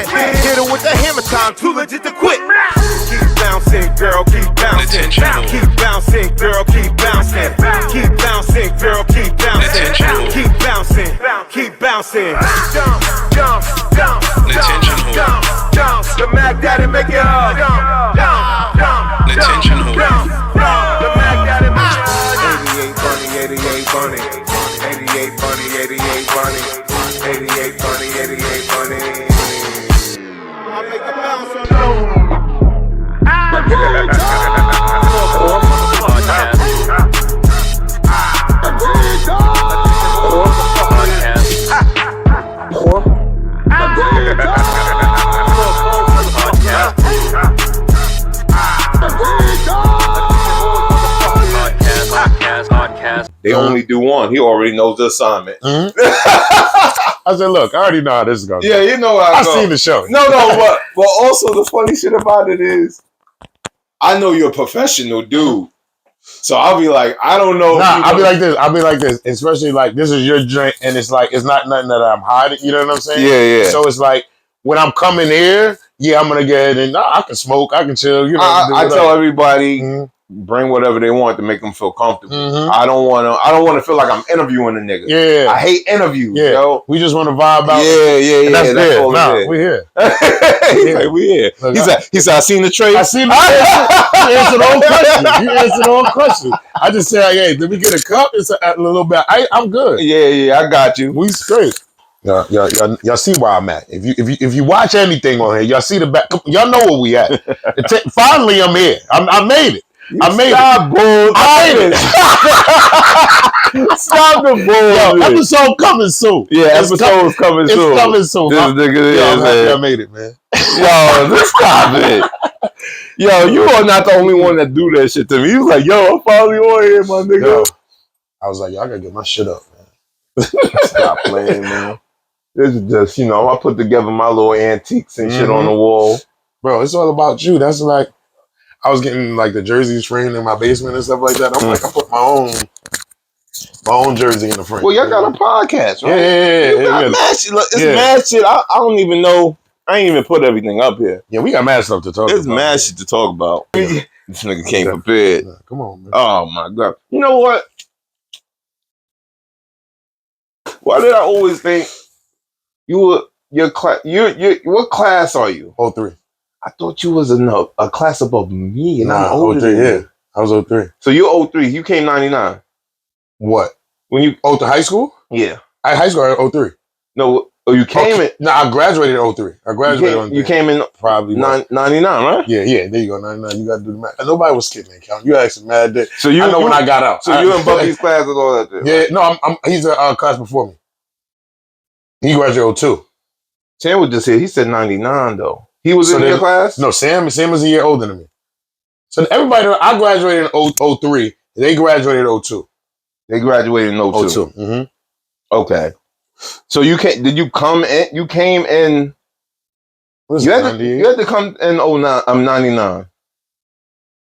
grip. Hit her with the hammer time, too legit to quit. Keep bouncing, girl, keep bouncing. Keep bouncing, girl, keep bouncing. Keep bouncing, girl, keep bouncing. Keep bouncing, keep bouncing. Jump, jump, jump, jump, jump, jump. The Mac Daddy make it hard. Jump, jump, jump, jump, jump. The Mac Daddy make it hard. 88 bunny, 88 bunny, 88 bunny, 88 bunny, 88 bunny, 88 bunny. I make a bounce on you. They only do one. He already knows the assignment. I said, look, I already know how this is going. Yeah, you know how I've seen the show. No, but also the funny shit about it is, I know you're a professional dude. So I'll be like, I don't know. Nah, I'll be like this. Especially like, this is your drink, and it's like, it's not nothing that I'm hiding. You know what I'm saying? Yeah, yeah. So it's like, when I'm coming here, yeah, I'm going to get ahead and I can smoke, I can chill. You know, I tell everybody, bring whatever they want to make them feel comfortable. I don't want to feel like I'm interviewing a nigga. Yeah, I hate interviews. Yeah, yo. We just want to vibe out. Yeah. That's all we here. He's like, we here. Look, he said, I seen the trade. I seen the trade. You answered all questions. You answered all questions. I just said, hey, did we get a cup? It's a little bit. I'm good. Yeah, I got you. We straight. Y'all see where I'm at. If you watch anything on here, y'all see the back. Y'all know where we at. Finally, I'm here. I made it. I made it. Stop the bull. Yo, episode coming soon. Yeah, episode's coming soon. It's coming soon. This nigga is, I'm happy man. I made it, man. Yo, just stop it. Yo, you are not the only one that do that shit to me. You was like, yo, I'm finally on here, my nigga. Yo, I was like, yo, I gotta get my shit up, man. Stop playing, man. This is just, I put together my little antiques and shit on the wall. Bro, it's all about you. That's like, I was getting like the jerseys framed in my basement and stuff like that. I'm like, I put my own jersey in the frame. Well, y'all got a podcast, right? Yeah. Mad shit. Look, it's mad shit. I don't even know. I ain't even put everything up here. Yeah, we got mad stuff to talk about. There's mad shit to talk about. Yeah. This nigga came prepared. Come on, man. Oh my God. You know what? Why did I always think what class are you? 03. I thought you was a class above me, and I'm older 03, than you. yeah. I was 03. So you're 03. You came 99. What? When you to high school? Yeah. High school I 03. No, you came in. No, I graduated in 03. I graduated in 03. You came in probably 99, right? Yeah, there you go, 99. You got to do the math. And nobody was skipping that count. You actually mad that. So I know when I got out. So you in Bucky's class and all that shit, yeah, right? no, he's a class before me. He graduated 02. Sam was just here. He said 99 though. He was in your class? No, Sam was a year older than me. So everybody, I graduated in 03. They graduated in 02. They graduated in 02. Mm-hmm. Okay. So did you come in? You came in. You had to come in 09. I'm 99.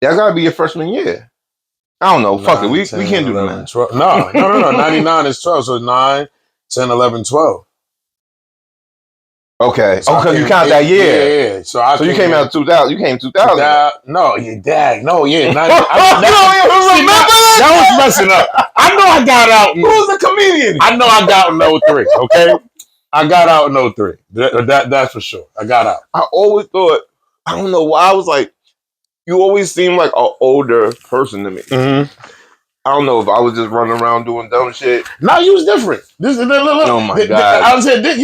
That gotta be your freshman year. I don't know. Fuck it. We can't do that. 12. No. 99 is 12. So 9, 10, 11, 12. Okay. So because you count that year. Yeah. So you came out 2000. You came 2000. No, you dag. No, yeah. That was messing up. I know I got out. Who's a comedian? I know I got out in 03. Okay, I got out in 03. That's for sure. I got out. I always thought. I don't know why. I was like, you always seem like an older person to me. Mm-hmm. I don't know if I was just running around doing dumb shit. No, you was different. Oh my God! I was saying this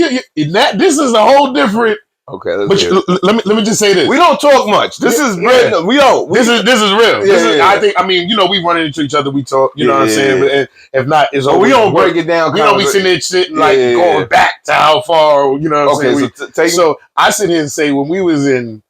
is a whole different. Okay, let me just say this. We don't talk much. This is real. We don't. This is real. Yeah. I mean, we run into each other. We talk. You know what I'm saying? But if not, it's we don't break it down. We don't be sitting there sitting going back to how far. You know what I'm saying? So I sit here and say when we was in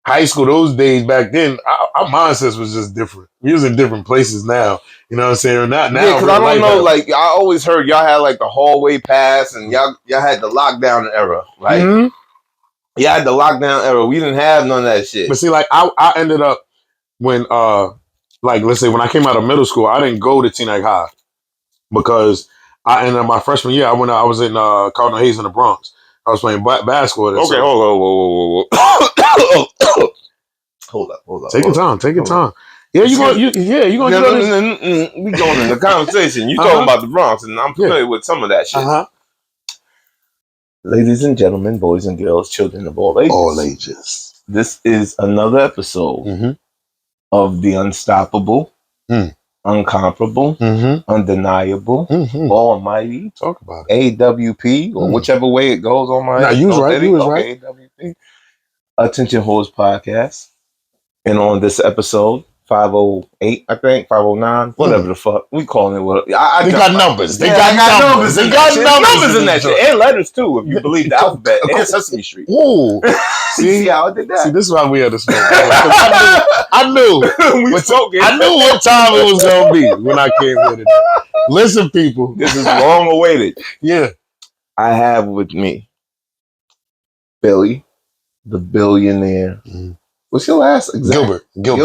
high school, those days back then, our mindsets was just different. We was in different places now. You know what I'm saying? Not now. Yeah, because I don't know. Like I always heard y'all had like the hallway pass, and y'all had the lockdown era. Like y'all had the lockdown era. We didn't have none of that shit. But see, like I ended up when like let's say when I came out of middle school, I didn't go to Teaneck High because I ended up my freshman year. I was in Cardinal Hayes in the Bronx. I was playing basketball. Okay, so. hold on. Hold up. Take your time. Yeah, you gonna get on this. We going in the conversation. You talking about the Bronx, and I'm familiar with some of that shit. Ladies and gentlemen, boys and girls, children of all ages. All ages. This is another episode of the unstoppable, uncomparable, undeniable, almighty. Talk about it. AWP, or whichever way it goes on my head. You was right. AWP. Attention Whores Podcast. And on this episode, 508, I think, 509, whatever the fuck. We calling it what? They got numbers. They got numbers. They got numbers in that shit. And letters, too, if you believe the alphabet. And Sesame Street. Ooh. See how I did that? See, this is why we had to smoke. I knew what time it was going to be when I came here today. Listen, people. This is long awaited. Yeah. I have with me Billy, the billionaire. What's your last? Gilbert. Yep.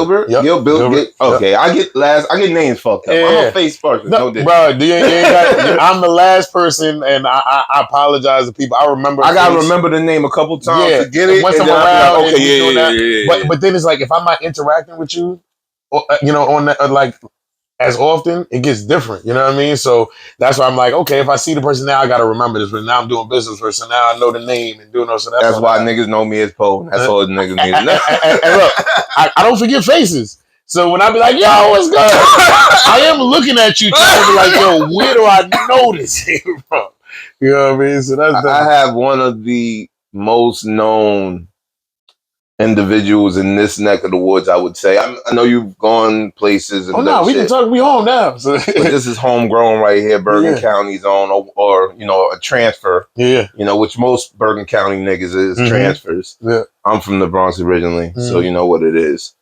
Gilbert. Okay, I get names fucked up. I'm a face person. No, bro, I'm the last person, and I apologize to people. I gotta remember the name a couple times to get it. Once I'm around, okay, But then it's like if I'm not interacting with you, on that, like as often, it gets different. You know what I mean? So that's why I'm like, okay, if I see the person now, I gotta remember this. But now I'm doing business with, so now I know the name and doing those. So that's why niggas know me as Poe. That's all the niggas need. And look, I don't forget faces. So when I be like, yo, what's good? I am looking at you trying to be like, yo, where do I know this from? You know what I mean? So that's I have one of the most known individuals in this neck of the woods, I would say. I know you've gone places. And we can talk. We home now. So. But this is homegrown right here, Bergen County's own, or a transfer. Yeah. Which most Bergen County niggas is transfers. Yeah. I'm from the Bronx originally, so you know what it is.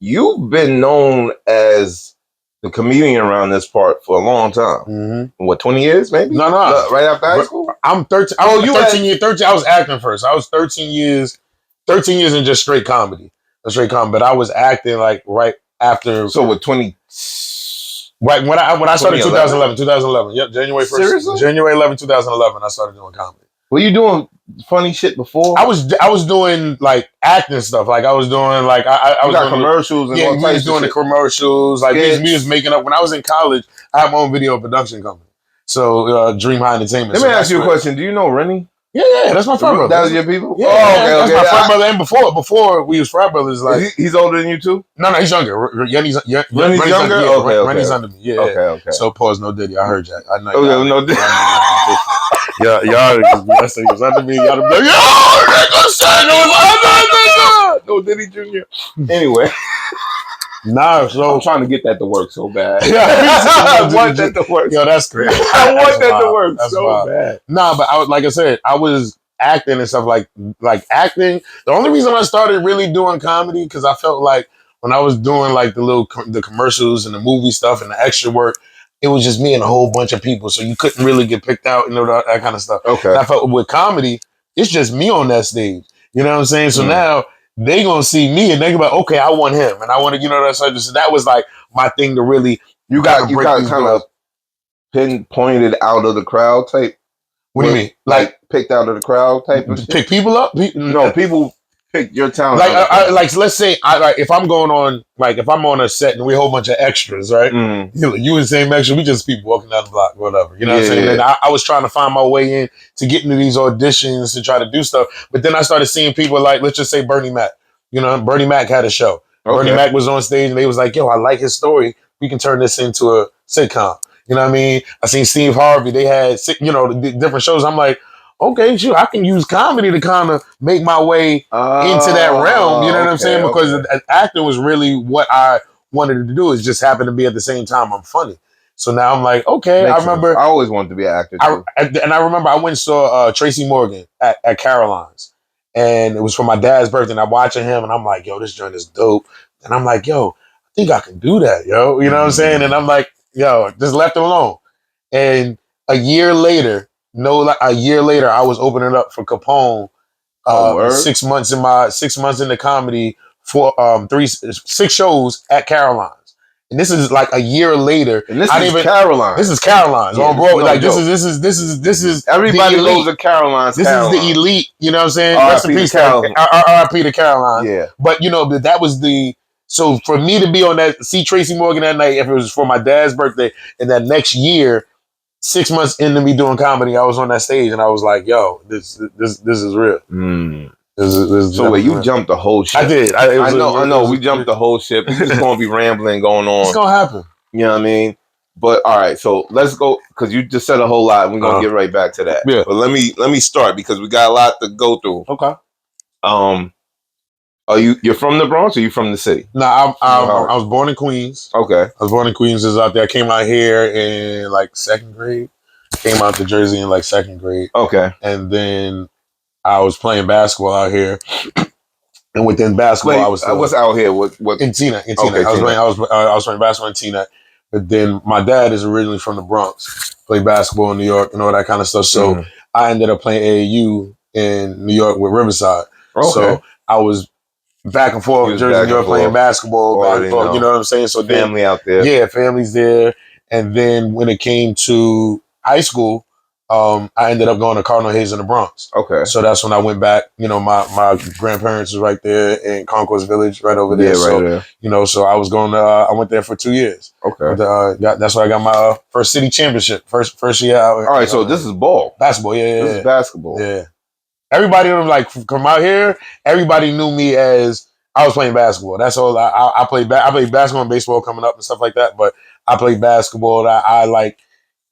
You've been known as the comedian around this part for a long time. What, 20 years maybe? No. Right after high school? I'm 13. I was acting first. I was 13 years in just straight comedy. But I was acting like right after. So with 20. Right when I started 2011. Yep, January 1st. Seriously? January 11, 2011, I started doing comedy. Were you doing funny shit before? I was doing like acting stuff. Like I was doing like I was doing commercials and all types of shit. We was doing the commercials. Like we was making up. When I was in college, I had my own video production company. So Dream High Entertainment. Let me ask you a question. Do you know Rennie? Yeah, that's my frat brother. That was your people? Yeah, that's my frat brother. And before we was frat brothers, like he's older than you too? No, he's younger. Rennie's younger. Rennie's under me. Yeah. Okay. So pause. No Diddy. I heard Jack. I know. Okay, no Diddy. Y'all was under me. Y'all be like, no Diddy Jr. Anyway. Nah, so I'm trying to get that to work so bad. I want that to work. Yo, that's crazy. I want that to work so bad. Nah, but like I said, I was acting and stuff like acting. The only reason I started really doing comedy because I felt like when I was doing like the commercials and the movie stuff and the extra work, it was just me and a whole bunch of people, so you couldn't really get picked out and that kind of stuff. Okay. And I felt with comedy, it's just me on that stage. You know what I'm saying? So now they gonna see me and they gonna be like, okay, I want him, and I want to, so that was like my thing to really. You got kind of pinpointed out of the crowd type. What do you mean? Like picked out of the crowd type of shit? Pick people up? No, people pick your talent. Like let's say if I'm going on, like if I'm on a set and we a whole bunch of extras, right? You and the same extra, we just people walking down the block, whatever. You know what I'm saying? And I was trying to find my way in to get into these auditions to try to do stuff. But then I started seeing people like, let's just say Bernie Mac. Bernie Mac had a show. Okay. Bernie Mac was on stage and they was like, yo, I like his story. We can turn this into a sitcom. You know what I mean? I seen Steve Harvey. They had, the different shows. I'm like, okay, sure, I can use comedy to kind of make my way into that realm. You know what I'm saying? Because acting was really what I wanted to do. It just happened to be at the same time I'm funny. So now I'm like, okay, I remember. I always wanted to be an actor too. And I remember I went and saw Tracy Morgan at Caroline's. And it was for my dad's birthday. And I'm watching him and I'm like, yo, this joint is dope. And I'm like, yo, I think I can do that, yo. You know what I'm saying? And I'm like, yo, just left him alone. And a year later, I was opening up for Capone. 6 months in the comedy for 6 shows at Caroline's. And this is like a year later. And this is Caroline. This is Caroline's on Broadway. Like this is everybody knows the Caroline's. This is the elite. You know what I'm saying? Rest in peace, R.I.P. to Caroline. Yeah. But you know, that was the. So for me to be on that, see Tracy Morgan that night, if it was for my dad's birthday, and that next year, 6 months into me doing comedy, I was on that stage and I was like, "Yo, this is real." This so wait, you jumped the whole ship. I did. I know. We jumped the whole ship. It's just gonna be rambling going on. It's gonna happen. You know what I mean? But all right, so let's go because you just said a whole lot. We're gonna get right back to that. Yeah. But let me start because we got a lot to go through. Okay. Are you're from the Bronx or you from the city? No, I was born in Queens. Okay. I was born in Queens. Is out there. I came out here in like second grade. Came out to Jersey in like second grade. Okay. And then I was playing basketball out here. And within basketball, I was what's out here? What in Tina? In Okay, Tina. I was playing basketball in Tina. But then my dad is originally from the Bronx. Played basketball in New York and all that kind of stuff. So I ended up playing AAU in New York with Riverside. Okay. So I was back and forth, Jersey, New York, playing basketball, back and forth, you know what I'm saying? So family out there. Yeah, family's there. And then when it came to high school, I ended up going to Cardinal Hayes in the Bronx. Okay. So that's when I went back. You know, my grandparents was right there in Concourse Village, right over there. Yeah, right there. You know, so I was I went there for 2 years. Okay. That's where I got my first city championship, first year out. All right, so this is ball. Basketball, yeah. This is basketball. Yeah. Everybody was like, come out here. Everybody knew me as I was playing basketball. That's all. I played basketball and baseball coming up and stuff like that. But I played basketball. I like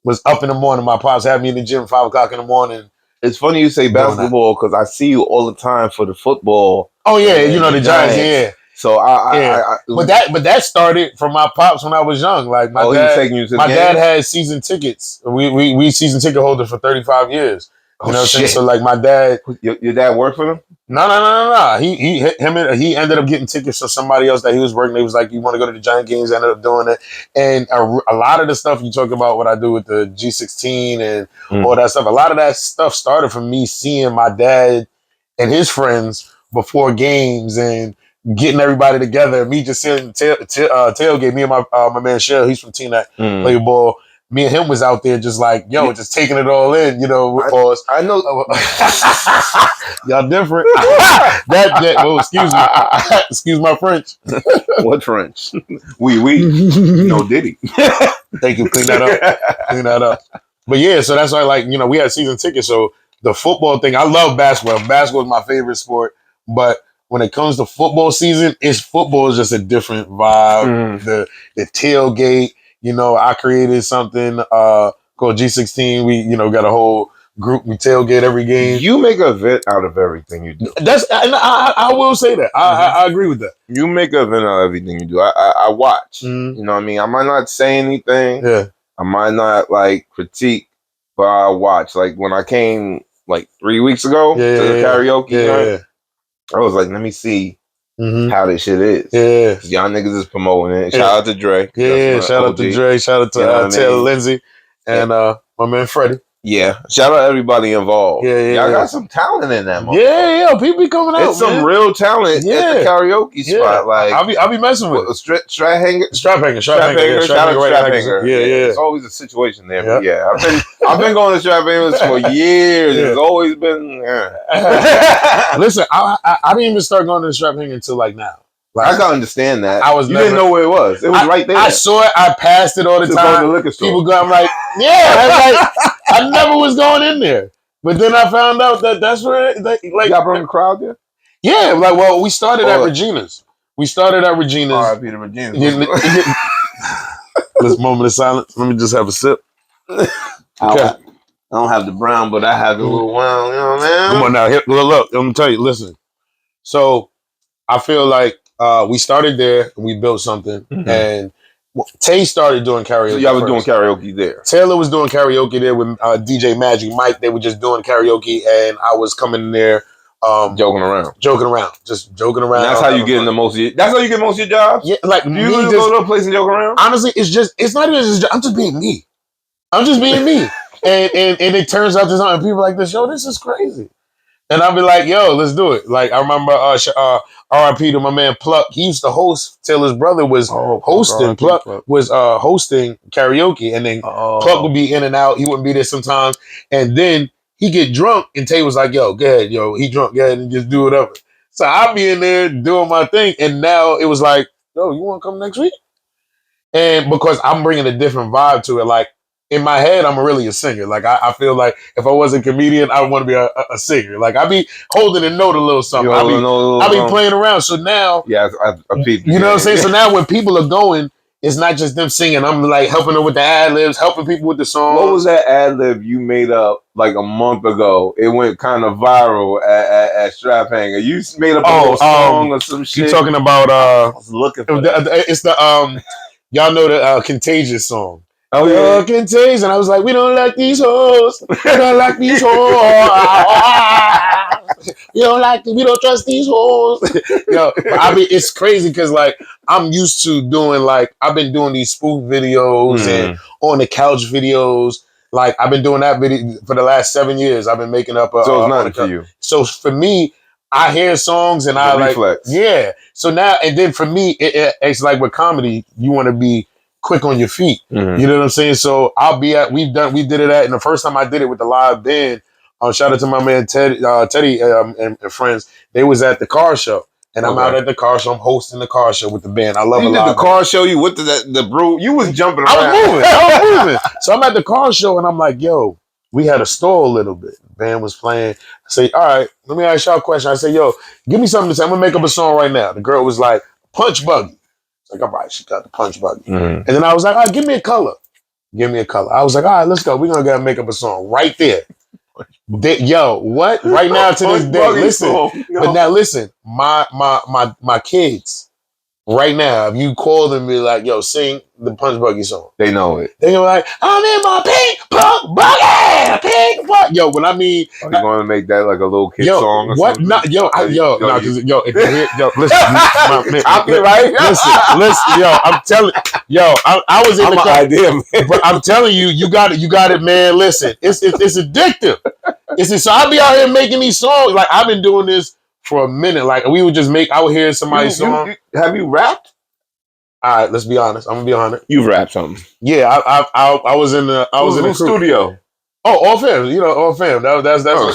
was up in the morning. My pops had me in the gym 5 o'clock in the morning. It's funny you say basketball because I see you all the time for the football. Oh yeah, you know the Giants. Yeah. So but that started from my pops when I was young. Like my dad had season tickets. We season ticket holders for 35 years. You know what I'm saying? So like my dad, your dad worked for them? No. He ended up getting tickets for somebody else that he was working. They was like, "You want to go to the Giant games?" Ended up doing it. And a lot of the stuff you talk about, what I do with the G16 and all that stuff. A lot of that stuff started from me seeing my dad and his friends before games and getting everybody together. Me just sitting tailgate. Me and my man Cheryl, he's from Teaneck, play ball. Me and him was out there just like, just taking it all in, you know. I know. Y'all different. Excuse me. Excuse my French. What French? We. No, Diddy. Thank you. Clean that up. But yeah, so that's why, like, we had season tickets. So the football thing, I love basketball. Basketball is my favorite sport. But when it comes to football season, football is just a different vibe. The tailgate. I created something called G16. We, got a whole group. We tailgate every game. You make an event out of everything you do. I will say that. I agree with that. You make an event out of everything you do. I watch. You know what I mean? I might not say anything. Yeah. I might not like critique, but I watch. Like when I came like 3 weeks ago to the karaoke night, I was like, let me see. How this shit is. Yeah. Y'all niggas is promoting it. Shout out to Dre. Yeah, shout out to Dre. Shout out to Taylor Lindsay and my man Freddie. Yeah. Shout out everybody involved. Y'all got some talent in that moment. Yeah. People be coming out. It's some real talent at the karaoke spot. Like I'll be messing with it. Strap hanger. Shout out Strap hanger. Yeah. It's always a situation there. But I've been going to strap hangers for years. It's always been Listen, I didn't even start going to the strap hanger until like now. Like, I can understand that. You didn't know where it was. It was right there. I saw it. I passed it all the time. To the liquor store. People go. I'm like, I never was going in there. But then I found out that that's where, y'all bring the crowd there. Yeah, we started at Regina's. R.I.P. to Regina's. This moment of silence. Let me just have a sip. Okay. I don't have the brown, but I have the little one. You know what I mean? Come on now. Look, let me tell you. Listen. So I feel like we started there and we built something. And Tay started doing karaoke. So y'all was doing karaoke there. Taylor was doing karaoke there with DJ Magic Mike. They were just doing karaoke, and I was coming in there joking around. Just joking around. And that's how you get that's how you get most of your jobs? Yeah, like you usually go to a place and joke around? Honestly, it's not even I'm just being me. And it turns out there's something people like this, yo, this is crazy. And I'll be like, yo, let's do it. Like I remember R.I.P. to my man Pluck. He used to host till his brother was hosting. Pluck was hosting karaoke, and then Pluck would be in and out. He wouldn't be there sometimes, and then he get drunk, and Tay was like, yo, go ahead, yo, he drunk, go ahead and just do whatever. So I'll be in there doing my thing, and now it was like, yo, you want to come next week? And because I'm bringing a different vibe to it, like in my head, I'm really a singer. Like I feel like if I was a comedian, I would want to be a singer. Like I be holding a note a little something. I be playing around. So now, yeah, I you know what I'm saying. So now when people are going, it's not just them singing. I'm like helping them with the ad libs, helping people with the song. What was that ad lib you made up like a month ago? It went kind of viral at Strap Hanger. You made up a little song or some shit. You talking about? I was looking for that. It's the y'all know the Contagious song. Oh yeah, Contagious. And I was like, we don't like these hoes. We don't like these hoes. We don't trust these hoes. Yo, I mean, it's crazy because like I'm used to doing like I've been doing these spoof videos and on the couch videos. Like I've been doing that video for the last 7 years. I've been making up. So it's nothing for you. So for me, I hear songs and I reflex. Like, yeah. So now, and then for me, it's like with comedy, you want to be quick on your feet. Mm-hmm. You know what I'm saying? So we did it and the first time I did it with the live band, shout out to my man Teddy and friends. They was at the car show. And I'm out at the car show. I'm hosting the car show with the band. I love it. You did the car show? You with the brew? You was jumping around. I was moving. So I'm at the car show and I'm like, yo, we had to stall a little bit. The band was playing. I say, all right, let me ask y'all a question. I say, yo, give me something to say. I'm going to make up a song right now. The girl was like, punch buggy. Like, all right, she got the punch buggy. Mm-hmm. And then I was like, all right, give me a color. Give me a color. I was like, all right, let's go. We're going to make up a song right there. Yo, what? Right now to this day, listen. But now listen, my kids, right now, if you call them and be like, yo, sing the Punch Buggy song. They know it. They're like, I'm in my pink punk buggy, pink punk. Yo, when I mean, are you going to make that like a little kid song or what? something? Not, yo, if you hear, listen, right? listen, yo, I'm telling, I was in the car. Idea, man. But I'm telling you, you got it, man. Listen, it's addictive. So I'll be out here making these songs. Like I've been doing this for a minute. Like we would just I would hear somebody's song. Have you rapped? All right, let's be honest. I'm gonna be honest. You rapped something? Yeah, I was in the the studio. Oh, all fam. You know, all fam. That's all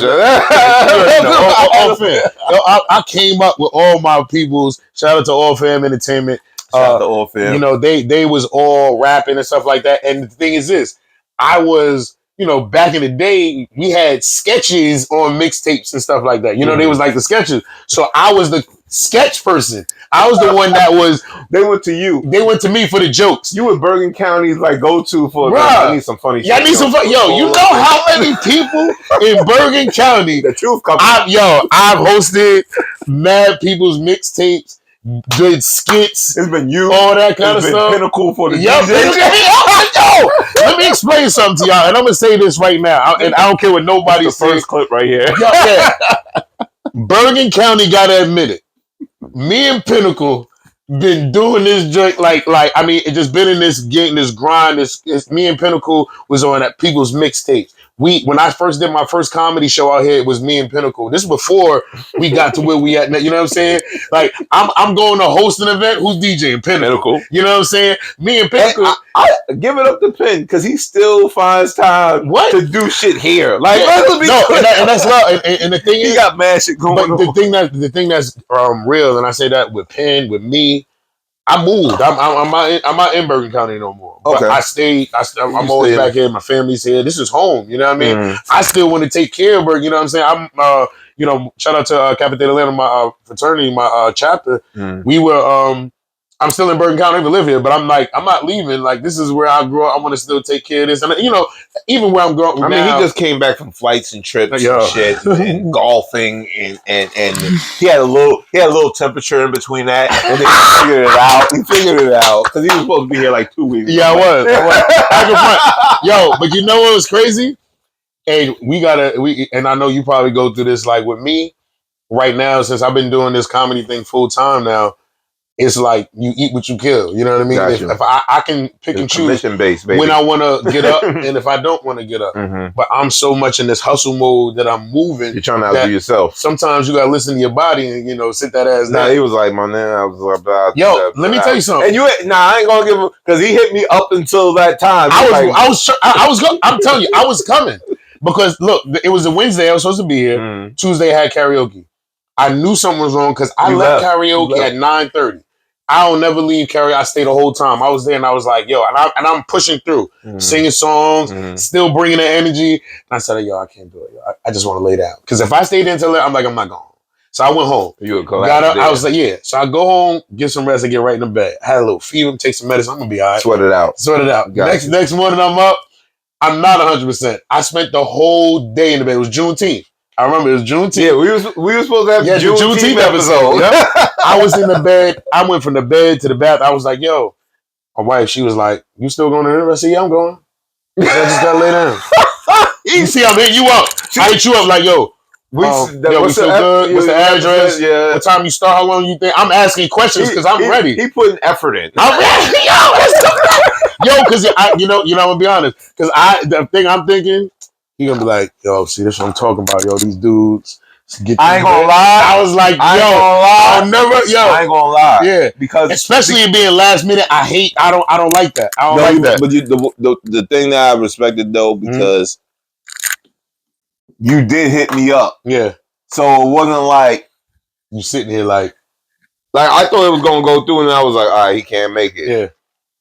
fam. I came up with all my peoples. Shout out to All Fam Entertainment. Shout out to All Fam. You know, they was all rapping and stuff like that. And the thing is this, I was. You know, back in the day, we had sketches on mixtapes and stuff like that. You know, they was like the sketches. So I was the sketch person. I was the one that was. They went to you. They went to me for the jokes. You were Bergen County's like go-to for. I need some funny. Yeah, I need some fun. Yo, you know how many people in Bergen County? The truth comes. I've hosted mad people's mixtapes. Did skits. It's been you. All that kind of stuff. Pinnacle for the DJ. Yo, let me explain something to y'all. And I'm going to say this right now. And I don't care what nobody says. The first clip right here. Yeah. Bergen County got to admit it. Me and Pinnacle been doing this joint like I mean, it just been in this game, this grind. This me and Pinnacle was on that people's mixtapes. When I first did my first comedy show out here, it was me and Pinnacle. This is before we got to where we at now. You know what I'm saying? Like I'm going to host an event. Who's DJing? Pinnacle. You know what I'm saying? Me and Pinnacle. I give it up to Pin because he still finds time to do shit here. Like and that's love. And the thing is, he got mad shit going on. The thing that's real, and I say that with Pin, with me. I moved. I'm not in Bergen County no more. But I stayed. I'm always back here. My family's here. This is home. You know what I mean? Mm-hmm. I still want to take care of Bergen. You know what I'm saying? I'm, shout out to Kappa Theta Atlanta, my fraternity, my chapter. Mm. We were, I'm still in Bergen County. I even live here, but I'm not leaving. Like, this is where I grew up. I want to still take care of this. And, you know, even where I'm growing I mean, he just came back from flights and trips and shit and golfing and he had a little temperature in between that and then he figured it out because he was supposed to be here like 2 weeks. Yeah, I was. Yo, but you know what was crazy? And and I know you probably go through this like with me right now since I've been doing this comedy thing full time now. it's like you eat what you kill. You know what I mean? Gotcha. If I can pick and choose based, when I want to get up and if I don't want to get up. But I'm so much in this hustle mode that I'm moving. You're trying to outdo yourself. Sometimes you got to listen to your body and, you know, sit that ass down. Nah, he was like, my man, I was like, let me tell you something. And I ain't going to give him, because he hit me up until that time. I'm telling you, I was coming. Because, look, it was a Wednesday. I was supposed to be here. Tuesday, I had karaoke. I knew something was wrong because I left karaoke at 9:30. I don't never leave karaoke. I stayed the whole time. I was there and I was like, yo, and I'm pushing through, singing songs, still bringing the energy. And I said, yo, I can't do it. Yo. I just want to lay down. Because if I stayed there until I'm like, I'm not going. So I went home. Got up. I was like, yeah. So I go home, get some rest, and get right in the bed. I had a little fever, take some medicine. I'm going to be all right. Sweat it out. Next morning, I'm up. I'm not 100%. I spent the whole day in the bed. It was Juneteenth. I remember it was Juneteenth. Yeah, we were supposed to have the Juneteenth episode. Yep. I was in the bed. I went from the bed to the bath. I was like, yo, my wife, she was like, you still going to the river? I said, yeah, I'm going. So I just got to lay down. You see, I'm hitting you up. I hit you up like, yo, we still good? What's the address? Yeah. What time you start? How long you think? I'm asking questions because I'm ready. He putting effort in. I'm ready. Yo, because you know, I'm going to be honest. Because the thing I'm thinking, he gonna be like, yo, see, this is what I'm talking about, yo. These dudes. I ain't gonna lie. I was like, I ain't gonna lie. Yeah, because especially it being last minute, I don't like that. I don't like that. But the thing that I respected though, because you did hit me up. Yeah. So it wasn't like you sitting here like I thought it was gonna go through, and I was like, all right, he can't make it. Yeah.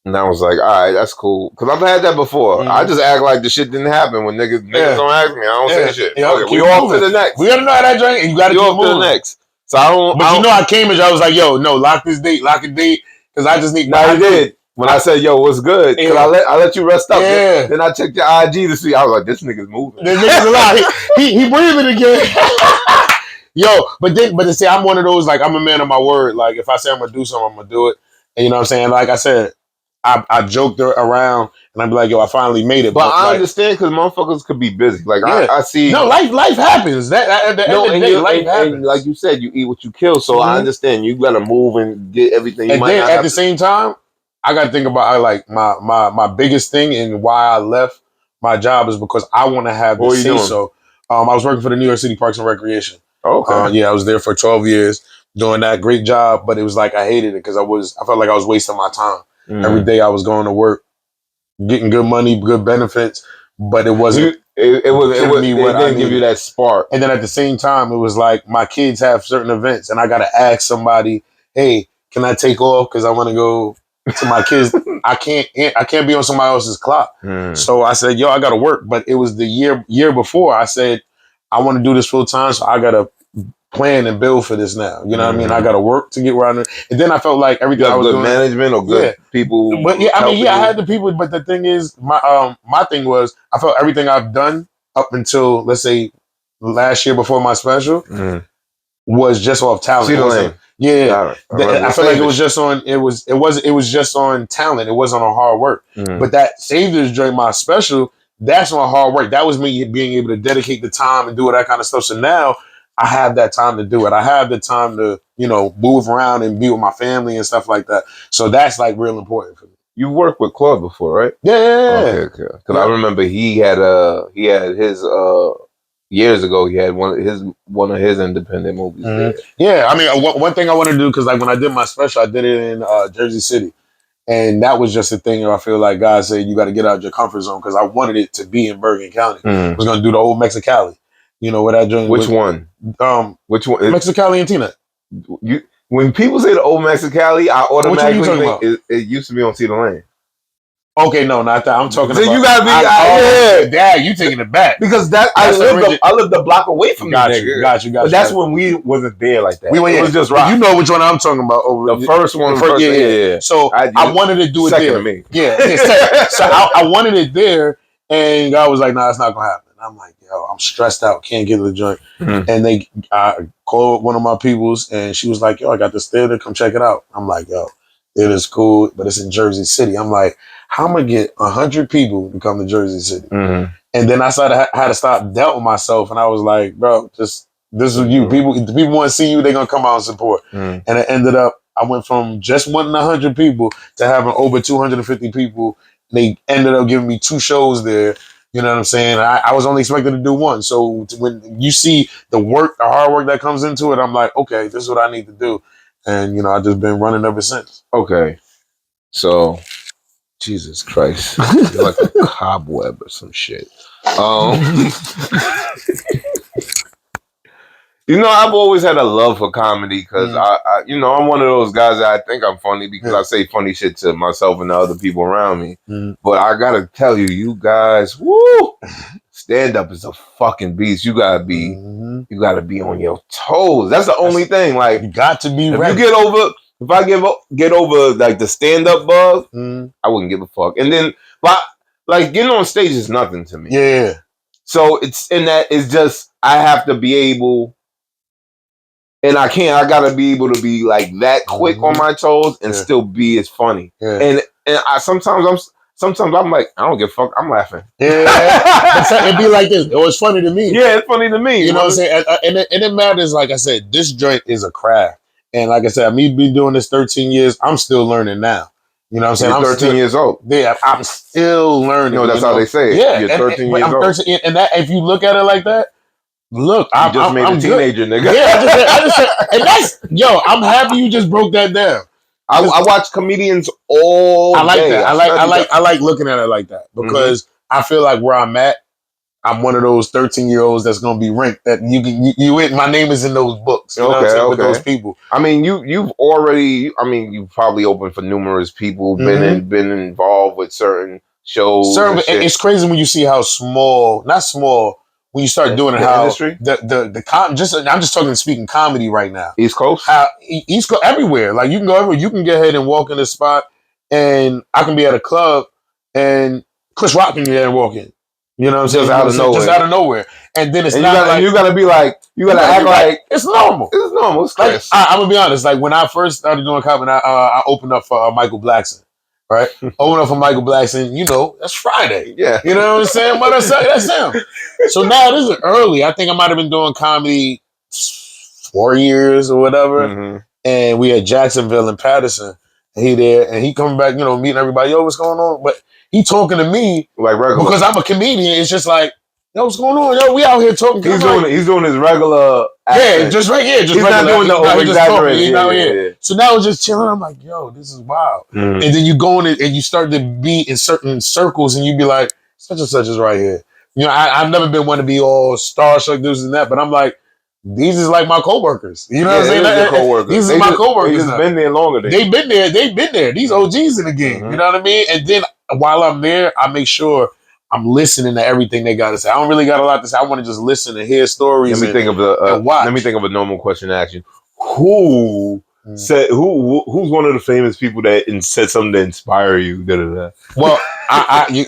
And I was like, all right, that's cool. Because I've had that before. I just act like the shit didn't happen. When niggas don't ask me, I don't say shit. Yeah, okay, we off to the next. We got to know how that drink, and you got to keep moving. To the next. So I don't... But you know I came and I was like, yo, no, lock this date. Because I just need... No, you did. When I said, yo, what's good? Because I let you rest up. Yeah. Then I checked your IG to see. I was like, this nigga's moving. This nigga's alive. He breathing again. Yo, but to say, I'm one of those, like, I'm a man of my word. Like, if I say I'm going to do something, I'm going to do it. And you know what I'm saying? Like I said, I joked around and I'd be like, yo, I finally made it. But I understand because motherfuckers could be busy. Like, I see. No, life happens. At the end of the day, life happens. And like you said, you eat what you kill. So I understand. You got to move and get everything. And then at the same time, I got to think about my biggest thing and why I left my job is because I want to have the say so. I was working for the New York City Parks and Recreation. Okay. I was there for 12 years doing that great job, but it was like I hated it because I felt like I was wasting my time. Every day I was going to work, getting good money, good benefits, but it wasn't. It didn't give you that spark. And then at the same time, it was like my kids have certain events, and I got to ask somebody, "Hey, can I take off because I want to go to my kids?" I can't be on somebody else's clock. So I said, "Yo, I got to work." But it was the year before. I said, "I want to do this full time, so I got to plan and build for this now." You know what I mean? I got to work to get where I'm. And then I felt like everything I was good doing, management or good people. But I had the people. But the thing is, my thing was, I felt everything I've done up until let's say last year before my special was just off talent. Yeah, I feel like it was just on. It was just on talent. It wasn't on hard work. But that Saviors during my special, that's on hard work. That was me being able to dedicate the time and do all that kind of stuff. So now I have that time to do it. I have the time to, move around and be with my family and stuff like that. So that's like real important for me. You worked with Claude before, right? Yeah. Okay. Because I remember he had his years ago. He had one of his independent movies. There. Yeah, I mean, one thing I want to do because like when I did my special, I did it in Jersey City, and that was just a thing. I feel like God said you got to get out of your comfort zone because I wanted it to be in Bergen County. I was going to do the old Mexicali. You know what I joined? Which one? Which one? Mexicali and Tina. When people say the old Mexicali, I automatically think it used to be on Cedar Lane. Okay, no, not that. I'm talking about. You gotta be. Dad, you taking it back because I lived a block away from Got you. But that's when we wasn't there like that. It was just rock. You know which one I'm talking about. The first one. Yeah. So I wanted to do it there. To me. Yeah. So I wanted it there, and God was like, "No, it's not gonna happen." I'm like, yo, I'm stressed out, can't get to the joint. And I called one of my peoples, and she was like, yo, I got this theater, come check it out. I'm like, yo, it is cool, but it's in Jersey City. I'm like, how am I gonna get 100 people to come to Jersey City? And then I had to stop doubting myself, and I was like, bro, this is you. The people want to see you, they're gonna come out and support. And it ended up, I went from just wanting 100 people to having over 250 people. They ended up giving me 2 shows there. You know what I'm saying? I was only expected to do 1. So when you see the hard work that comes into it, I'm like, okay, this is what I need to do. And, I've just been running ever since. Okay. So, Jesus Christ. You're like a cobweb or some shit. I've always had a love for comedy because I'm one of those guys that I think I'm funny because I say funny shit to myself and the other people around me. But I gotta tell you, you guys, woo, stand up is a fucking beast. You gotta be on your toes. That's the only thing. Like, you got to be ready. If I get over like the stand up bug, I wouldn't give a fuck. And then, but like getting on stage is nothing to me. Yeah. So it's just I have to be able. And I gotta be able to be like that quick on my toes and still be as funny. Yeah. And sometimes I'm like, I don't give a fuck. I'm laughing. Yeah. It'd be like this. It's funny to me. Yeah, it's funny to me. You know what I'm saying? And it matters, like I said, this joint is a craft. And like I said, me been doing this 13 years, I'm still learning now. You know what I'm saying? I'm 13 years old. Yeah, I'm still learning. That's how they say it. Yeah. You're 13 years old. 13, and that, if you look at it like that, look, I just made a teenager, good. nigga. Yeah, I just said, and that's, I'm happy you just broke that down. I watch comedians all day. I like that. I like looking at it like that because I feel like where I'm at, I'm one of those 13-year-olds that's gonna be ranked. That my name is in those books. You know what I'm saying, with those people. I mean, you've probably opened for numerous people, been involved with certain shows. And it's crazy when you see how not small. When you start doing it, how industry? I'm just speaking comedy right now. East Coast? East Coast, everywhere. Like you can go everywhere. You can get ahead and walk in the spot, and I can be at a club, and Chris Rock can get there and walk in. You know what I'm saying? Just out of nowhere. And then you gotta act like it's normal. It's normal. It's like, I'm gonna be honest. Like when I first started doing comedy, I opened up for Michael Blackson. Right? Open up for Michael Blackson, that's Friday. Yeah. You know what I'm saying? But that's him. So now this is early. I think I might have been doing comedy 4 years or whatever. And we had Jacksonville and Patterson. And he there. And he coming back, meeting everybody. Yo, what's going on? But he talking to me like regular. Because I'm a comedian. It's just like, yo, what's going on? Yo, we out here talking. He's doing his regular accent. Yeah, just right here. He's not doing the over-exaggerated. Yeah. So now it's just chilling. I'm like, yo, this is wild. And then you go in and you start to be in certain circles and you be like, such and such is right here. I've never been one to be all starstruck, this and that, but I'm like, these is like my coworkers. You know what I'm saying? Co-workers. These are my coworkers. They've been there longer. They've been there. These OGs in the game. You know what I mean? And then while I'm there, I make sure I'm listening to everything they got to say. I don't really got a lot to say. I want to just listen and hear stories. Let me think of a normal question to ask you. Who's one of the famous people that said something to inspire you? Well,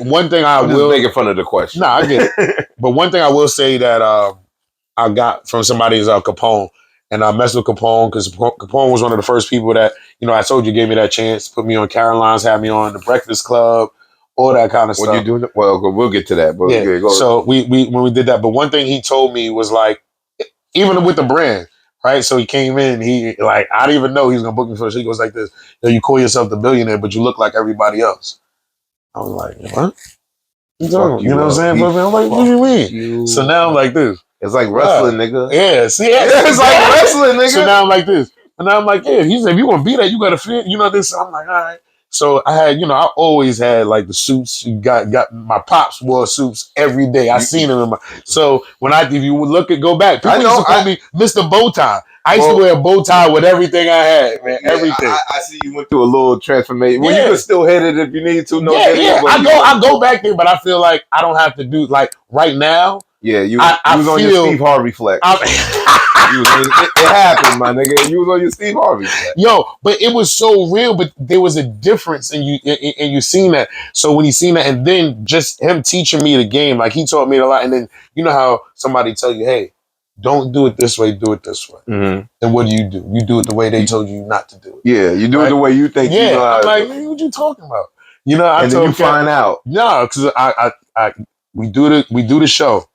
one thing I will making fun of the question. No, I get it. But one thing I will say that I got from somebody is Capone, and I messed with Capone because Capone was one of the first people that I told you gave me that chance, put me on Caroline's, had me on the Breakfast Club. All that kind of stuff. What you doing? Well, we'll get to that. But yeah. Go. So we when we did that, but one thing he told me was like, even with the brand, right? So he came in, I didn't even know he was gonna book me for the show. He goes like this: you call yourself the Billionaire, but you look like everybody else. I was like, what? You know what I'm saying? I'm like, what do you mean? So now I'm like this. It's like wrestling, nigga. Yeah, see, it's like wrestling, nigga. So now I'm like this, and now I'm like, yeah. He said, if you want to be that, you gotta fit. This. So I'm like, all right. So I had, I always had like the suits. You got my pops wore suits every day. I seen them. So if you would go back, people used to call me Mr. Bowtie. I used to wear a bow tie with everything I had, man. Yeah, everything. I see you went through a little transformation. Well, you can still hit it if you need to. I go back there, but I feel like I don't have to do like right now. Yeah, you was on your Steve Harvey flex. It happened, my nigga. You was on your Steve Harvey flex. Yo, but it was so real. But there was a difference, and you seen that. So when you seen that, and then just him teaching me the game, like he taught me a lot. And then you know how somebody tell you, hey, don't do it this way, do it this way. Mm-hmm. And what do? You do it the way they told you not to do it. Yeah, you do it the way you think. Yeah, you know I'm like, what you talking about? And then you find out. No, because we do the show.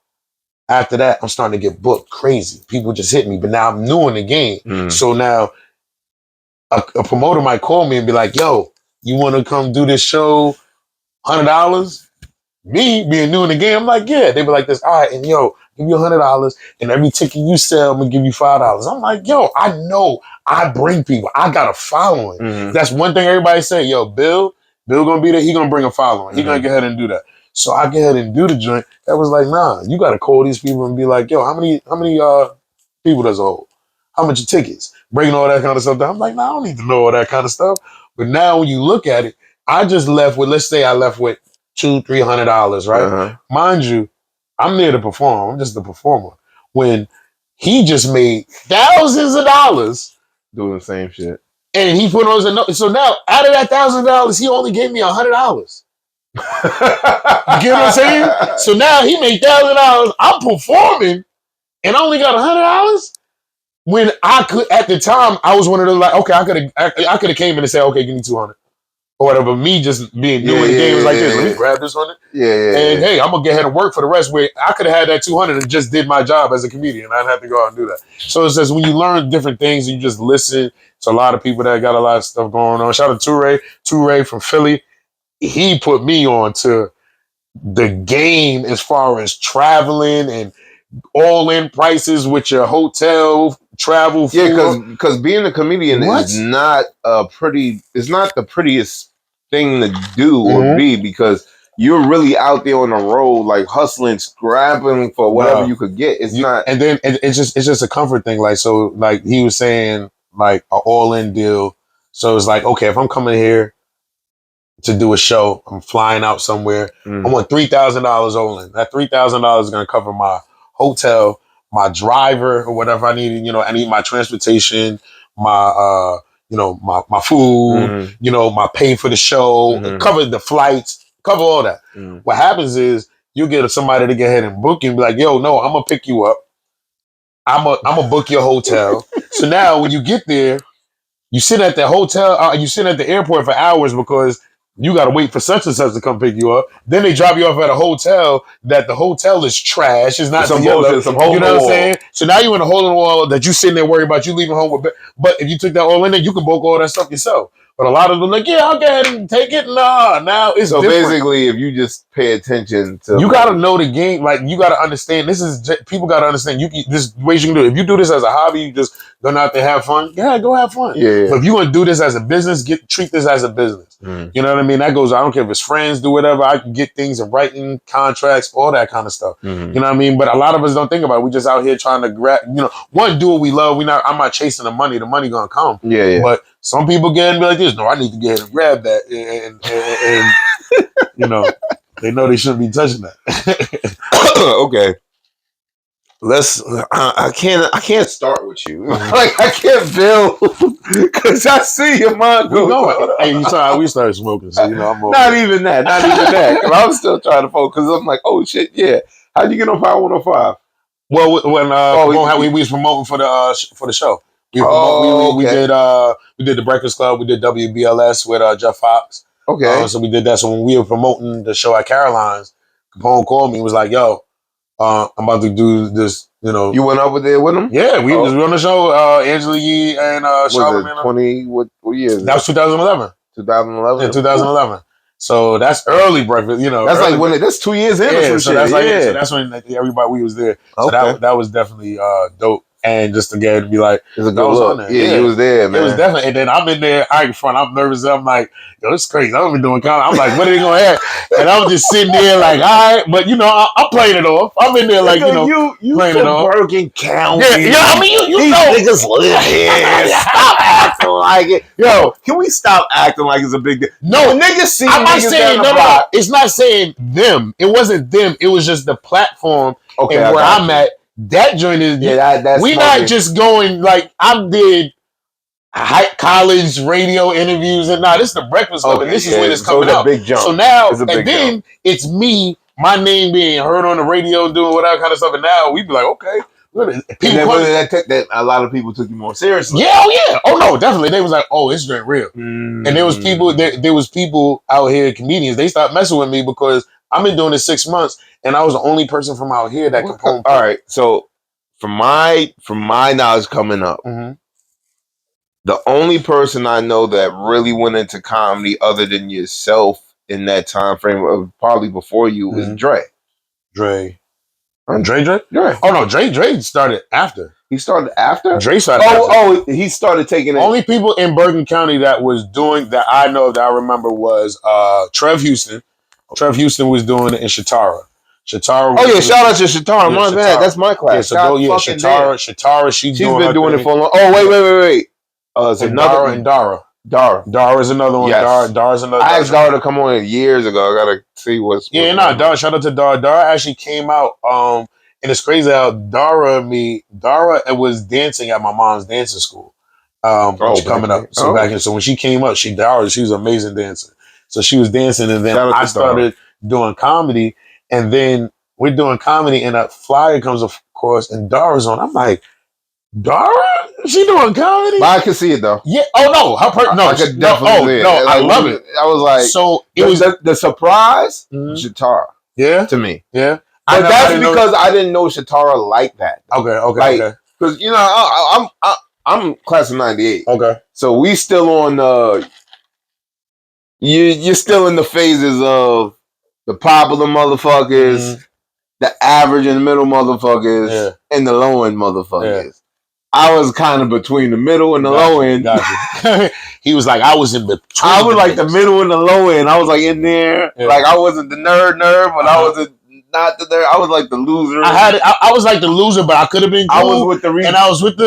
After that, I'm starting to get booked crazy. People just hit me, but now I'm new in the game. Mm. So now a promoter might call me and be like, yo, you want to come do this show, $100? Me being new in the game, I'm like, yeah. They be like this, all right, and yo, give you $100, and every ticket you sell, I'm gonna give you $5. I'm like, yo, I know I bring people. I got a following. Mm-hmm. That's one thing everybody say, yo, Bill gonna be there, he gonna bring a following. He gonna go ahead and do that. So I go ahead and do the joint. That was like, nah, you gotta call these people and be like, yo, how many people does it hold? How much tickets? Breaking all that kind of stuff down. I'm like, nah, I don't need to know all that kind of stuff. But now when you look at it, I just left with, let's say I left with $200-$300, right? Uh-huh. Mind you, I'm there to perform. I'm just the performer. When he just made thousands of dollars doing the same shit, and he put on those. So now, out of that $1,000, he only gave me $100. You get what I'm saying? So now he made $1,000. I'm performing, and I only got $100. When I could, at the time, I was one of those like, okay, I could have came in and said, okay, give me $200. Or whatever, me just being new in the game was like this. Let me grab this $100. And hey, I'm gonna get ahead and work for the rest. Where I could have had that $200 and just did my job as a comedian. I didn't have to go out and do that. So it's just when you learn different things and you just listen to a lot of people that got a lot of stuff going on. Shout out to Toure from Philly. He put me on to the game as far as traveling and all-in prices with your hotel, travel, food. Yeah, because being a comedian is not it's not the prettiest thing to do or be, because you're really out there on the road, like hustling, scrapping for whatever you could get. It's not, and then it's just a comfort thing. Like, so, like he was saying, like an all-in deal. So it's like, okay, if I'm coming here to do a show, I'm flying out somewhere. I want $3,000 all in. That $3,000 is going to cover my hotel, my driver, or whatever I need. I need my transportation, my my food, my pay for the show, cover the flights, cover all that. What happens is you get somebody to go ahead and book you and be like, yo, no, I'm gonna pick you up. I'm gonna book your hotel. So now when you get there, you sit at the hotel, you sit at the airport for hours because you got to wait for such and such to come pick you up. Then they drop you off at a hotel that the hotel is trash. It's not some bullshit, some hole in the wall. You know what I'm saying? So now you're in a hole in the wall that you sitting there worried about you leaving home with. But if you took that all in there, you can book all that stuff yourself. But a lot of them like, yeah, I'll go ahead and take it. Nah, now it's so different. Basically, if you just pay attention to, you got to know the game. Like, you got to understand. People got to understand. This ways you can do it. If you do this as a hobby, you just going out there have fun. Yeah, go have fun. Yeah. But if you want to do this as a business, treat this as a business. You know what I mean? That goes. I don't care if it's friends, do whatever. I can get things in writing, contracts, all that kind of stuff. You know what I mean? But a lot of us don't think about it. We just out here trying to grab. Do what we love. I'm not chasing the money. The money gonna come. Yeah. But some people get and be like this. No, I need to get and grab that, and they know they shouldn't be touching that. Okay. I can't start with you. Like, I can't build because I see your mind go. Hey, we started smoking, so I'm over. Not even that. I'm still trying to focus. I'm like, oh shit, yeah. How'd you get on 5105? Well, when we was promoting for the show. We did the Breakfast Club. We did WBLS with Jeff Fox. Okay. So we did that. So when we were promoting the show at Caroline's, Capone called me and was like, yo, I'm about to do this, You went over there with him? Yeah, we was on the show, Angela Yee and Charlamagne. 20, what year is that? Was 2011. 2011? Yeah, 2011. So that's early breakfast, That's early, like that's 2 years in. Yeah, so that's when everybody, we was there. So that was definitely dope. And just to get to be like, it's a good look. Yeah, you was there, man. It was definitely. And then I'm in there, I'm nervous. I'm like, yo, it's crazy. I don't be doing comedy. I'm like, what are they gonna have? And I'm just sitting there like, all right, but I'm playing it off. I'm in there like, you playing it off. Bergen County. Yeah, I mean, you these know, niggas live here. Stop acting like it. Yo, can we stop acting like it's a big deal? No, niggas see. I'm not niggas saying no. It's not saying them. It wasn't them. It was just the platform and where I'm at. That joint is that's we not just going like I did college radio interviews and this is the Breakfast Club and this is when it's coming out. Big jump. So now and then it's me, my name being heard on the radio, doing whatever kind of stuff, and now we be like, okay. That a lot of people took you more seriously. Yeah, oh no, definitely. They was like, oh, it's drink real. And there was people out here, comedians. They stopped messing with me because I've been doing this 6 months, and I was the only person from out here that could perform. All right, so from my knowledge coming up, The only person I know that really went into comedy other than yourself in that time frame of probably before you is Dre. Dre. Dre? Oh no, Dre started after. He started after? Dre started after. Oh, he started taking it. Only people in Bergen County that was doing that I know that I remember was Trev Houston. Trev Houston was doing it in Shatara. Shatara. Oh yeah, shout out to Shatara. My bad, that's my class. Yeah, so Shatara, she's been doing it for a long. Oh wait. It's another and Dara. Dara is another one. Yes. Dara's another. I asked Dara to come on years ago. I gotta see what's Dara. Shout out to Dara. Dara actually came out. And it's crazy how Dara was dancing at my mom's dancing school. When she coming up. So when she came up, she was an amazing dancer. So she was dancing, and then I started doing comedy, and then we're doing comedy, and a flyer comes, of course, and Dara's on. I'm like, Dara? She doing comedy? But I can see it though. Yeah. Oh no, I could definitely see it. No, I love it. I was like, so it was the surprise. Shatara. Yeah. To me. Yeah. But that's because I didn't know Shatara like that. Okay. Because I'm class of '98. Okay. So we still on you're still in the phases of the popular motherfuckers, the average and the middle motherfuckers, and the low end motherfuckers. Yeah. I was kind of between the middle and the low end. Gotcha. He was like, I was in between. I was like the middle and the low end. I was like in there. Yeah. Like I wasn't the nerd, but I wasn't not the nerd. I was like the loser. I was like the loser, but I could have been cool. I was with the and I was with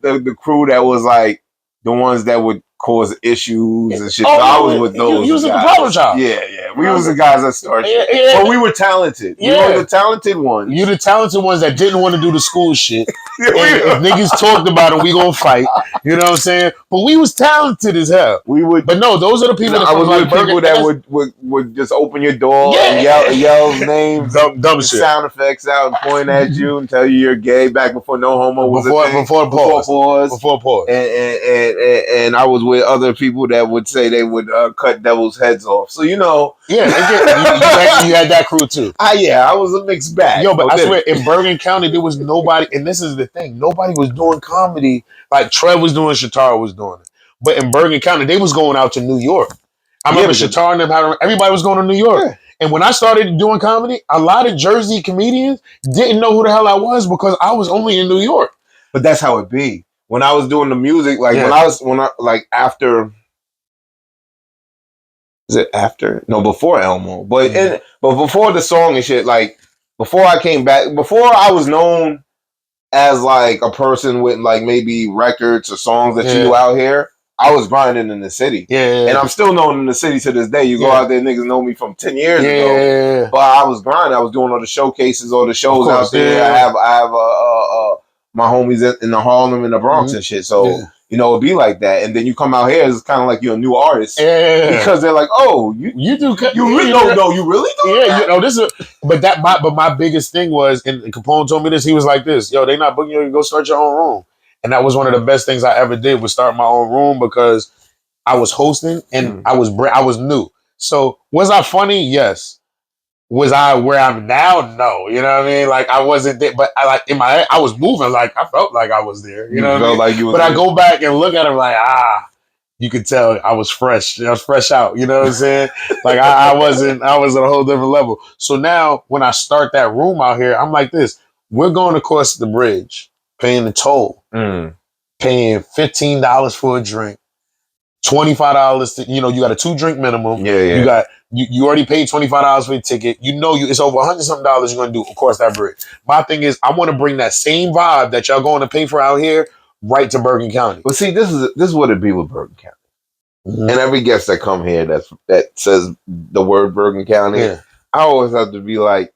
the crew that was like the ones that would cause issues and shit. Oh, so I was with those. You was the problem child. Yeah. We was the guys that started. Yeah. But we were talented. Yeah. We were the talented ones. You the talented ones that didn't want to do the school shit. And if niggas talked about it, we gonna fight. You know what I'm saying? But we was talented as hell. We would. But no, those are the people that I was with people that would just open your door and yell names, dumb shit, sound effects out and point at you and tell you you're gay. Back before no homo was a thing. Before pause. And I was with other people that would say they would cut devils' heads off. So you know. Yeah, you had that crew too. I was a mixed bag. Yo, but I swear, in Bergen County, there was nobody, and this is the thing, nobody was doing comedy like Trev was doing, Shatara was doing it. But in Bergen County, they was going out to New York. I remember Shatara and them, everybody was going to New York. Yeah. And when I started doing comedy, a lot of Jersey comedians didn't know who the hell I was because I was only in New York. But that's how it be. When I was doing the music, like after. Is it after? No, before Elmo. But before the song and shit, like before I came back, before I was known as like a person with like maybe records or songs that you do out here, I was grinding in the city. Yeah. And I'm still known in the city to this day. You go out there, niggas know me from 10 years ago. But I was grinding. I was doing all the showcases, all the shows out there. I have my homies in the Harlem and the Bronx and shit. So you know, it'd be like that. And then you come out here, it's kind of like you're a new artist. Yeah. Because they're like, oh, you do. You really don't. You really do. Yeah. You know, this is. But my biggest thing was, and Capone told me this. He was like this. Yo, they not booking you. You go start your own room. And that was one of the best things I ever did was start my own room because I was hosting and I was new. So was I funny? Yes. Was I where I'm now? No. You know what I mean? Like I wasn't there, but I like in my head, I was moving. Like I felt like I was there. You know what I mean? Like you but there. I go back and look at him like, you could tell I was fresh. I was fresh out. You know what I'm saying? Like I was at a whole different level. So now when I start that room out here, I'm like this. We're going across the bridge, paying the toll, paying $15 for a drink, $25 you got a 2-drink minimum. Yeah. You already paid $25 for your ticket. It's over $100-something you're going to do across that bridge. My thing is, I want to bring that same vibe that y'all going to pay for out here right to Bergen County. But see, this is what it be with Bergen County. And every guest that come here that says the word Bergen County, I always have to be like,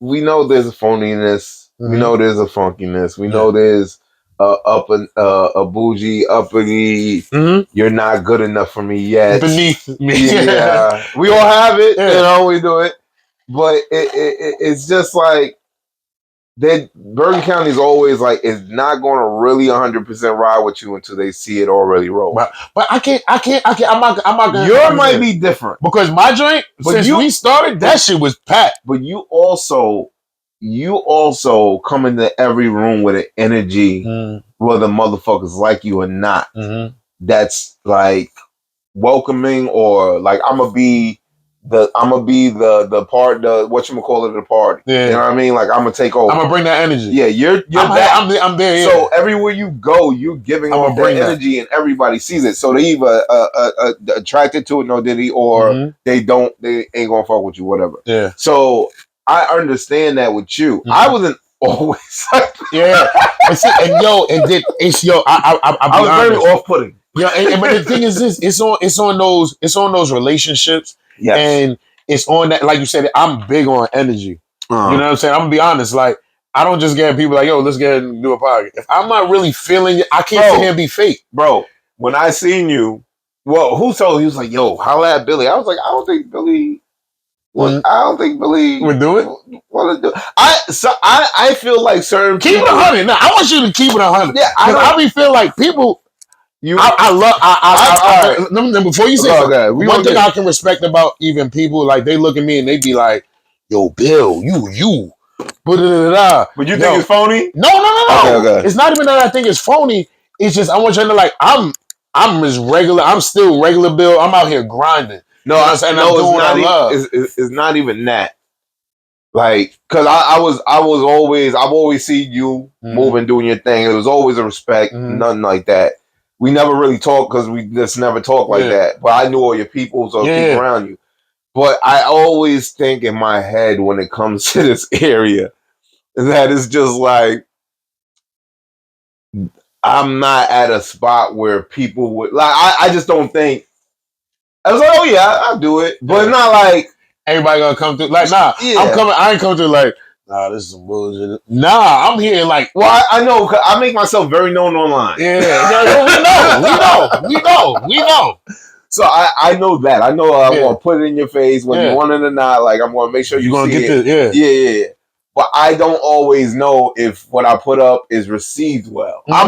we know there's a phoniness. We know there's a funkiness. We know there's a bougie, uppity, you're not good enough for me yet. Beneath me. Yeah. We all have it, we do it. But it's just like that Bergen County is always like, is not going to really 100% ride with you until they see it already roll. But I can't, I'm not going to. Yours might be different. Because my joint, since we started, that shit was packed. But you also you also come into every room with an energy, whether motherfuckers like you or not. That's like welcoming, or like I'm gonna be the part, the whatchamacallit, the party. Yeah. You know what I mean? Like I'm gonna take over. I'm gonna bring that energy. Yeah, you're I'm there. Yeah. So everywhere you go, you're giving off that energy, and everybody sees it. So they either attracted to it, no Diddy, or they ain't gonna fuck with you, whatever. Yeah. So I understand that with you. I wasn't always like that. I was very off-putting. Yeah, but the thing is this: it's on those relationships, and it's on that. Like you said, I'm big on energy. You know what I'm saying? I'm gonna be honest. Like I don't just get people like, yo, let's get ahead and do a podcast. If I'm not really feeling it, I can't sit here and be fake, bro. When I seen you, well, who told you? He was like, yo, holla at Billy. I was like, I don't think Billy. Well, I don't think Billy would do it. Want to do? I feel like certain keep it 100. Now I want you to keep it 100. Yeah, I be feel like people. Before you say one thing I can respect about even people, like they look at me and they be like, yo, Bill, you. But you think it's phony? No. Okay. It's not even that I think it's phony. It's just I want you to know, like I'm as regular. I'm still regular Bill. I'm out here grinding. No, you know I'm doing what I love. It's not even that. Like, cause I've always seen you moving, doing your thing. It was always a respect, nothing like that. We never really talked because we just never talked like that. But I knew all your people, so people around you. But I always think in my head when it comes to this area that it's just like I'm not at a spot where people would like. I just don't think. I was like, oh yeah, I'll do it, but it's not like everybody gonna come through. Like, nah, I'm coming. I ain't coming through like, nah, this is some bullshit. Nah, I'm here like, well, I know. Cause I make myself very known online. We know. So I know that. I know I'm gonna put it in your face whether you want it or not. Like I'm gonna make sure you're gonna get it. this. Yeah. But I don't always know if what I put up is received well. I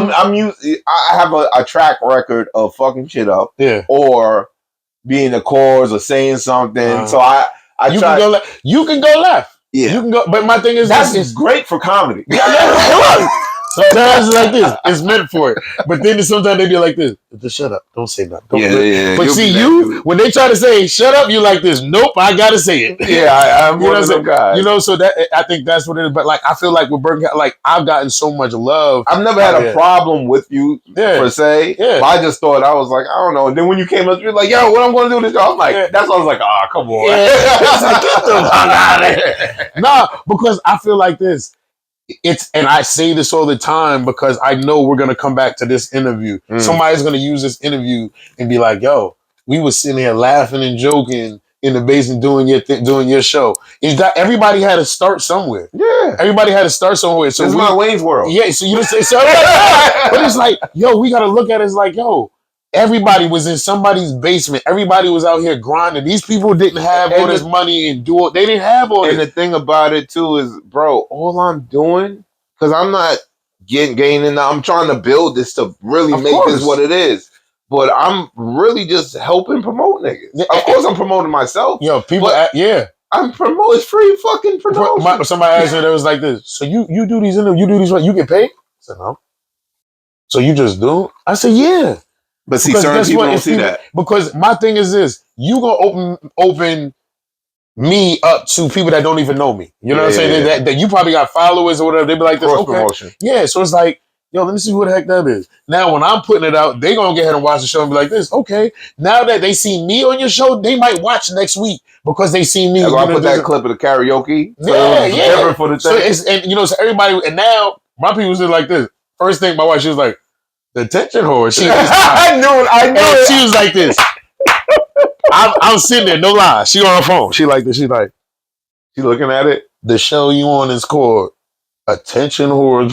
have a track record of fucking shit up. Yeah. Or being the cause or saying something. So you can go left. Yeah. You can go, but my thing is that's great for comedy. Sometimes it's like this. It's meant for it. But then sometimes they be like this. Just shut up. Don't say nothing. But see, when they try to say shut up, you like this. Nope, I gotta say it. Yeah, I'm one of them guys. You know, so that I think that's what it is. But like I feel like with Burger, like I've gotten so much love. I've never had a problem with you per se. Yeah. But I just thought I was like, I don't know. And then when you came up, you're like, yo, what I'm gonna do this? I was like, that's why I was like, oh, come on. It's like, get the fuck out of here. Nah, because I feel like this. And I say this all the time because I know we're gonna come back to this interview. Somebody's gonna use this interview and be like, "Yo, we was sitting here laughing and joking in the basement doing your show." Is that everybody had to start somewhere? Yeah, everybody had to start somewhere. So it's my Wayne's World. Yeah, so you just say, but it's like, yo, we gotta look at it as like, yo. Everybody was in somebody's basement. Everybody was out here grinding. These people didn't have all this money and they didn't have all this. And the thing about it too is, bro, all I'm doing, because I'm not gaining. I'm trying to build this to really make this what it is. But I'm really just helping promote niggas. Of course, I'm promoting myself. Yo, people, I'm promoting. It's free fucking promotion. Somebody asked me that was like this. So you do these interviews? You do these? What? You get paid? I said no. So you just do? I said yeah. But see, certain people don't see that. Because my thing is this: you gonna open me up to people that don't even know me. You know what I'm saying? That you probably got followers or whatever. They be like, "This promotion." Yeah, so it's like, yo, let me see who the heck that is. Now, when I'm putting it out, they gonna get ahead and watch the show and be like, "This okay." Now that they see me on your show, they might watch next week because they see me. I put that clip of the karaoke. Different for the thing. So everybody, and now my people was like this. First thing, my wife, she was like, the attention whore. She was I knew it. She was like this. I'm sitting there, no lie. She on her phone. She like this. She like, she looking at it. The show you on is called Attention Whores.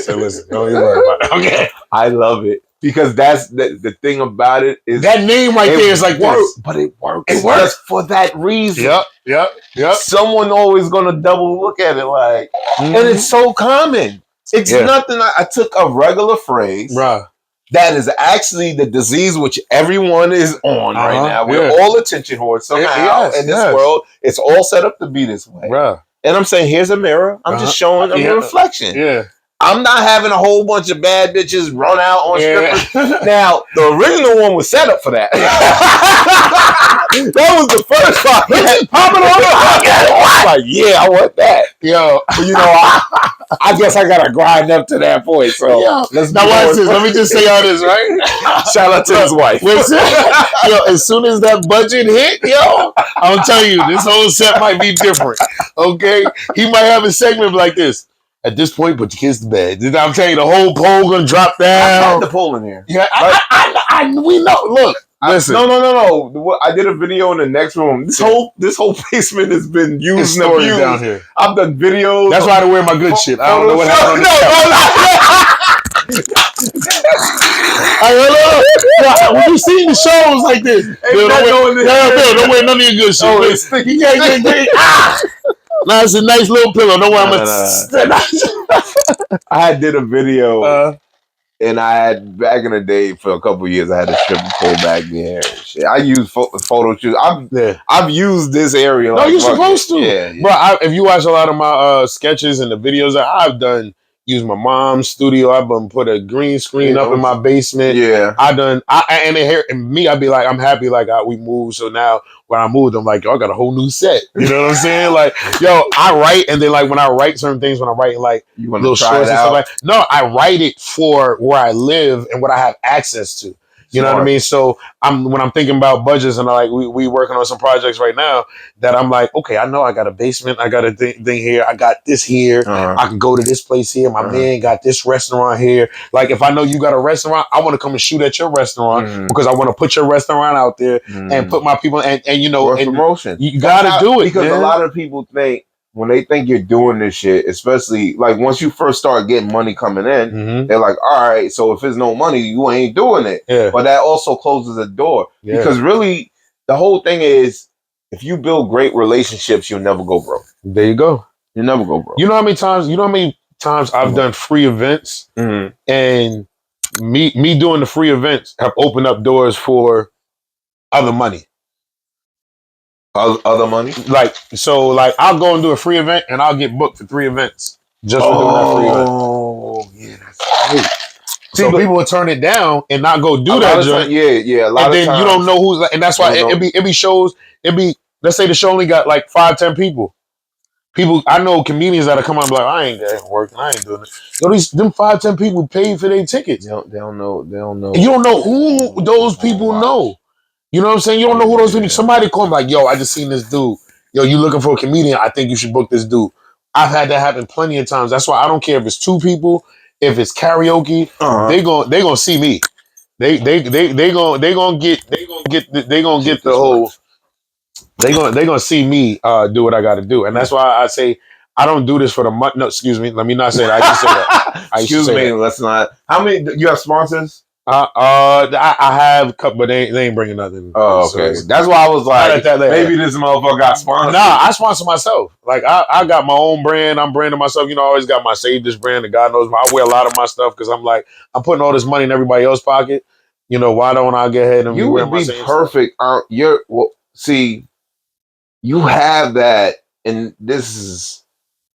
So listen, don't even worry about it. Okay. I love it. Because that's the thing about it is that name right there is like this. But it works. It works just for that reason. Yep. Someone always gonna double look at it like, and it's so common. It's nothing. I took a regular phrase that is actually the disease which everyone is on right now. We're all attention whores somehow in this world. It's all set up to be this way. And I'm saying, here's a mirror. I'm just showing them a reflection. Yeah. I'm not having a whole bunch of bad bitches run out on strippers. Now, the original one was set up for that. That was the first part. Bitches popping on the pocket. Like, yeah, I want that. Yo. But you know, I guess I gotta grind up to that point. So now watch this. Let me just say all this, right? Shout out to his wife. Yo, as soon as that budget hit, yo, I'll tell you, this whole set might be different. Okay? He might have a segment like this. At this point, put your kids to bed. I'm telling you, the whole pole gonna drop down. I had the pole in here. Yeah, we know. Look, listen. No. I did a video in the next room. This whole basement has been used and abused. Down here. I've done videos. That's why I wear my good shit. I don't know what happened. No. When you see the shows like this, Bill, don't wear none of your good shit. Oh, it's sticky. You can't get Nah, it's a nice little pillow. Don't worry. I did a video, and I had back in the day for a couple of years. I had a stripper pull back there. Shit. I use photo shoots. I've used this area. No, you're supposed to. Yeah. Bro, if you watch a lot of my sketches and the videos that I've done, use my mom's studio. I've been put a green screen up in my basement. Yeah, I'd be like, I'm happy. Like we moved, so now when I moved, I'm like, yo, I got a whole new set. You know what I'm saying? Like, yo, I write, and then like when I write certain things, when I write like little shorts and stuff like, no, I write it for where I live and what I have access to. You know what I mean? So when I'm thinking about budgets and we working on some projects right now that I'm like, okay, I know I got a basement, I got a thing here, I got this here, I can go to this place here, my man got this restaurant here. Like if I know you got a restaurant, I want to come and shoot at your restaurant because I want to put your restaurant out there and put my people and you know, and promotion. You gotta do it because a lot of people think. When they think you're doing this shit, especially like once you first start getting money coming in, they're like, all right, so if there's no money, you ain't doing it. Yeah. But that also closes a door. Yeah. Because really, the whole thing is, if you build great relationships, you'll never go broke. There you go. You'll never go broke. You know how many times I've done free events and me doing the free events have opened up doors for other money. Other money? Like I'll go and do a free event and I'll get booked for 3 events just for doing that free event. Oh, yeah, that's great. So people will turn it down and not go do that joint. Yeah. A lot and of then times, you don't know who's, and that's why it be shows. Let's say the show only got like 5-10 people. I know comedians that'll come on and be like, I ain't working, I ain't doing it. Yo, them 5-10 people paid for their tickets. They don't know. And you don't know who those people know. You know what I'm saying? You don't know who those people. Somebody call me like, yo, I just seen this dude. Yo, you looking for a comedian? I think you should book this dude. I've had that happen plenty of times. That's why I don't care if it's 2 people, if it's karaoke. They gonna see me. They gonna see me do what I got to do, and that's why I say I don't do this for the money. No, excuse me. Let me not say that. I just say that. Excuse me. Let's not. How many? You have sponsors? I have a couple, but they ain't bringing nothing. Oh, okay. So that's why I was like, maybe this motherfucker got sponsored. Nah, I sponsor myself. Like I got my own brand. I'm branding myself. You know, I always got my Save This brand, and God knows I wear a lot of my stuff because I'm like, I'm putting all this money in everybody else's pocket. You know, why don't I get ahead and you would be perfect? You have that, and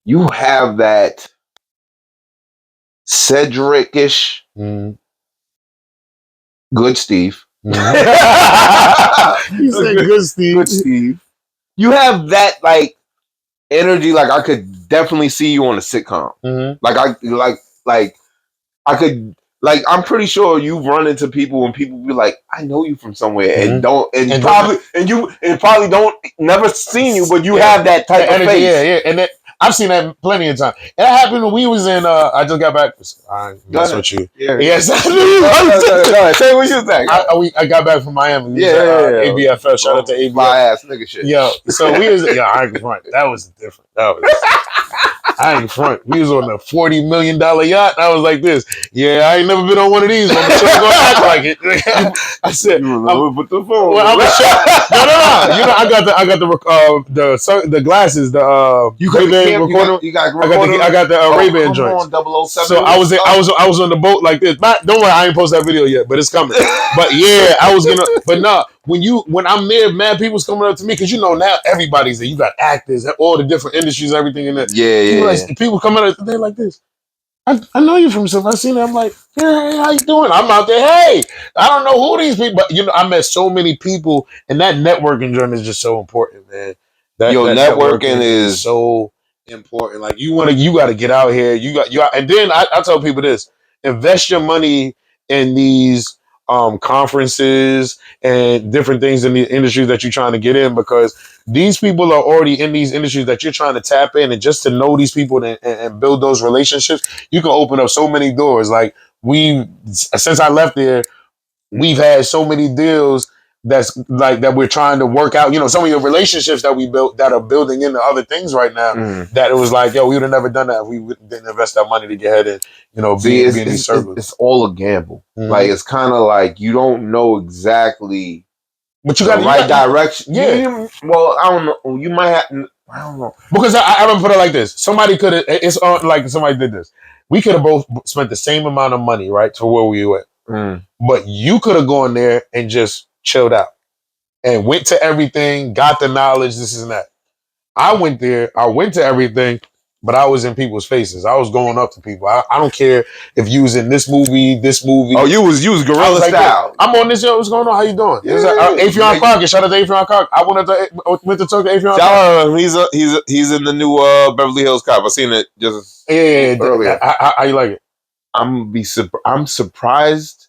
you have that Cedric-ish. Good Steve. You said good Steve. Good Steve. You have that like energy. Like I could definitely see you on a sitcom. I'm pretty sure you run into people and people be like, I know you from somewhere and probably don't never seen you, but you have that type of energy, face. Yeah. And I've seen that plenty of times. It happened when we was in. I just got back. That's what you. Yeah. Yes. Say what you think. I got back from Miami. ABFL. Shout out to ABFL. Fly ass nigga shit. Yo. So we was. I ain't front. That was different. I ain't front. We was on a $40 million yacht. I was like this. Yeah, I ain't never been on one of these. I'm sure gonna act like it. I said, "Put the phone." Well, I'm sure. No. You know, I got the glasses. You got the recorder. You got recorder. I got the Ray-Ban joints. 007. So I was on the boat like this. Don't worry, I ain't post that video yet, but it's coming. But yeah, I was gonna. But no, when I'm there, mad people's coming up to me because you know now everybody's there. You got actors, all the different industries, everything in there. People coming up, they're like this. I know you from somewhere. I seen it. I'm like, hey, how you doing? I'm out there. Hey, I don't know who these people, but you know, I met so many people, and that networking journey is just so important, man. That networking is so important. Like you got to get out here. And then I tell people this: invest your money in these conferences and different things in the industries that you're trying to get in, because these people are already in these industries that you're trying to tap in, and just to know these people and build those relationships, you can open up so many doors. Like since I left there, we've had so many deals that's like that we're trying to work out. You know, some of your relationships that we built that are building into other things right now. That it was like, yo, we would have never done that if we didn't invest our money to get ahead and be in these circles. It's all a gamble. Like it's kind of like you don't know exactly. But you got the right direction. Yeah. Well, I don't know. You might have. I don't know. Because I would put it like this. Somebody could have. It's like somebody did this. We could have both spent the same amount of money, right, to where we went. But you could have gone there and just chilled out and went to everything, got the knowledge, this and that. I went there. I went to everything, but I was in people's faces. I was going up to people. I don't care if you was in this movie. Oh, you was guerrilla style. I'm on this. Yo, what's going on? How you doing? Yeah. Afion Clark. Shout out to Afion Clark. I went to talk to Afion Clark. He's in the new Beverly Hills Cop. I seen it just earlier. How you like it? I'm surprised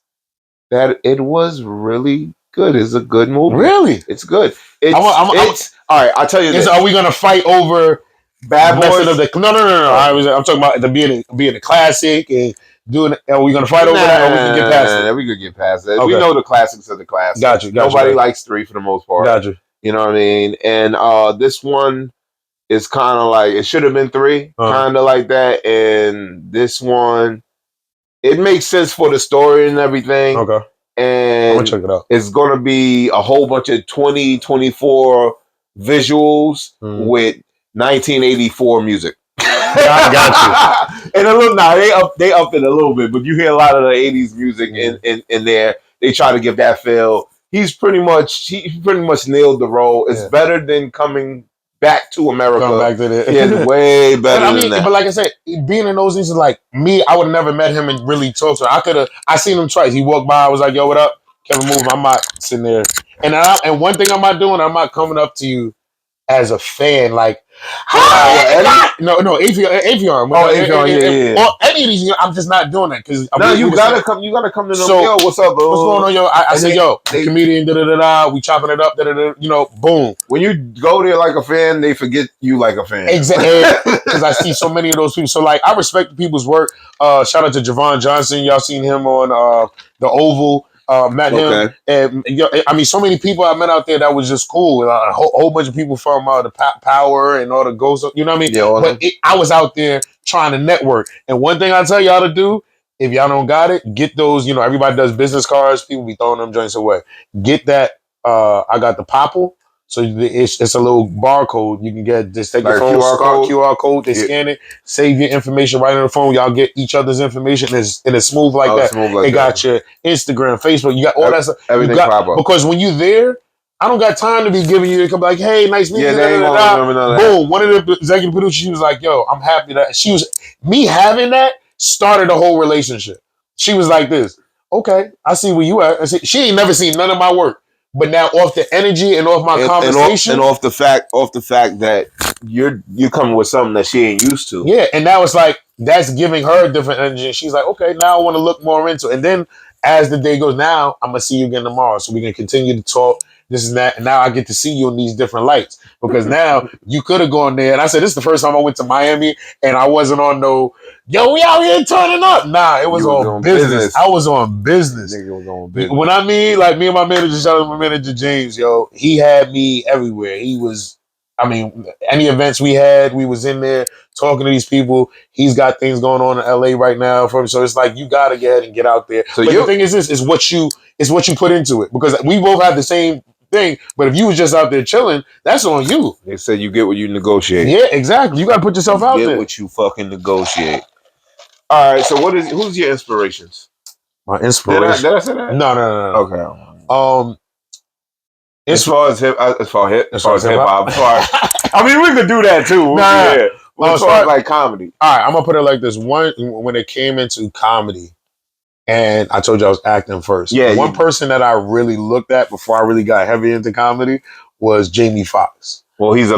that it was really good. It's a good movie. Really? It's good. All right, I'll tell you this. Are we going to fight over Bad Boys? No. I'm talking about being a classic and doing. Are we going to fight over that, or we can get past it? We could get past it. Okay. We know the classics are the classics. Got you. Nobody likes 3 for the most part. Got you. You know what I mean? And this one is kind of like, it should have been 3, kind of like that. And this one, it makes sense for the story and everything. Okay. And I'm gonna check it out. It's going to be a whole bunch of 2024 visuals with 1984 music. Got you. And they upped it a little bit, but you hear a lot of the 80s music in there. They try to give that feel. He pretty much nailed the role. It's better than coming back to America. Come back to that. Yeah, way better than that. But like I said, being in those things is like me. I would have never met him and really talked to him. I seen him twice. He walked by. I was like, "Yo, what up, Kevin? Move." I'm not sitting there. And one thing I'm not doing. I'm not coming up to you as a fan, like, no, Afion. Oh, Afion, yeah. Or any of these, I'm just not doing that because you gotta come to them. Yo, what's up, bro? What's going on, yo? I said, yo, comedian, we chopping it up, boom. When you go there like a fan, they forget you like a fan. Exactly, because I see so many of those people. So, like, I respect people's work. Shout out to Javon Johnson. Y'all seen him on the Oval. Met him, and I mean, so many people I met out there that was just cool. A whole bunch of people from the Power and all the Ghosts, you know what I mean? Yeah, but I was out there trying to network. And one thing I tell y'all to do, if y'all don't got it, get those. Everybody does business cards. People be throwing them joints away. Get that. I got the Popple. So it's a little barcode you can get. Just take your phone, QR code. They scan it, save your information right on the phone. Y'all get each other's information, and it's smooth like that. It got your Instagram, Facebook. You got all that stuff. Everything pop up. Because when you there, I don't got time to be giving you. It come like, hey, nice meeting you. Boom. One of the executive producers, she was like, yo, I'm happy that me having that started a whole relationship. She was like this. Okay, I see where you at. She ain't never seen none of my work. But now, off the energy and off my conversation, and off the fact that you're coming with something that she ain't used to, and now it's like that's giving her a different energy. And she's like, okay, now I want to look more into it. And then as the day goes, now I'm gonna see you again tomorrow, so we can continue to talk this and that. And now I get to see you in these different lights because now you could have gone there. And I said, this is the first time I went to Miami, and I wasn't on no. Yo, we out here turning up. Nah, it was on business. I was on business. Nigga was on business. When I mean, like, me and my manager, shout out to my manager, James, yo, he had me everywhere. He was, any events we had, we was in there talking to these people. He's got things going on in LA right now for him. So it's like, you got to get ahead and get out there. So the thing is this, is what you put into it. Because we both have the same thing, but if you was just out there chilling, that's on you. They said you get what you negotiate. Yeah, exactly. You got to put yourself out there. Get what you fucking negotiate. All right, so who's your inspirations? My inspiration. Did I say that? No. Okay. As far as hip hop. I mean, we could do that too. As far as like comedy. All right, I'm gonna put it like this: when it came into comedy, and I told you I was acting first. Yeah, one person that I really looked at before I really got heavy into comedy was Jamie Foxx. Well, he's a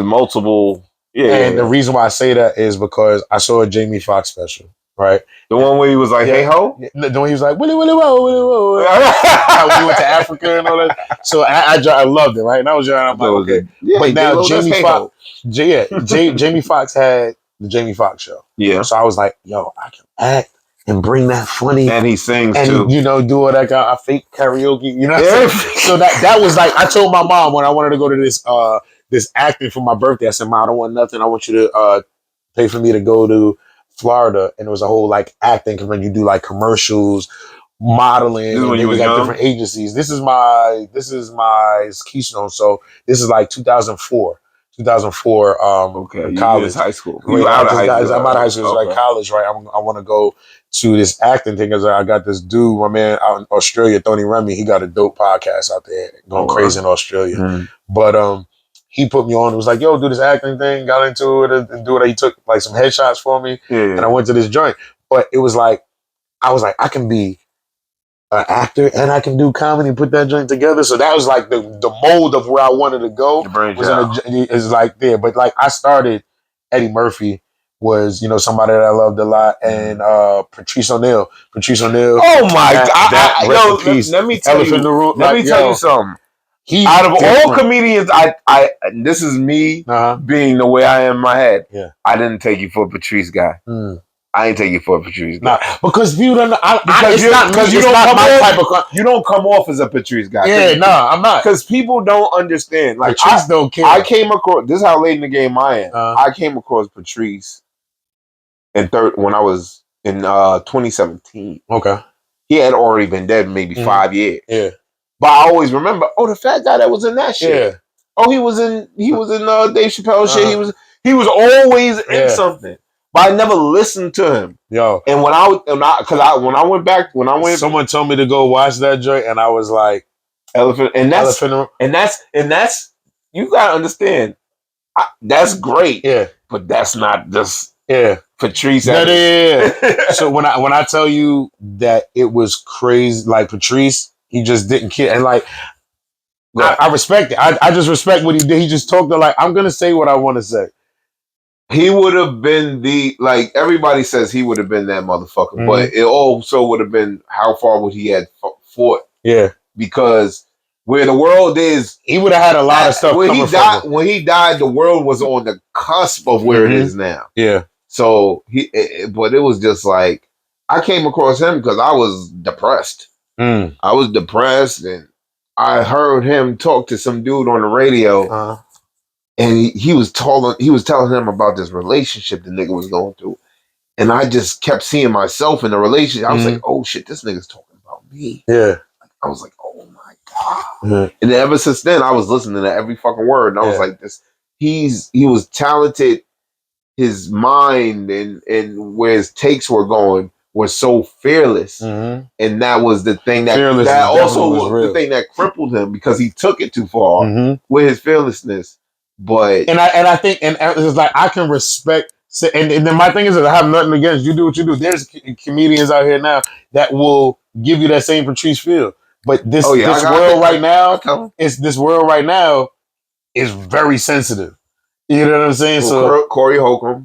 multiple. Yeah, and the reason why I say that is because I saw a Jamie Foxx special. Right, the one where he was like, "Hey ho," the one he was like, "Willy Willy Whoa, Willy Whoa." When we went to Africa and all that, so I loved it, right? And I was young, I'm like, okay. But now Jamie Foxx, Jamie Foxx had the Jamie Foxx show. Yeah, so I was like, yo, I can act and bring that funny, and he sings and too. You know, do all that kind of fake karaoke. You know, what I'm saying? So that was like, I told my mom when I wanted to go to this acting for my birthday. I said, "Mom, I don't want nothing. I want you to pay for me to go to Florida," and it was a whole like acting because when you do like commercials, modeling, and then we got different agencies. This is my keystone. So this is like 2004. Okay, college, high school. I'm out of high school. It's like college, right? I want to go to this acting thing because I got this dude, my man out in Australia, Tony Remy. He got a dope podcast out there, going crazy in Australia. Mm-hmm. But he put me on. It was like, yo, do this acting thing. Got into it and do it. He took like some headshots for me, and I went to this joint. But it was like, I was like, I can be an actor and I can do comedy and put that joint together. So that was like the mold of where I wanted to go. Is like there. But like I started, Eddie Murphy was, somebody that I loved a lot, and Patrice O'Neal. Oh my God! Let me tell you something. Out of all comedians, I this is me being the way I am in my head. Yeah, I didn't take you for a Patrice guy. I ain't take you for a Patrice guy. Nah, because people don't know. You don't come off as a Patrice guy. Yeah, I'm not. Because people don't understand. Like Patrice don't care. I came across. This is how late in the game I am. I came across Patrice when I was in 2017. Okay, he had already been dead maybe 5 years. Yeah. But I always remember, the fat guy that was in that shit. Yeah. Oh, he was in Dave Chappelle shit. He was always in something. But I never listened to him. Yo. And when I went, someone told me to go watch that joint, and I was like, Elephant, and that's you gotta understand. That's great. Yeah. But that's not just Patrice. Yeah. So when I tell you that it was crazy, like Patrice. He just didn't care. And like, I respect it. I just respect what he did. He just talked I'm going to say what I want to say. He would have been everybody says he would have been that motherfucker, but it also would have been how far would he have fought. Yeah. Because where the world is. He would have had a lot of stuff when he died, the world was on the cusp of where it is now. Yeah. So but it was just like, I came across him because I was depressed. I was depressed, and I heard him talk to some dude on the radio, and he was telling him about this relationship the nigga was going through, and I just kept seeing myself in the relationship. I was like, oh shit, this nigga's talking about me. Yeah, I was like, oh my God, and then ever since then, I was listening to every fucking word, and I was like, he was talented. His mind and where his takes were going was so fearless, and that was the thing that also was the thing that crippled him because he took it too far with his fearlessness. But I think it's like I can respect, and then my thing is that I have nothing against you. Do what you do. There's comedians out here now that will give you that same Patrice feel, but this world right now is very sensitive. You know what I'm saying? So Corey Holcomb.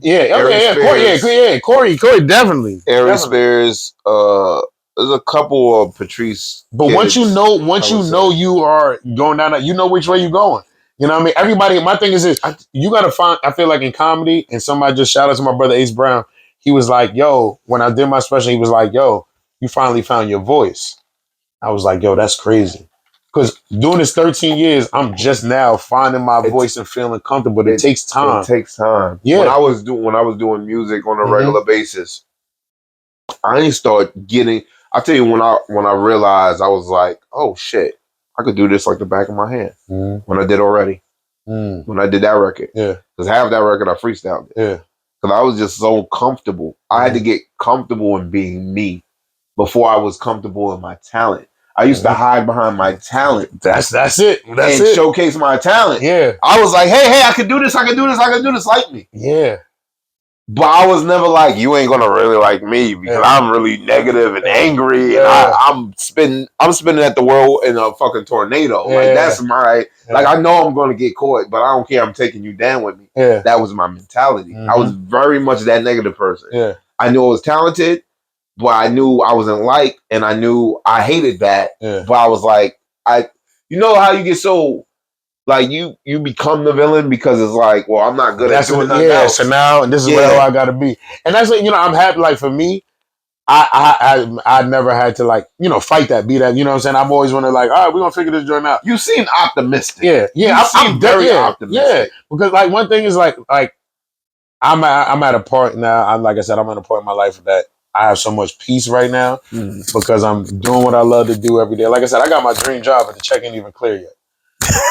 Corey definitely. Ari Spears, there's a couple of Patrice. But once you know you are going down that, you know which way you're going. You know what I mean? Everybody, my thing is this, you gotta find, I feel like in comedy, and somebody just shout out to my brother Ace Brown, he was like, yo, when I did my special, he was like, yo, you finally found your voice. I was like, yo, that's crazy. Because doing this 13 years, I'm just now finding my voice and feeling comfortable. It takes time. It takes time. Yeah. When I was doing music on a regular basis, I didn't start getting. I tell you, when I realized, I was like, oh shit, I could do this like the back of my hand. When I did Already, when I did that record, because half that record I freestyled it. Yeah, because I was just so comfortable. I had to get comfortable in being me before I was comfortable in my talent. I used to hide behind my talent. That's it. That's and it. Showcase my talent. Yeah. I was like, hey, I can do this. I can do this. I can do this. Like me. Yeah. But I was never like, you ain't gonna really like me because I'm really negative and angry, and I'm spinning at the world in a fucking tornado. Yeah. Like that's my like I know I'm gonna get caught, but I don't care. I'm taking you down with me. Yeah. That was my mentality. Mm-hmm. I was very much that negative person. Yeah. I knew I was talented, but I knew I wasn't liked, and I knew I hated that. Yeah. But I was like, you know how you get so. Like you become the villain because it's like, well, I'm not good at doing nothing else. So now, and this is where I gotta be, and that's like, I'm happy. Like for me, I never had to like, fight that, be that. You know what I'm saying? I'm always want to like, all right, we're gonna figure this joint out. You seem optimistic. Yeah. I'm very optimistic. Yeah, because like one thing is like I'm at a point now. Like I said, I'm at a point in my life that I have so much peace right now because I'm doing what I love to do every day. Like I said, I got my dream job, but the check ain't even clear yet.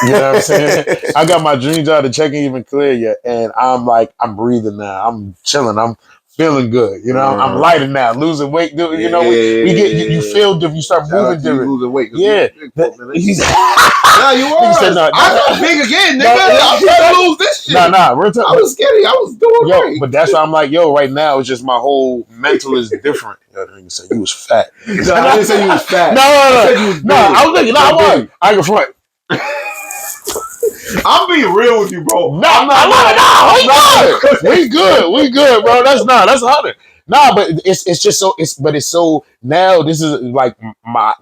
You know what I'm saying? I got my dream job, the check ain't even clear yet. And I'm breathing now. I'm chilling. I'm feeling good. I'm lighter now, losing weight. You you feel different. You start moving different. Losing weight. Yeah. No, you are. I got big again, nigga. I'm trying to lose this shit. Nah. I was skinny. I was doing great. But that's why I'm like, right now it's just my whole mental is different. That nigga said you was fat. No, I didn't say you was fat. No. I said you was big. I was thinking, I was. I can front. I'm being real with you, bro. No, we good, bro. That's 100. Nah, but it's just so it's so now this is like my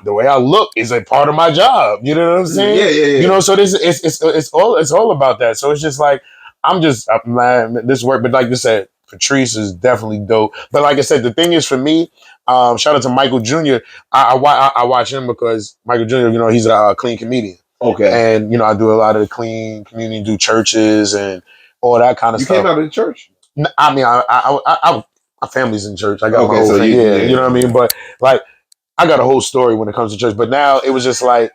the way I look is a part of my job. You know what I'm saying? Yeah. So this it's all about that. So it's just like I'm just man, this work, but like you said, Patrice is definitely dope. But like I said, the thing is for me, shout out to Michael Jr. I watch him because Michael Jr. He's a clean comedian. Okay. And, I do a lot of the clean community, do churches and all that kind of stuff. You came out of the church? I mean, my family's in church. I got my whole thing. You know what I mean? But, like, I got a whole story when it comes to church. But now it was just like,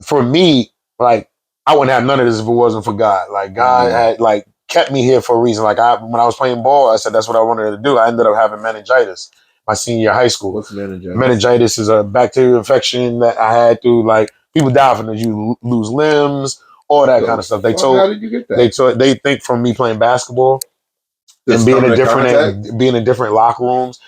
for me, like, I wouldn't have none of this if it wasn't for God. Like, God had, like, kept me here for a reason. Like, when I was playing ball, I said that's what I wanted to do. I ended up having meningitis my senior year of high school. What's meningitis? Meningitis is a bacterial infection that I had through, like, people die from it. You lose limbs, all that kind of stuff. How did you get that? They think from me playing basketball and being in different locker rooms.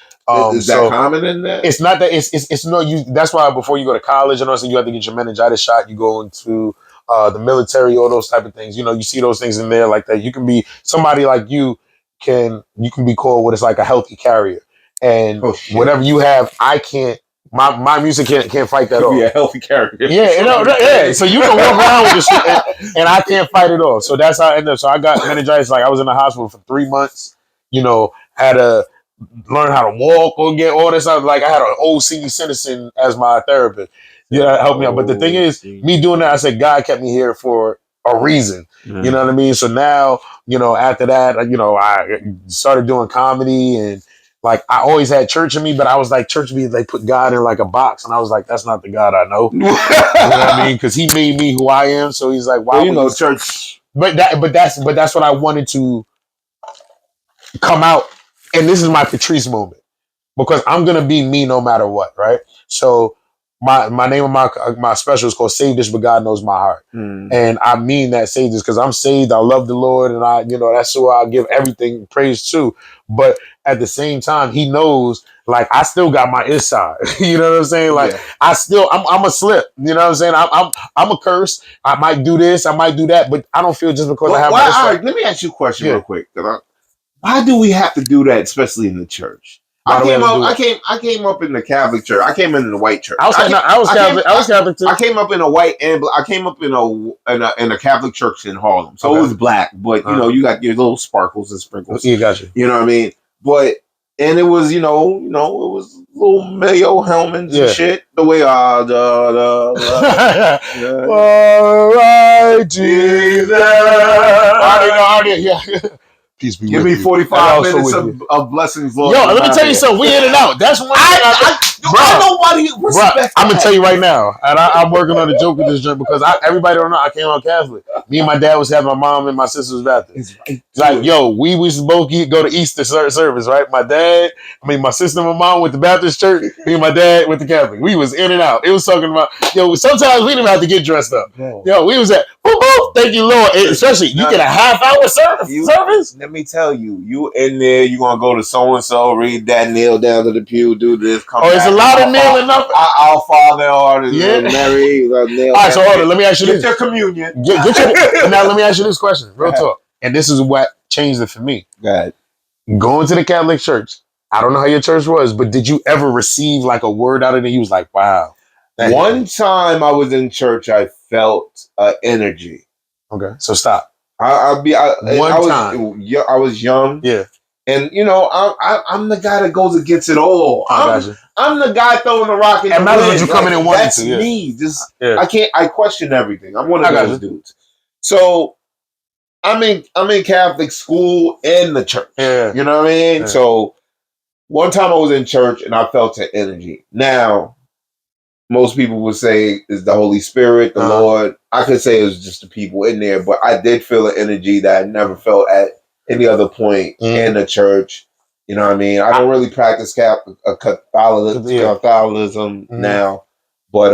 Is that common in that? It's not that. It's no. That's why before you go to college, you have to get your meningitis shot. You go into the military, all those type of things. You see those things in there like that. You can be somebody like you can be called what is like a healthy carrier, and whatever you have, I can't. My music can't fight that off. Be a healthy character. Yeah. So you can walk around with this shit, and I can't fight it off. So that's how I ended up. So I got meningitis. Like I was in the hospital for 3 months. Had to learn how to walk or get all this. Like I had an old senior citizen as my therapist. Help me out. But the thing is, me doing that, I said God kept me here for a reason. You know what I mean? So now, after that, I started doing comedy and. Like I always had church in me, but I was like church me. They put God in like a box, and I was like, that's not the God I know. You know what I mean? Because He made me who I am. So He's like, why? Well, church. But that's what I wanted to come out, and this is my Patrice moment because I'm gonna be me no matter what, right? So my name of my special is called Save This, but God Knows My Heart, and I mean that Save This because I'm saved. I love the Lord, and that's who I give everything praise to. But at the same time, He knows, like, I still got my inside. You know what I'm saying? Like, I'm a slip. You know what I'm saying? I'm a curse. I might do this. I might do that. But I don't feel just because I have my inside. All right, let me ask you a question real quick. Why do we have to do that, especially in the church? I came up in the Catholic church. I came in the white church. I was Catholic too. I came up in a white and I came up in a Catholic church in Harlem. So it was black, but you got your little sparkles and sprinkles. You got you. You know what I mean? But and it was it was little Mayo Hellmans and shit. The way all right, Jesus. Peace be Give me 45 minutes of blessings, Lord. Yo, let me tell you something. We in and out. That's one thing Nobody respect. I'm gonna tell you right now, and I'm working on a joke with this joint because everybody don't know I came out Catholic. Me and my dad was having my mom and my sister was Baptist. Like, yo, we used to both go to Easter service, right? My sister and my mom went to Baptist church. Me and my dad went to Catholic. We was in and out. It was talking about, yo, sometimes we didn't have to get dressed up. Bro. Yo, we was at, thank you, Lord. Especially, you get a half-hour service. Let me tell you, you in there, you gonna go to so-and-so, read that, kneel down to the pew, do this, come back. It's a lot of kneeling up. Our Father, or Mary, kneel. All right, so hold on, let me ask you this. Get your communion. Now, let me ask you this question, real talk. And this is what changed it for me. Go ahead. Going to the Catholic church, I don't know how your church was, but did you ever receive like a word out of it? You was like, wow. One time I was in church, I felt energy. Okay, so stop. I was young. Yeah. And I'm the guy that goes against it all. I'm the guy throwing the rock in the wind. What you coming in wanting That's to. me. I question everything. I'm one of those dudes. So I'm in Catholic school and the church. Yeah. You know what I mean? Yeah. So one time I was in church and I felt an energy. Now, most people would say it's the Holy Spirit, the Lord. I could say it was just the people in there, but I did feel an energy that I never felt at any other point in the church. You know what I mean? I don't really practice Catholicism now, but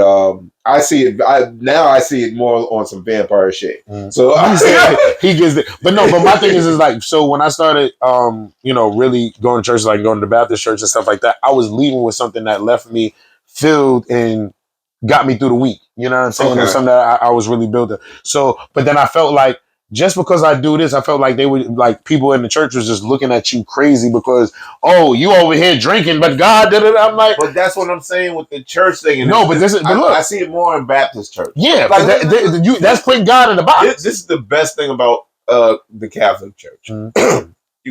I see it. I see it more on some vampire shit. So he gets it, but my thing is like, so when I started, really going to church, like going to the Baptist church and stuff like that, I was leaving with something that left me filled and got me through the week. You know what I'm saying? Okay. It was something that I was really building. So, but then I felt like, just because I do this, I felt like they would, like, people in the church was just looking at you crazy because, you over here drinking, but God did it. I'm like, but that's what I'm saying with the church thing. And no, but look, I see it more in Baptist church. Yeah, like, that's putting God in the box. This is the best thing about the Catholic Church. You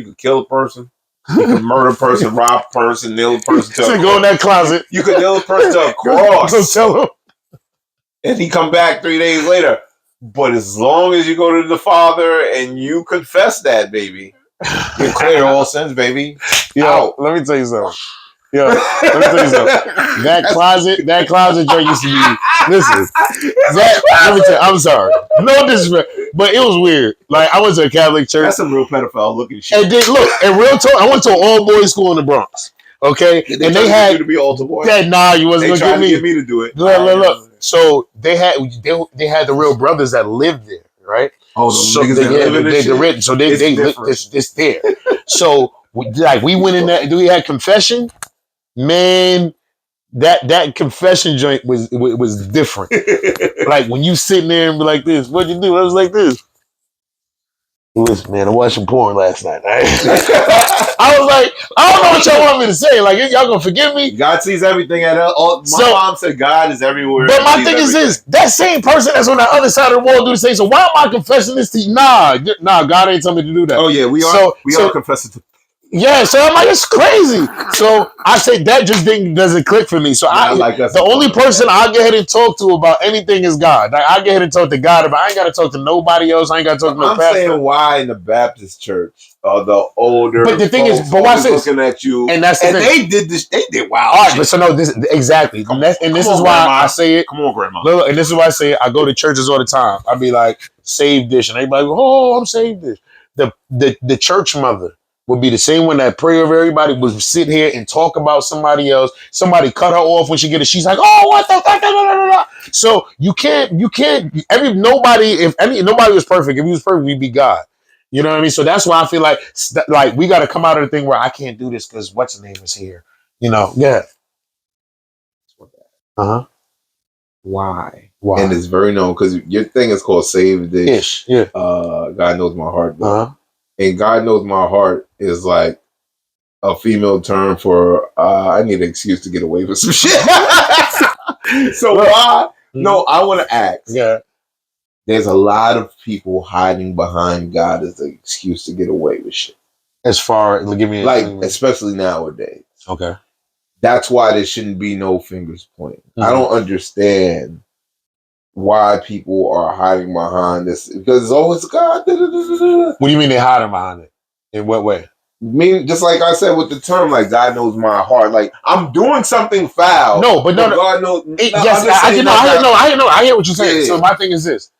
could kill a person. You could murder a person, rob a person, nail a person to a cross. Go in that closet. You could nail a person to a cross. So tell him. And he come back 3 days later. But as long as you go to the Father and you confess that, baby, you clear all sins, baby. Yo, let me tell you something. That closet joint used to be. Listen, let me tell you, I'm sorry. No disrespect, but it was weird. Like, I went to a Catholic church. That's some real pedophile looking shit. And then look, and real talk, I went to an all boys school in the Bronx. Okay, and they had you to be altar boy. You wasn't gonna get me to do it. Look. So they had the real brothers that lived there, right? Oh, so it's there. So we went in there. We had confession. Man, that confession joint was different. Like when you sitting there and be like this, what'd you do? I was like this. Listen, man, I watched some porn last night. I was like, I don't know what y'all want me to say. Like, y'all gonna forgive me? God sees everything. My mom said God is everywhere. But my thing is this: that same person that's on the other side of the wall do the same. So why am I confessing this to you? Nah, God ain't telling me to do that. Oh yeah, we are confessing to. Yeah, so I'm like, it's crazy. So I say that just doesn't click for me. So the only person I get ahead and talk to about anything is God. Like, I get ahead and talk to God about. I ain't got to talk to nobody else. I ain't got to talk to no pastor. I'm saying why in the Baptist church, the older. But the thing is, but watch this. Looking at you, and that's the thing. They did this. They did wild. All right, but so no, this exactly, and this is why Grandma. I say it. Come on, Grandma. Look, and this is why I say it. I go to churches all the time. I be like, save dish, and everybody go, oh, I'm saved dish. The church mother would be the same one that pray over everybody, would sit here and talk about somebody else. Somebody cut her off when she get it. She's like, oh, what the fuck? So nobody was perfect. If he was perfect, we'd be God. You know what I mean? So that's why I feel like we got to come out of the thing where I can't do this because what's the name is here. You know? Yeah. Why? And it's very known because your thing is called Save Dish. Yeah. God Knows My Heart. And God Knows My Heart is like a female term for I need an excuse to get away with some shit. So why? No, I want to ask. Yeah. There's a lot of people hiding behind God as an excuse to get away with shit. As far as give me especially nowadays. Okay. That's why there shouldn't be no fingers pointing. I don't understand why people are hiding behind this because it's always God. What do you mean they're hiding behind it? In what way? just like I said with the term, like God knows my heart. Like I'm doing something foul. No, but no, God knows. I hear what you're saying. Yeah. So my thing is this: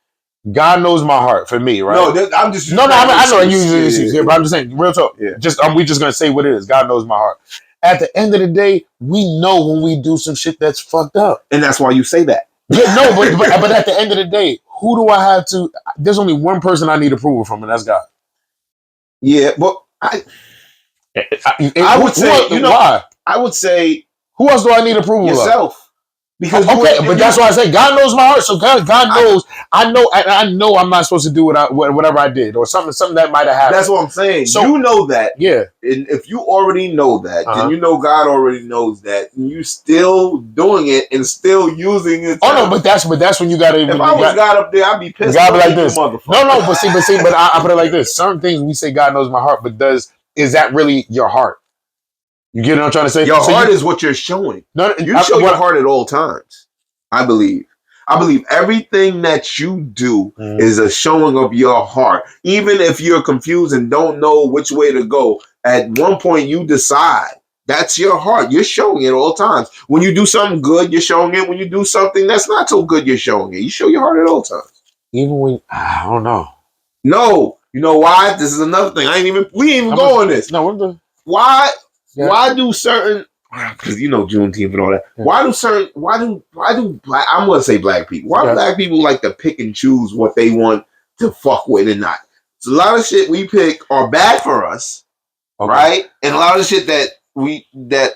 God knows my heart for me, right? No, I'm just. I know you use issues here, but I'm just saying, real talk. Yeah. We just gonna say what it is. God knows my heart. At the end of the day, we know when we do some shit that's fucked up, and that's why you say that. Yeah, no, but at the end of the day, who do I have to? There's only one person I need approval from, and that's God. Yeah, but I would say, why? I would say, who else do I need approval yourself. Because but that's why I say God knows my heart. So God knows. I know I'm not supposed to do whatever I did, or something that might have happened. That's what I'm saying. So, you know that. Yeah. And if you already know that, then you know God already knows that, and you still doing it and still using it. Oh no, but that's when you gotta. If I was God up there, I'd be pissed. God be like this. No, but I put it like this. Certain things we say God knows my heart, but is that really your heart? You get what I'm trying to say? Your heart is what you're showing. No, you show your heart at all times. I believe everything that you do is a showing of your heart. Even if you're confused and don't know which way to go, at one point you decide. That's your heart. You're showing it all times. When you do something good, you're showing it. When you do something that's not so good, you're showing it. You show your heart at all times. Even when I don't know. No, you know why? This is another thing. We ain't even go on this. No, we're good. Why? Yeah. Why do certain? Because you know Juneteenth and all that. Yeah. Why do black? I'm gonna say black people. Why do black people like to pick and choose what they want to fuck with and not? So a lot of shit we pick are bad for us, right? And a lot of shit that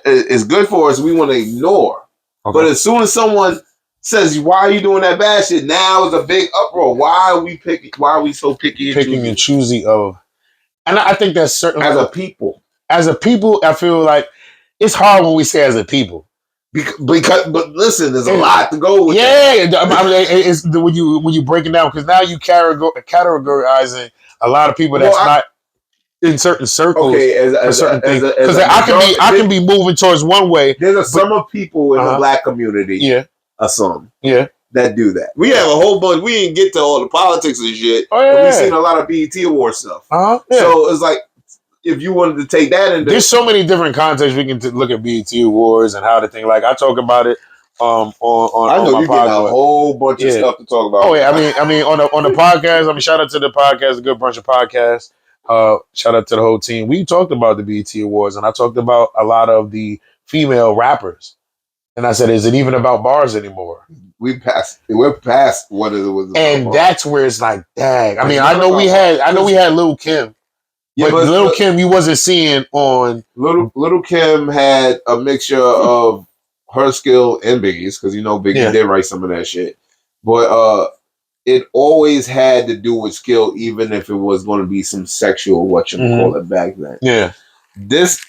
is good for us, we want to ignore. But as soon as someone says, "Why are you doing that bad shit?" Now is a big uproar. Why are we picking? Why are we so picky and choosy of? And I think that's certainly as a people. As a people, I feel like it's hard when we say as a people. But listen, there's a lot to go with. Yeah, it's when you break it down, because now you categorizing a lot of people that's not in certain circles. Okay, as certain things. Because I can be moving towards one way. There's a sum of people in the black community. Yeah, a sum. Yeah. That do that. We have a whole bunch. We didn't get to all the politics and shit. Oh yeah. We've seen a lot of BET Award stuff. Yeah. So it's like, if you wanted to take that into, there's so many different contexts we can look at BET Awards and how the thing. Like I talk about it on I know you get a whole bunch of stuff to talk about. Oh yeah, I mean on the podcast. Shout out to the podcast, a good bunch of podcasts. Shout out to the whole team. We talked about the BET Awards, and I talked about a lot of the female rappers. And I said, is it even about bars anymore? We're past what it was. And that's where it's like, dang. I mean, I know we had Lil' Kim. Yeah, but Lil' Kim, you wasn't seeing on. Lil' Kim had a mixture of her skill and Biggie's, because Biggie did write some of that shit. But it always had to do with skill, even if it was going to be some sexual call it back then. Yeah,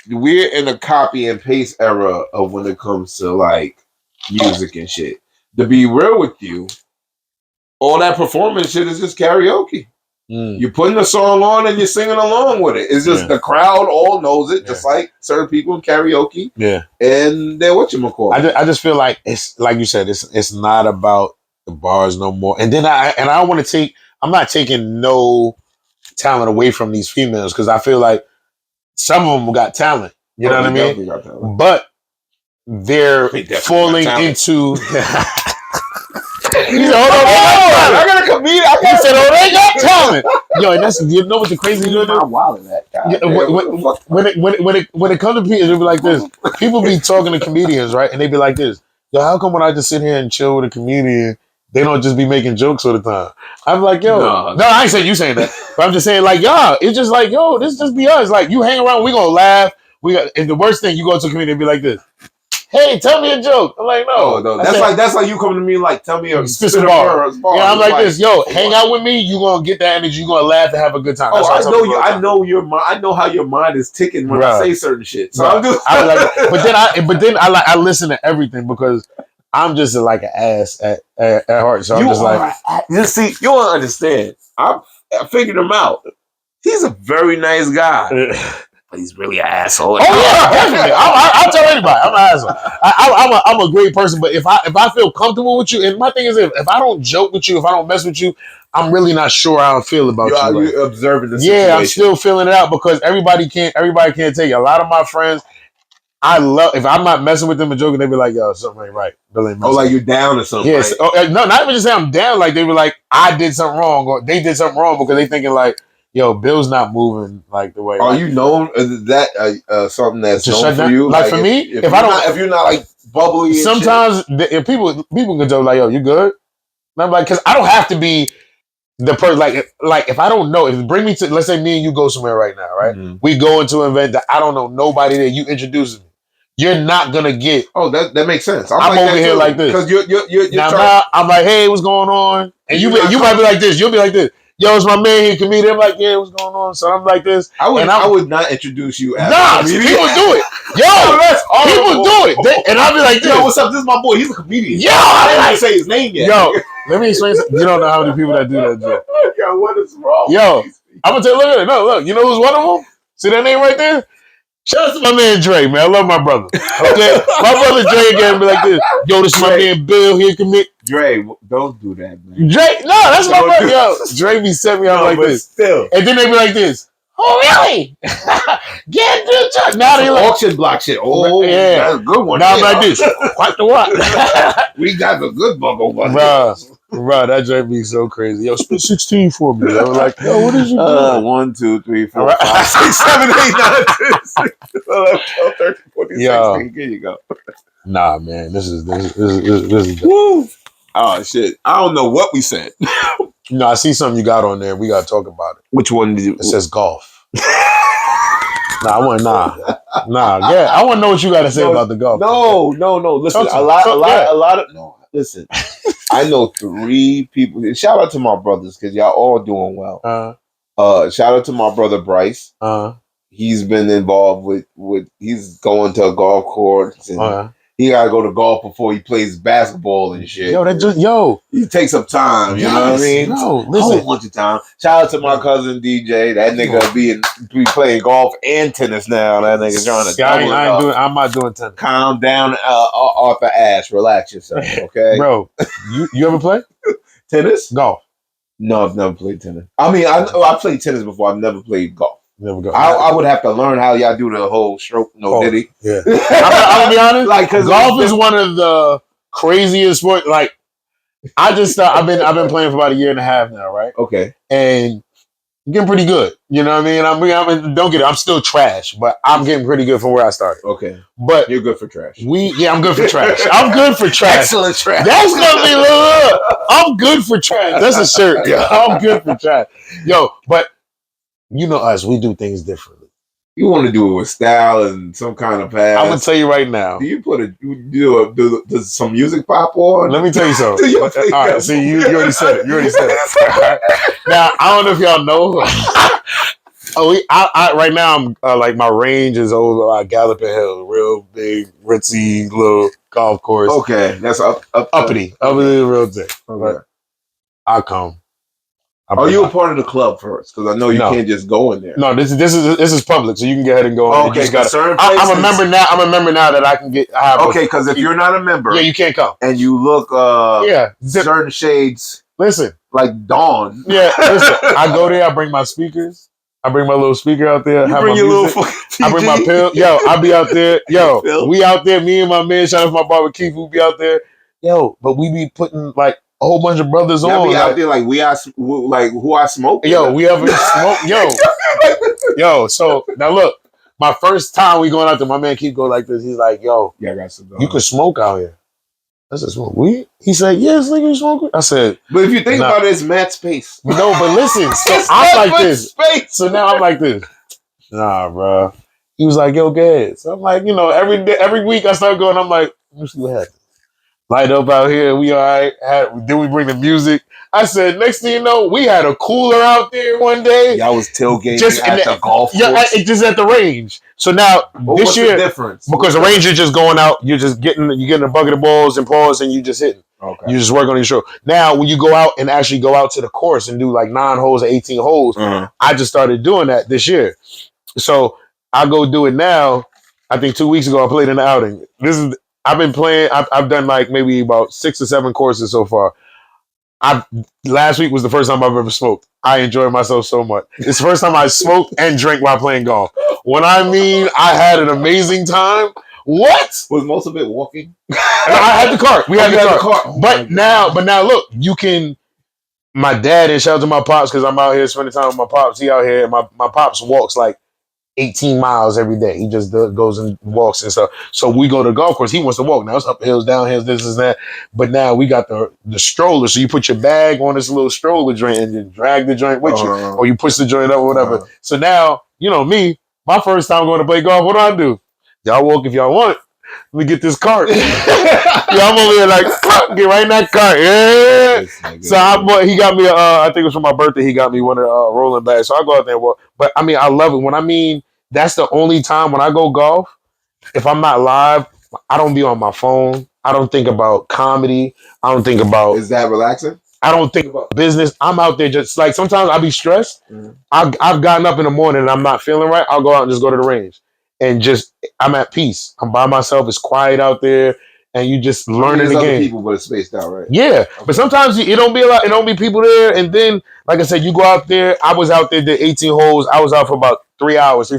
we're in a copy and paste era of when it comes to like music and shit. To be real with you, all that performance shit is just karaoke. You're putting a song on and you're singing along with it. It's just the crowd all knows it, just like certain people in karaoke. Yeah, and they're whatchamacallit. I just feel like it's like you said, it's not about the bars no more. And then I want to take. I'm not taking no talent away from these females, because I feel like some of them got talent. You know what I mean? But they're falling into. He said, I got a comedian. He said, they got talent. Yo, and you know what the crazy thing is? I'm wild in that. When it comes to people, it'll be like this. People be talking to comedians, right? And they be like this. Yo, how come when I just sit here and chill with a comedian, they don't just be making jokes all the time? I'm like, yo. No, I ain't saying you saying that. But I'm just saying, like, yo, it's just like, yo, this just be us. Like, you hang around, we gonna laugh. And the worst thing, you go to a comedian and be like this. Hey, tell me a joke. I'm like, no. That's like you coming to me like, tell me a spit a bar. Yeah, I'm like this. Yo, hang out with me. You gonna get that energy. You gonna laugh and have a good time. I know you. I know your mind. I know how your mind is ticking when I say certain shit. So I'm just. But then I listen to everything, because I'm just like an ass at heart. So I'm just like, you see, you don't understand. I figured him out. He's a very nice guy. but he's really an asshole. Oh yeah, definitely. I'll tell anybody I'm an asshole. I'm a great person, but if I feel comfortable with you, and my thing is if I don't joke with you, if I don't mess with you, I'm really not sure how I feel about you. You're observing the situation. Yeah, I'm still feeling it out because everybody can't take it. A lot of my friends, if I'm not messing with them and joking, they be like, yo, something ain't right. Like you're down or something. Yes. Right? No, not even just say I'm down. Like they were like, I did something wrong, or they did something wrong because they thinking like, yo, Bill's not moving like the way. Are you known that something that's known for you? Like for me, if you're not like bubbly, sometimes if people can joke like, yo, you good? And I'm like, because I don't have to be the person. Like if I don't know, if bring me to, let's say me and you go somewhere right now, right? Mm-hmm. We go into an event that I don't know nobody there. You introduce me. You're not gonna get. Oh, that makes sense. I'm like over here like this because you're now, I'm like, hey, what's going on? And you might be like this. You'll be like this. Yo, it's my man here, comedian. I'm like, yeah, what's going on? So I'm like this. I would not introduce you as a comedian. People do it. Yo, people do it. And I'll be like, yo, what's up? This is my boy. He's a comedian. Yo, I didn't say his name yet. Yo, let me explain something. You don't know how many people that do that joke. Yo, what is wrong? Yo, I'm gonna tell you, look at it. No, look. You know who's one of them? See that name right there? Shout out to my man Dre, man. I love my brother. Okay? My brother Dre again be like this. Yo, this is my man Bill here commit. Dre, don't do that, man. Dre, no, that's my brother. Yo, Dre be setting me up like this. Still. And then they be like this. Oh, really? Get to the now they like auction block shit. Oh, yeah. That's a good one. Now I'm like this. Quite the what? We got a good buckle, Bro, that Dre be so crazy. Yo, spit 16 for me. I was like, yo, what is you doing? 1, 2, 3, 4, 5, 6, 7, 8, 9, 10, 11, 12, 13, 14, 16. Here you go. Nah, man, this is Woo. Oh shit! I don't know what we said. No, I see something you got on there. We gotta talk about it. Which one did you? It says golf. Nah. Yeah, I want to know what you got to say about the golf. No. Listen, a lot of. No, listen. I know 3 people. Shout out to my brothers because y'all all doing well. Shout out to my brother Bryce. He's been involved with. He's going to a golf course and. He gotta go to golf before he plays basketball and shit. He takes some time, you know what I mean? No, listen, a whole bunch of time. Shout out to my cousin DJ. That nigga be playing golf and tennis now. That nigga trying to. I'm not doing tennis. Calm down, Arthur Ashe. Relax yourself, okay, bro. You ever play tennis? Golf? No, I've never played tennis. I mean, I played tennis before. I've never played golf. Never go. I would have to learn how y'all do the whole stroke, diddy. Yeah, I'm gonna be honest. Like, cause golf is one of the craziest sports. Like, I just I've been playing for about a year and a half now, right? Okay, and I'm getting pretty good. You know what I mean? Don't get it. I'm still trash, but I'm getting pretty good from where I started. Okay, but you're good for trash. I'm good for trash. I'm good for trash. Excellent trash. That's gonna be look. I'm good for trash. That's a shirt. Yeah, I'm good for trash. Yo, but. You know us, we do things differently. You want to do it with style and some kind of path. I'm gonna tell you right now. Do you does some music pop on? Let me tell you something. All right, see, you already said it. Right. Now, I don't know if y'all know. Right now, I'm like my range is over Galloping Hill, real big, ritzy little golf course. Okay, that's uppity, real thing. Okay, I'll come. Are you a part of the club first? Because I know you can't just go in there. No, this is public, so you can go ahead and go. Oh, okay, I'm a member now. I'm a member now that I can get. Okay, because if you're not a member, you can't come. And you look, certain shades. Listen, like Dawn. Yeah, listen. I go there. I bring my speakers. I bring my little speaker out there. You bring your little I bring my pill. Yo, I'll be out there. Yo, we out there. Me and my man, shout out to my barber Keith, we be out there. Yo, but we be putting like. A whole bunch of brothers on. Be out there like who I smoke. Yo, we ever smoke? Yo. So now look, my first time we going out there, my man keep going like this. He's like, yo, I got some. You could smoke out here. I said, smoke weed? He said, yes, nigga, you smoke weed. I said, but if you think about it, it's mad space. No, but listen, so I'm like this. Space. So now I'm like this. Nah, bro. He was like, yo, go ahead. So I'm like, every week I start going. I'm like, let's see what happens. Light up out here, we all right. Then we bring the music. I said, next thing you know, we had a cooler out there one day. Y'all was tailgating at the golf course? Yeah, just at the range. So now, this year, the difference? Because the range is just going out, you're getting a bucket of balls and paws, and you just hitting. Okay. You just work on your show. Now, when you go out and actually go out to the course and do like 9 holes or 18 holes, I just started doing that this year. So I go do it now. I think 2 weeks ago I played in the outing. I've been playing. I've done like maybe about 6 or 7 courses so far. Last week was the first time I've ever smoked. I enjoyed myself so much. It's the first time I smoked and drank while playing golf. When I mean I had an amazing time. What? Was most of it walking? And I had the cart. We had the cart. Oh but now look, you can. My dad, and shout out to my pops because I'm out here spending time with my pops. He out here. My pops walks like 18 miles every day. He just goes and walks and stuff. So we go to the golf course. He wants to walk. Now it's up hills, down hills, this and that. But now we got the stroller. So you put your bag on this little stroller joint and you drag the joint with you. Or you push the joint up or whatever. So now, you know me, my first time going to play golf, what do? Y'all walk if y'all want. Let me get this cart. I'm over here like, get right in that cart. Yeah. So he got me, I think it was for my birthday, he got me one of the rolling bags. So I go out there and walk. But I mean, I love it. That's the only time when I go golf, if I'm not live, I don't be on my phone. I don't think about comedy. I don't think about... Is that relaxing? I don't think about business. I'm out there just like, sometimes I'll be stressed. Mm-hmm. I've gotten up in the morning and I'm not feeling right. I'll go out and just go to the range. And just, I'm at peace. I'm by myself. It's quiet out there. And you just learning the game. People, but it's spaced out, right? Yeah. Okay. But sometimes it don't be a lot. It don't be people there. And then, like I said, you go out there. I was out there, did 18 holes. I was out for about 4 hours.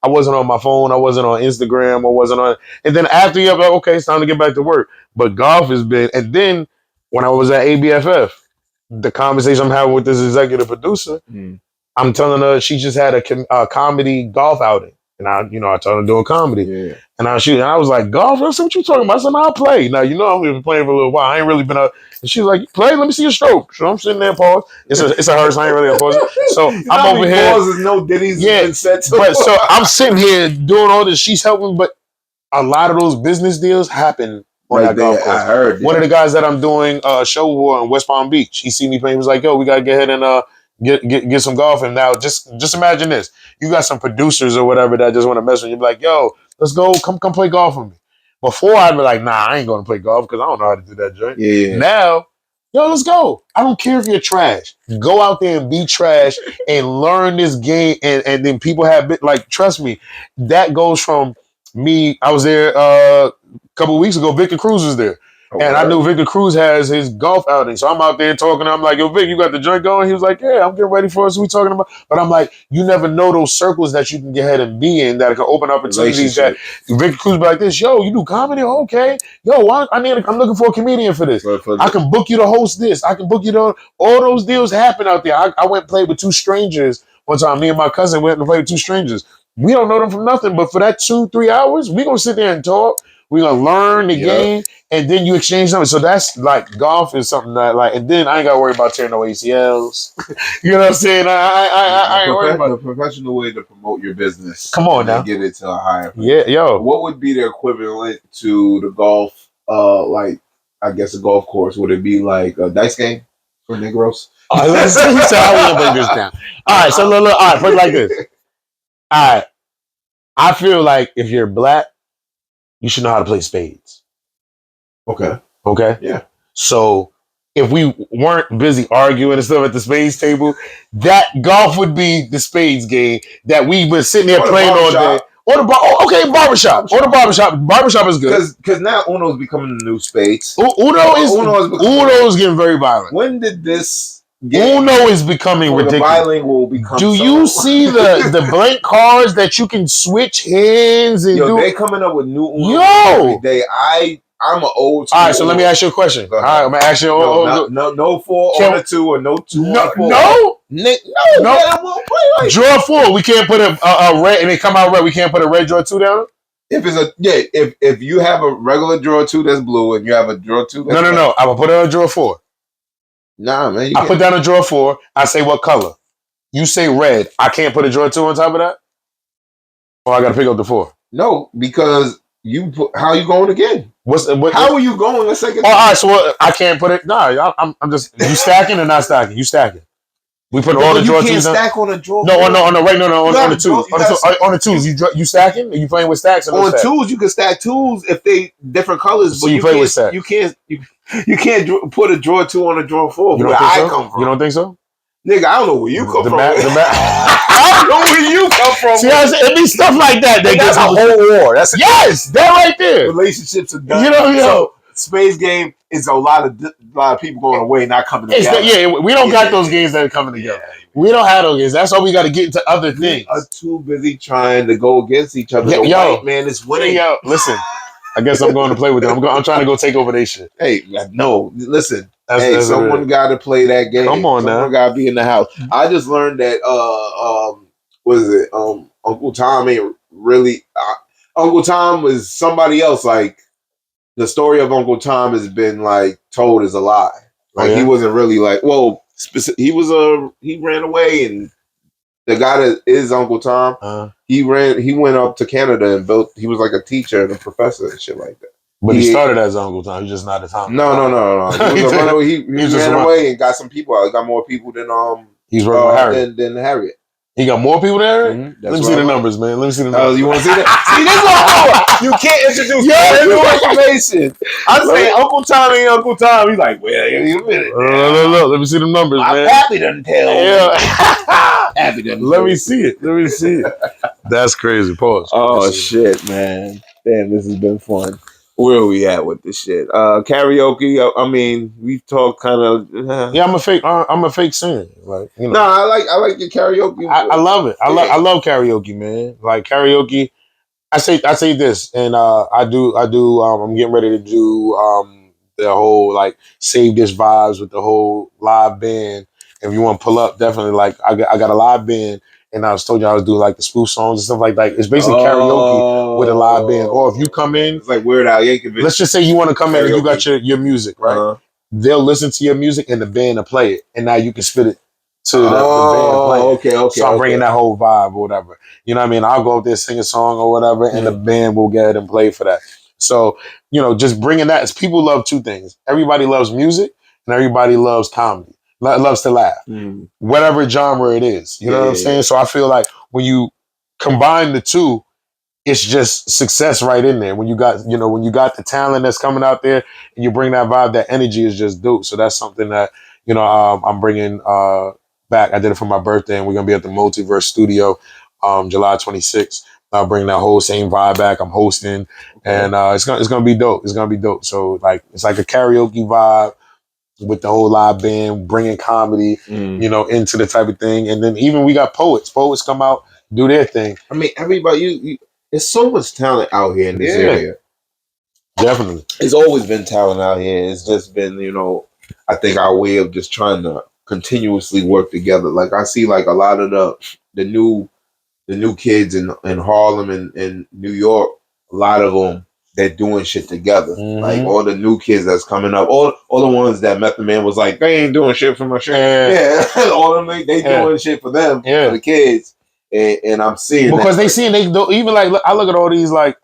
I wasn't on my phone. I wasn't on Instagram. And then after you're like, okay, it's time to get back to work. But golf has been, and then when I was at ABFF, the conversation I'm having with this executive producer, I'm telling her she just had a comedy golf outing. And I told her doing comedy. Yeah. And I was like, golf? I said, what you talking about? I said, no, I'll play. Now, I've been playing for a little while. I ain't really been up. And she was like, play? Let me see your stroke. So I'm sitting there, pause. It's a her, so I ain't really pause it. So I'm over here. Pauses, no ditties. Yeah. So I'm sitting here doing all this. She's helping, but a lot of those business deals happen on that golf course. I heard. One of the guys that I'm doing a show for in West Palm Beach, he see me playing. He was like, yo, we got to get ahead and get some golf. And now just imagine this. You got some producers or whatever that just want to mess with you. Be like, yo, let's go, come play golf with me. Before I'd be like, nah, I ain't going to play golf because I don't know how to do that joint. Yeah. Now, yo, let's go. I don't care if you're trash. Go out there and be trash and learn this game. And then people trust me, that goes from me. I was there a couple of weeks ago. Victor Cruz was there. And I knew Victor Cruz has his golf outing. So I'm out there talking. I'm like, yo, Vic, you got the joint going? He was like, yeah, I'm getting ready for us. What we talking about? But I'm like, you never know those circles that you can get ahead and be in that can open opportunities. That Victor Cruz be like this, yo, you do comedy? Okay. Yo, I'm looking for a comedian for this. I can book you to host this. I can book you to... All those deals happen out there. I went and played with 2 strangers one time. Me and my cousin went and played with 2 strangers. We don't know them from nothing. But for that 2-3 hours, we going to sit there and talk. We're going to learn the game, and then you exchange something. So that's like golf is something that and then I ain't got to worry about tearing no ACLs. You know what I'm saying? I ain't worried about the professional way to promote your business. Come on now. Get it to a higher place. Yeah, yo. What would be the equivalent to the golf, I guess a golf course? Would it be like a dice game for Negroes? All right, let's see how we're going to break this down. All right, so look, all right, put it like this. All right. I feel like if you're black, you should know how to play spades. Okay? Yeah. So if we weren't busy arguing and stuff at the spades table, that golf would be the spades game that we've been sitting there playing all day. Or the barbershop. Or the barbershop. Barbershop is good. Because now Uno's becoming the new spades. Uno is getting very violent. When did this... Uno is becoming ridiculous. Bilingual become do you see the blank cards that you can switch hands and do? They coming up with new Uno every day. I'm an old school. All right, so let me ask you a question. All right, I'm gonna ask you. No 4 on a 2 or no 2 on a 4. No. Draw 4. We can't put a red and they come out red. We can't put a red draw 2 down. If it's if you have a regular draw 2 that's blue and you have a draw 2 that's no. I'm gonna put it on a draw 4. Nah, man. I put down a draw 4. I say what color? You say red. I can't put a draw 2 on top of that? Or I got to pick up the 4? No, because how you going again? How are you going a second? Oh, all right, so I can't put it. No, I'm just... You stacking or not stacking? You stacking. We put all the draw 2s You can't stack on a draw. No, on the 2s. On the 2s. You stacking? Are you playing with stacks? Or on 2s, you can stack 2s if they different colors. So but you play with stacks. You can't put a draw 2 on a draw 4. You don't think so? You don't think so? Nigga, I don't know where you come from. I know where you come from. See, it be stuff like that. That's a whole war. That's that right there. Relationships are done. You know. So Space Game is a lot of people going away, not coming together. We don't got those games that are coming together. We don't have those games. That's why we got to get into other things. We are too busy trying to go against each other. The white man is winning. Yo, listen. I guess I'm going to play with them. I'm trying to go take over their shit. Hey, no, listen. Someone got to play that game. Come on, someone got to be in the house. I just learned that what is it? Uncle Tom ain't really. Uncle Tom was somebody else. Like the story of Uncle Tom has been like told as a lie. Like he wasn't really like. Well, he ran away, and the guy that is Uncle Tom, he went up to Canada and built. He was like a teacher and a professor and shit like that. But he started as Uncle Tom. He's just not a Tom. No. He was a runaway. He ran away and got some people out. He got more people than he's working with Harriet. Than Harriet. He got more people than Harriet? Mm-hmm. Let me see the numbers, man. Let me see the numbers. You want to see that? See, this is you can't introduce new information. I say Uncle Tom ain't Uncle Tom. He's like, well, a minute. Let me see the numbers, man. Pappy doesn't tell. Yeah. Pappy doesn't. Let me see it. That's crazy. Pause. Oh shit, man. Damn, this has been fun. Where are we at with this shit? Karaoke. I mean, we've talked kind of. Yeah, I'm a fake singer. Like, you know. No, I like your karaoke. I love it. I love karaoke, man. Like karaoke. I say this, and I do. I'm getting ready to do the whole like Save This vibes with the whole live band. If you want to pull up, definitely. Like I got a live band. And I was told you I was doing like the spoof songs and stuff like that. It's basically karaoke with a live band. Or if you come in, it's like Weird Al Yankovic. Let's just say you want to come in and you got your music, right? They'll listen to your music and the band will play it, and now you can spit it to the band playing. Okay. So I'm bringing that whole vibe or whatever. You know what I mean? I'll go up there, sing a song or whatever, and the band will get and play for that. So just bringing that. People love two things. Everybody loves music, and everybody loves comedy. Loves to laugh, whatever genre it is. You know what I'm saying? So I feel like when you combine the two, it's just success right in there. When you got the talent that's coming out there, and you bring that vibe, that energy is just dope. So that's something that I'm bringing back. I did it for my birthday, and we're gonna be at the Multiverse Studio, July 26th. I'll bring that whole same vibe back. I'm hosting, and it's gonna be dope. It's gonna be dope. So like it's like a karaoke vibe with the whole live band, bringing comedy, into the type of thing. And then even we got poets. Poets come out, do their thing. I mean, everybody, there's so much talent out here in this area. Definitely. It's always been talent out here. It's just been, I think our way of just trying to continuously work together. Like I see like a lot of the new kids in Harlem and New York, a lot of them, they're doing shit together. Like all the new kids that's coming up, all the ones that Method Man was like, they ain't doing shit for my shit. Yeah. All of them, they doing shit for them, for the kids. And I'm seeing because they do, even like I look at all these like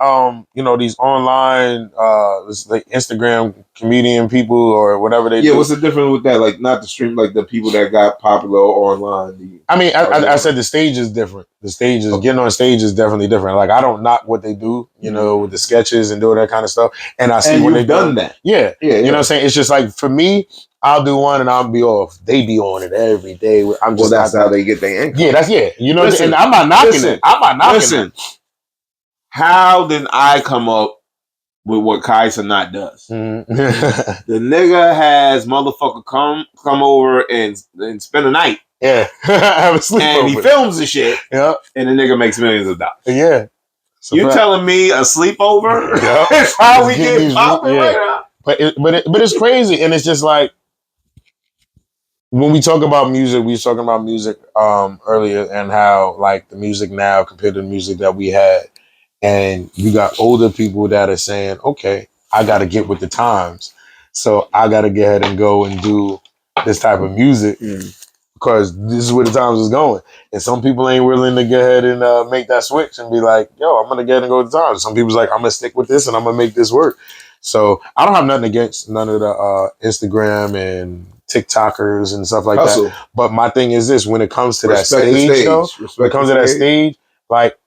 these online like Instagram comedian people or whatever they do. Yeah, what's the difference with that? Like not the stream, like the people that got popular online. I said the stage is different. The stage is getting on stage is definitely different. Like I don't knock what they do, with the sketches and doing that kind of stuff. And I see when they've done that. Yeah. You know what I'm saying? It's just like for me, I'll do one and I'll be off. They be on it every day. I'm just that's how they get their income. Yeah, and I'm not knocking it. I'm not knocking it. How did I come up with what Kai Cenat does? The nigga has motherfucker come over and spend a night. Yeah. Have a sleepover. And he films the shit. Yeah. And the nigga makes millions of dollars. Yeah. You telling me a sleepover? That's how we get popping right now. But it's crazy, and it's just like when we talk about music, we was talking about music earlier and how like the music now compared to the music that we had, and you got older people that are saying, okay, I got to get with the times, so I got to get ahead and go and do this type of music because this is where the times is going. And some people ain't willing to go ahead and make that switch and be like, yo, I'm gonna get ahead and go with the times. Some people's like, I'm gonna stick with this and I'm gonna make this work. So I don't have nothing against none of the Instagram and TikTokers and stuff like that. But my thing is this: when it comes to that stage, though, when it comes to that stage, like,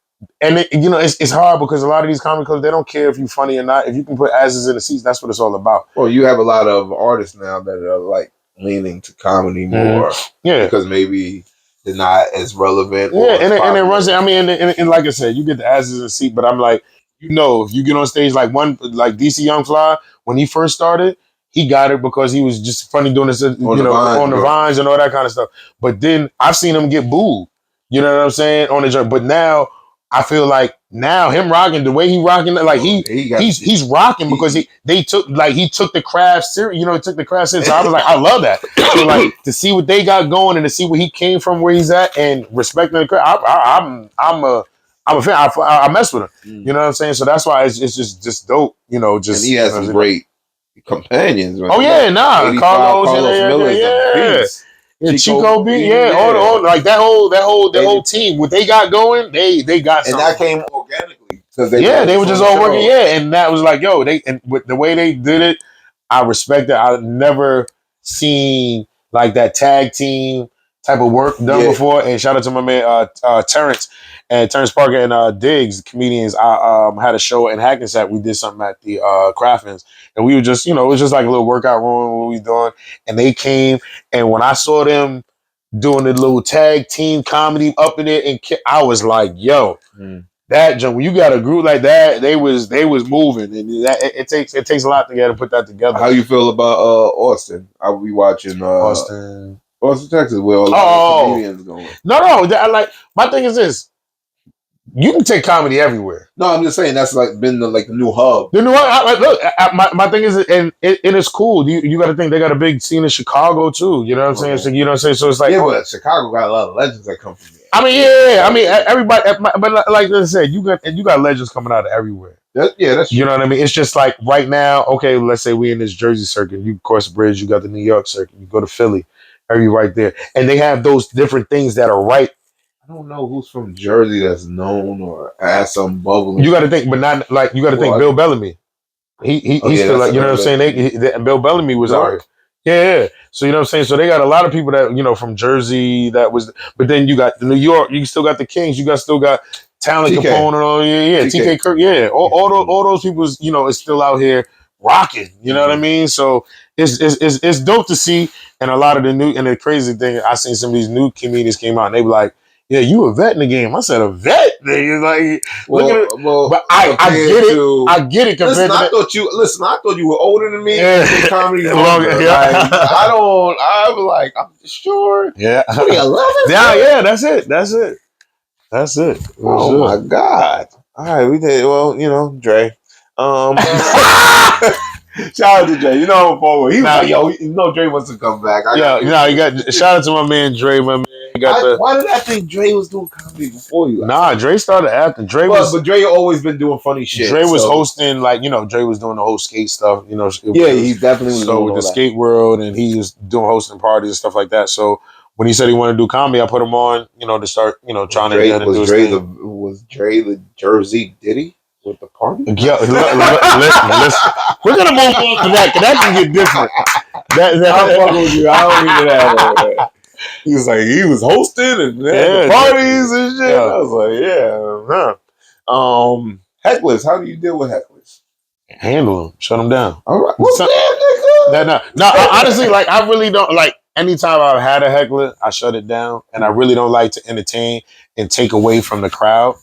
and it's hard because a lot of these comic clubs, they don't care if you're funny or not. If you can put asses in the seats, that's what it's all about. Well, you have a lot of artists now that are like leaning to comedy more, because maybe they're not as relevant. Yeah, and it runs. I mean, and like I said, you get the asses in the seat. But I'm like, if you get on stage like DC Young Fly when he first started, he got it because he was just funny doing this, on the vines and all that kind of stuff. But then I've seen him get booed. You know what I'm saying on the joint. But now I feel like him rocking the way he rocking, like he's rocking because he took the craft serious. He took the craft serious. So I was like, I love that. So like to see what they got going and to see where he came from, where he's at, and respecting the craft. I'm a fan. I mess with him. You know what I'm saying? So that's why it's just dope. And he has some great companions. Man. Oh yeah, Carlos Chico B, all like that whole team. What they got going, they got something. And that came organically because they were just all working. Yeah, and that was like, and with the way they did it, I respect it. I've never seen like that tag team type of work done before. And shout out to my man Terrence Parker and Diggs, comedians. I had a show in Hackensack. We did something at the Craftins, and we were just, it was just like a little workout room. What we doing, and they came, and when I saw them doing the little tag team comedy up in it, and I was like, yo. That jump, when you got a group like that, they was moving, and it takes a lot to get to put that together. How you feel about Austin? I will be watching Austin, Texas, where all the comedians going. No, my thing is this: you can take comedy everywhere. No, I'm just saying that's like been the new hub. The new hub. Look, my thing is, and it is cool. You got to think they got a big scene in Chicago too. You know what I'm saying? So you know what I'm saying. So it's like, but Chicago got a lot of legends that come from there. I mean, yeah. I mean, everybody. But like I said, you got legends coming out of everywhere. That's true. You know what I mean? It's just like right now. Okay, let's say we in this Jersey circuit. You cross the bridge. You got the New York circuit. You go to Philly. Right there, and they have those different things that are right. I don't know who's from Jersey that's known or has some bubbling. You got to think, but not like you got to think. Bill Bellamy. He's still like, you know what I'm saying. Bill Bellamy was out here. Yeah. So you know what I'm saying. So they got a lot of people that from Jersey that was, but then you got the New York. You still got the Kings. You still got Talent TK. Component. TK Kirk. Yeah, all those people is still out here rocking. You know what I mean? So it's dope to see. And a lot of the crazy thing, I seen some of these new comedians came out and they were like, yeah, you a vet in the game. I said, a vet? Nigga, like, look at it. But I get it. I get it. Listen, I thought you were older than me. Yeah. Comedy longer. Like, I was like, I'm sure. Yeah. 2011? Yeah, that's it. Oh my God. All right, we did. Well, Dre. Shout out to Dre. I'm forward. He was like, yo, Dre wants to come back. You got shout out to my man Dre, my man. Why did I think Dre was doing comedy before you? Nah, Dre started after. But Dre always been doing funny shit. Dre was hosting, Dre was doing the whole skate stuff. He definitely was. So with the skate world, and he was doing hosting parties and stuff like that. So when he said he wanted to do comedy, I put him on, to start, trying to get into his thing. Was Dre the Jersey Diddy with the party? Yeah, listen. We're gonna move on to that, because that can get different. I'm fucking with you. I don't even have that. He was like, he was hosting and the parties and shit. Yeah. I was like, hecklers. How do you deal with hecklers? Handle them. Shut them down. All right. What's that, nigga? No, honestly, I really don't, anytime I've had a heckler, I shut it down. And I really don't like to entertain and take away from the crowd,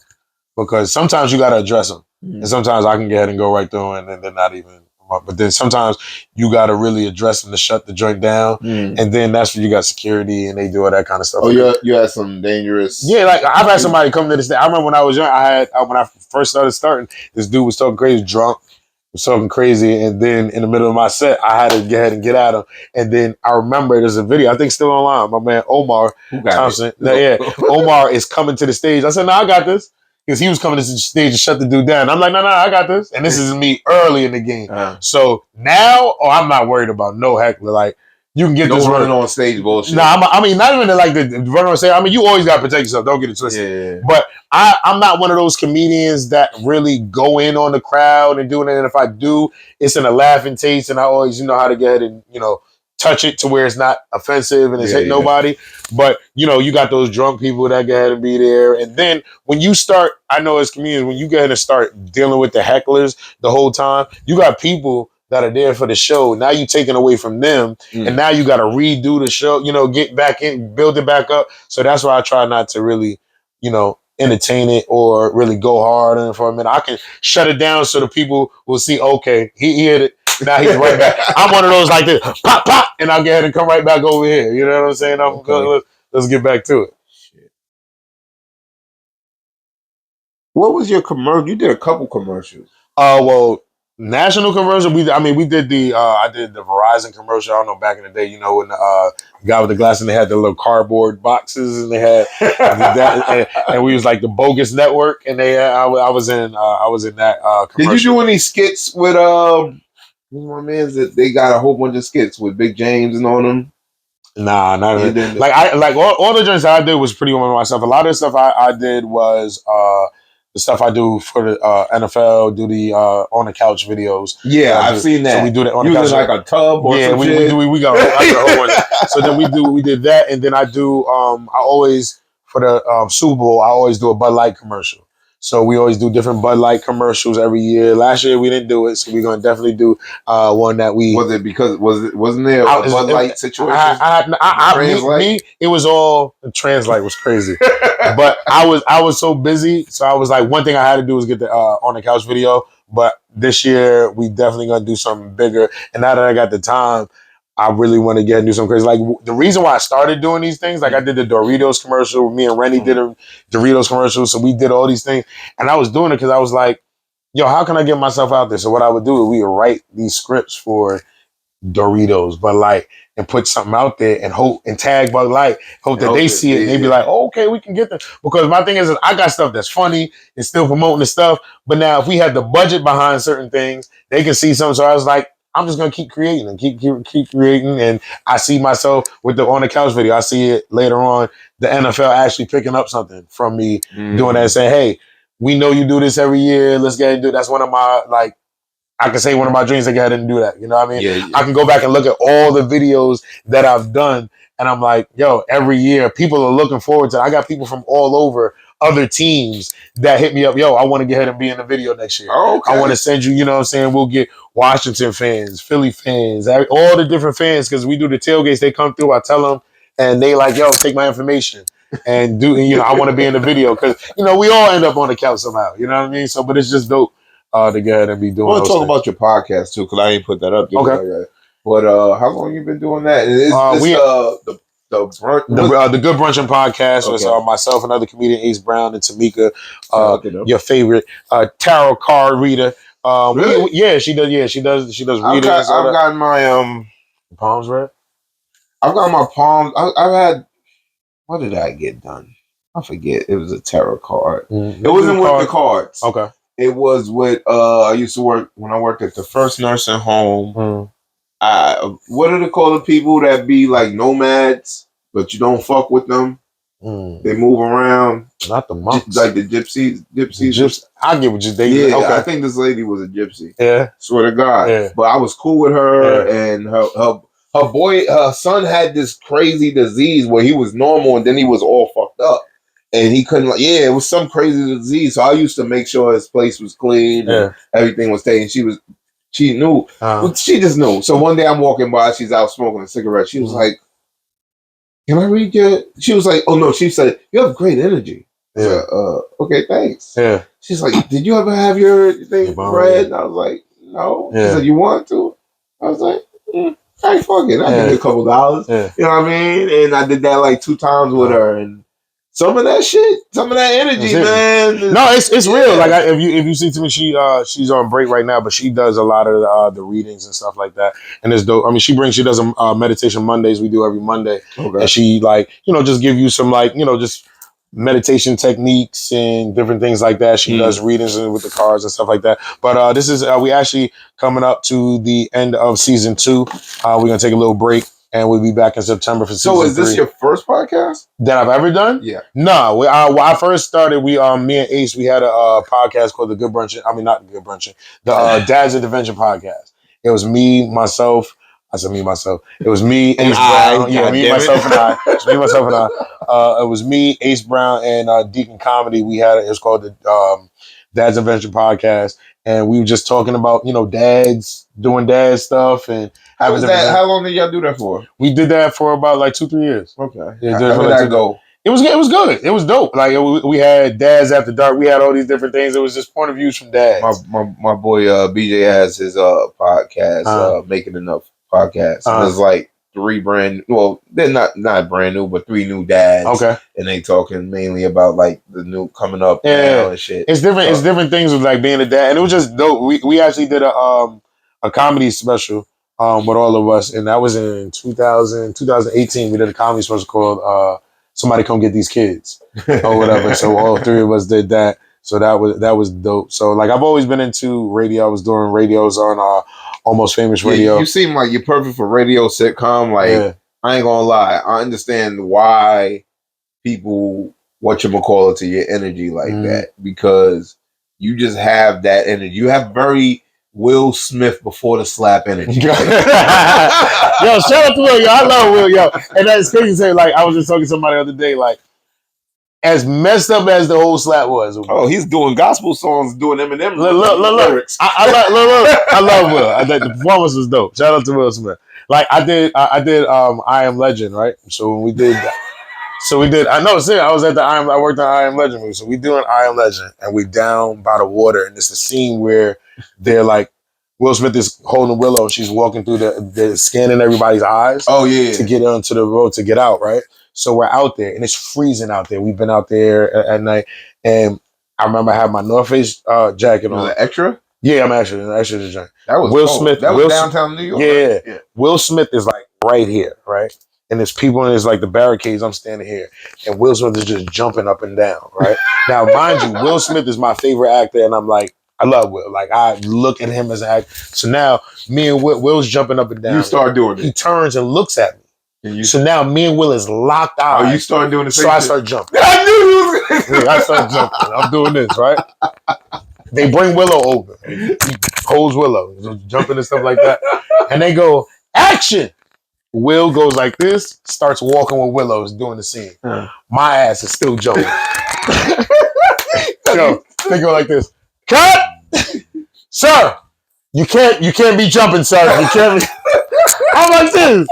because sometimes you got to address them. And sometimes I can get ahead and go right through and they're not even. But then sometimes you got to really address them to shut the joint down. And then that's when you got security and they do all that kind of stuff. Oh, you had some dangerous... Yeah, I've had somebody come to the stage. I remember when I was young, when I first started, this dude was talking crazy, drunk, was talking crazy. And then in the middle of my set, I had to get ahead and get at him. And then I remember there's a video, I think still online, my man Omar Thompson. Omar is coming to the stage. I said, no, I got this. Because he was coming to the stage to shut the dude down. I'm like, no, I got this. And this is me early in the game. So now, I'm not worried about no heckler. You can get this running on stage bullshit. I mean, not even the running on stage. I mean, you always got to protect yourself. Don't get it twisted. Yeah. But I'm not one of those comedians that really go in on the crowd and doing it. And if I do, it's in a laughing taste. And I always, how to get ahead and, touch it to where it's not offensive and it's hitting nobody. But, you got those drunk people that go ahead and be there. And then when you start, I know as comedians, when you go ahead and start dealing with the hecklers the whole time, you got people that are there for the show. Now you taking away from them, and now you got to redo the show. Get back in, build it back up. So that's why I try not to really, entertain it or really go hard on it for a minute. I can shut it down so the people will see. Okay, he hit it. Now he's right back. I'm one of those like this, pop, pop, and I'll get ahead and come right back over here. You know what I'm saying? Let's get back to it. What was your commercial? You did a couple commercials. Well, national commercial. We did I did the Verizon commercial. I don't know, back in the day, when the guy with the glass and they had the little cardboard boxes and they had that, and we was like the bogus network, and I was in that commercial. Did you do any skits with my man's that they got a whole bunch of skits with Big James and on them? Nah, not really. All the joints I did was pretty on myself. A lot of the stuff I did was the stuff I do for the NFL, do the on the couch videos. Yeah, I've seen that. So we do that on the couch. Like a tub or some shit. We got a whole bunch. So then we did that, and then I do I always for the Super Bowl I always do a Bud Light commercial. So we always do different Bud Light commercials every year. Last year we didn't do it, so we're gonna definitely do one that we. Was it because wasn't there a Bud Light situation? It was all the Translite was crazy, but I was so busy, so I was like, one thing I had to do was get the on the couch video. But this year we definitely gonna do something bigger, and now that I got the time, I really want to get and do something crazy. Like the reason why I started doing these things, like I did the Doritos commercial. Me and Rennie did a Doritos commercial. So we did all these things. And I was doing it because I was like, yo, how can I get myself out there? So what I would do is we would write these scripts for Doritos, Bud Light, and put something out there and hope and tag Bud Light, hope that they see it and they be like, oh, okay, we can get them. Because my thing is I got stuff that's funny and still promoting the stuff. But now if we had the budget behind certain things, they can see something. So I was like, I'm just gonna keep creating and keep creating, and I see myself with the on the couch video. I see it later on. The NFL actually picking up something from me doing that and saying, "Hey, we know you do this every year. Let's get and do." That's one of my I can say one of my dreams to get ahead and do that. You know what I mean? Yeah. I can go back and look at all the videos that I've done, and I'm like, yo, every year people are looking forward to it. I got people from all over other teams that hit me up. Yo, I want to get ahead and be in the video next year. Okay. I want to send you, you know what I'm saying? We'll get Washington fans, Philly fans, all the different fans, because we do the tailgates. They come through. I tell them, and they like, yo, take my information and I want to be in the video because, we all end up on the couch somehow. You know what I mean? So, but it's just dope to get ahead and be doing. I want to talk about your podcast too, because I ain't put that up yet. Okay. But how long you been doing that? The Good Brunching podcast was myself, another comedian, Ace Brown, and Tamika, your favorite tarot card reader. Really? She does readings. I've gotten my palms read. I've got my palms. I've had. What did I get done? I forget. It was a tarot card. It wasn't with the cards. Okay. It was with. I used to work when I worked at the first nursing home. What do they call the people that be like nomads, but you don't fuck with them? They move around. Not the monks. Like the gypsies. I get what you think. Yeah, okay. I think this lady was a gypsy. Yeah. Swear to God. Yeah. But I was cool with her, and her son had this crazy disease where he was normal and then he was all fucked up. And he couldn't, it was some crazy disease. So I used to make sure his place was clean and everything was taken. She knew. She just knew. So one day I'm walking by, she's out smoking a cigarette. She was like, can I read your... She was like, oh no, she said, you have great energy. Yeah. Okay, thanks. Yeah. She's like, did you ever have your thing read? And I was like, no. She said, you want to? I was like, hey, fuck it. I give you a couple dollars. Yeah. You know what I mean? And I did that like 2 times with her. And some of that shit, some of that energy, man. No, it's real. Like if you see to me, she's on break right now, but she does a lot of the readings and stuff like that, and it's dope. I mean, she does a meditation Mondays. We do every Monday, and she just give you some just meditation techniques and different things like that. She does readings with the cards and stuff like that. But this is we actually coming up to the end of season 2. We're gonna take a little break. And we'll be back in September for season 3. So is this your first podcast that I've ever done? Yeah. No, when I first started, me and Ace, we had a podcast called The Good Brunching. I mean, not The Good Brunching. The Dad's Intervention podcast. It was me, myself. I said me, myself. It was me, Ace Brown. Yeah, me, myself, and I. It was me, myself, and I. It was me, Ace Brown, and Deacon Comedy. We had it was called the Dad's Adventure podcast, and we were just talking about dads doing dad stuff and having that. How long did y'all do that for? We did that for about like 2-3 years. Okay. Yeah, how did that go? It was good. It was dope. Like we had Dads After Dark. We had all these different things. It was just point of views from dads. My boy BJ has his podcast, Making Enough podcast. And there's like 3 brand. Well, they're not brand new, but 3 new dads. Okay. And they talking mainly about like the new coming up now and shit. It's different. It's different things with like being a dad, and it was just dope. We actually did a comedy special with all of us, and that was in 2018. We did a comedy special called Somebody Come Get These Kids or whatever. So all 3 of us did that. So that was dope. So like I've always been into radio. I was doing radios on Almost Famous Radio. You seem like you're perfect for radio sitcom. Like I ain't gonna lie, I understand why people whatchamacallit to your energy like that, because you just have that energy. You have very Will Smith before the slap energy. Yo, shout out to Will, yo. I love Will, yo. And that's crazy to say, like, I was just talking to somebody the other day, like, as messed up as the whole slap was. Oh, he's doing gospel songs, doing Eminem lyrics. I love Will. The performance was dope. Shout out to Will Smith. Like, I did I Am Legend, right? So when we did that. I was at I worked on I Am Legend movie. So we doing I Am Legend, and we down by the water, and it's the scene where they're like, Will Smith is holding Willow. She's walking through they're scanning everybody's eyes. Oh yeah, to get onto the road to get out, right? So we're out there, and it's freezing out there. We've been out there at night, and I remember I had my North Face jacket on. Was it extra? Yeah, I'm actually an extra jacket. That was Will Smith. That was downtown New York. Yeah. Right? Yeah. Will Smith is like right here, right? And there's people and there's like the barricades. I'm standing here, and Will Smith is just jumping up and down, right? Now, mind you, Will Smith is my favorite actor, and I'm like, I love Will. Like, I look at him as an actor. So now, me and Will's jumping up and down. You start doing it. He turns and looks at me. So now, me and Will is locked out. Oh, you start doing the same So I start jumping. I knew you was I start jumping. I'm doing this, right? They bring Willow over. He holds Willow, jumping and stuff like that. And they go, action! Will goes like this, starts walking with Willow, is doing the scene. My ass is still jumping. Yo, they go like this. Cut! Sir, you can't be jumping, sir. You can't be. I'm like this.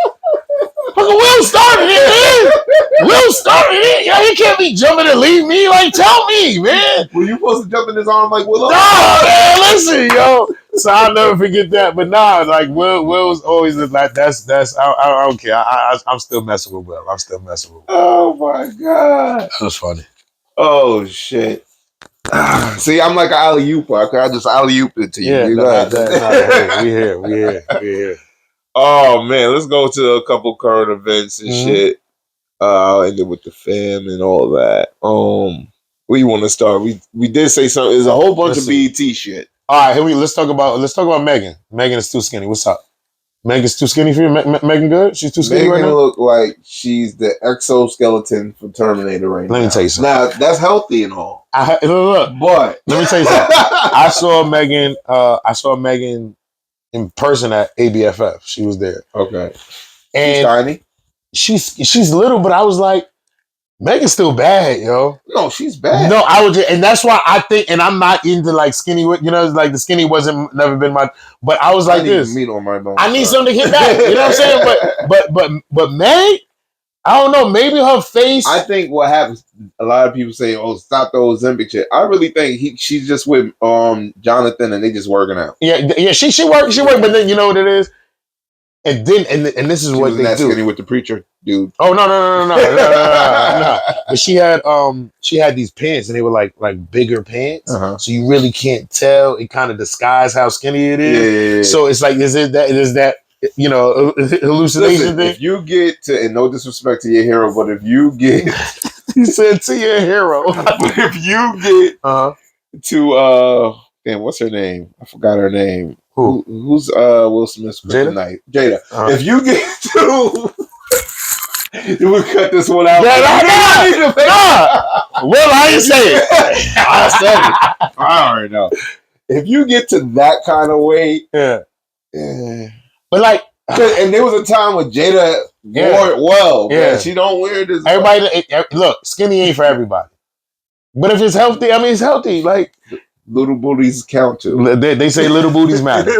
Will started it, man. Will started it. Yo, he can't be jumping and leave me. Like, tell me, man. Were you supposed to jump in his arm like Willow? No, man, listen, yo. So I'll never forget that. But nah, like Will's always like that's I don't care. I'm still messing with Will. Oh my god. That was funny. Oh shit. See, I'm like an alley-ooper. I just alley-oop it to you. Yeah, we here. Oh man, let's go to a couple current events and shit. I'll end it with the fam and all that. Where you want to start? We did say something. There's a whole bunch of BET shit. All right, here let's talk about Megan. Megan is too skinny. What's up? Megan's too skinny for you? Megan good? She's too skinny right now? Megan look like she's the exoskeleton from Terminator right now. Let me tell you something. Now, that's healthy and all. Look, but let me tell you something. I saw Megan in person at ABFF. She was there. Okay. And she's tiny? She's little, but I was like, Megan's still bad, yo. No, she's bad. No, and that's why I think, and I'm not into like skinny, like the skinny never been my, but I was like I need this. Meat on my bone. I need something to hit back. You know what I'm saying? But Meg, I don't know. Maybe her face. I think what happens. A lot of people say, "Oh, stop those Ozempic shit." I really think she's just with Jonathan, and they just working out. Yeah. She worked. But then you know what it is. And then and this is she what was they that do. Skinny with the preacher dude. Oh no. But she had these pants, and they were like bigger pants. So you really can't tell. It kind of disguises how skinny it is. Yeah. So it's like, is that hallucination thing? If you get to, and no disrespect to your hero, but if you get, he said to your hero, but if you get to damn, what's her name? I forgot her name. Who's Will Smith's kryptonite? Jada. If you get to, we'll cut this one out. Nah. Well, I didn't say it. I said it. I already know. If you get to that kind of weight, but like, and there was a time when Jada wore it well, but she don't wear this. Everybody, look, skinny ain't for everybody. But if it's healthy, I mean, it's healthy. Like, little booties count too. They say little booties matter.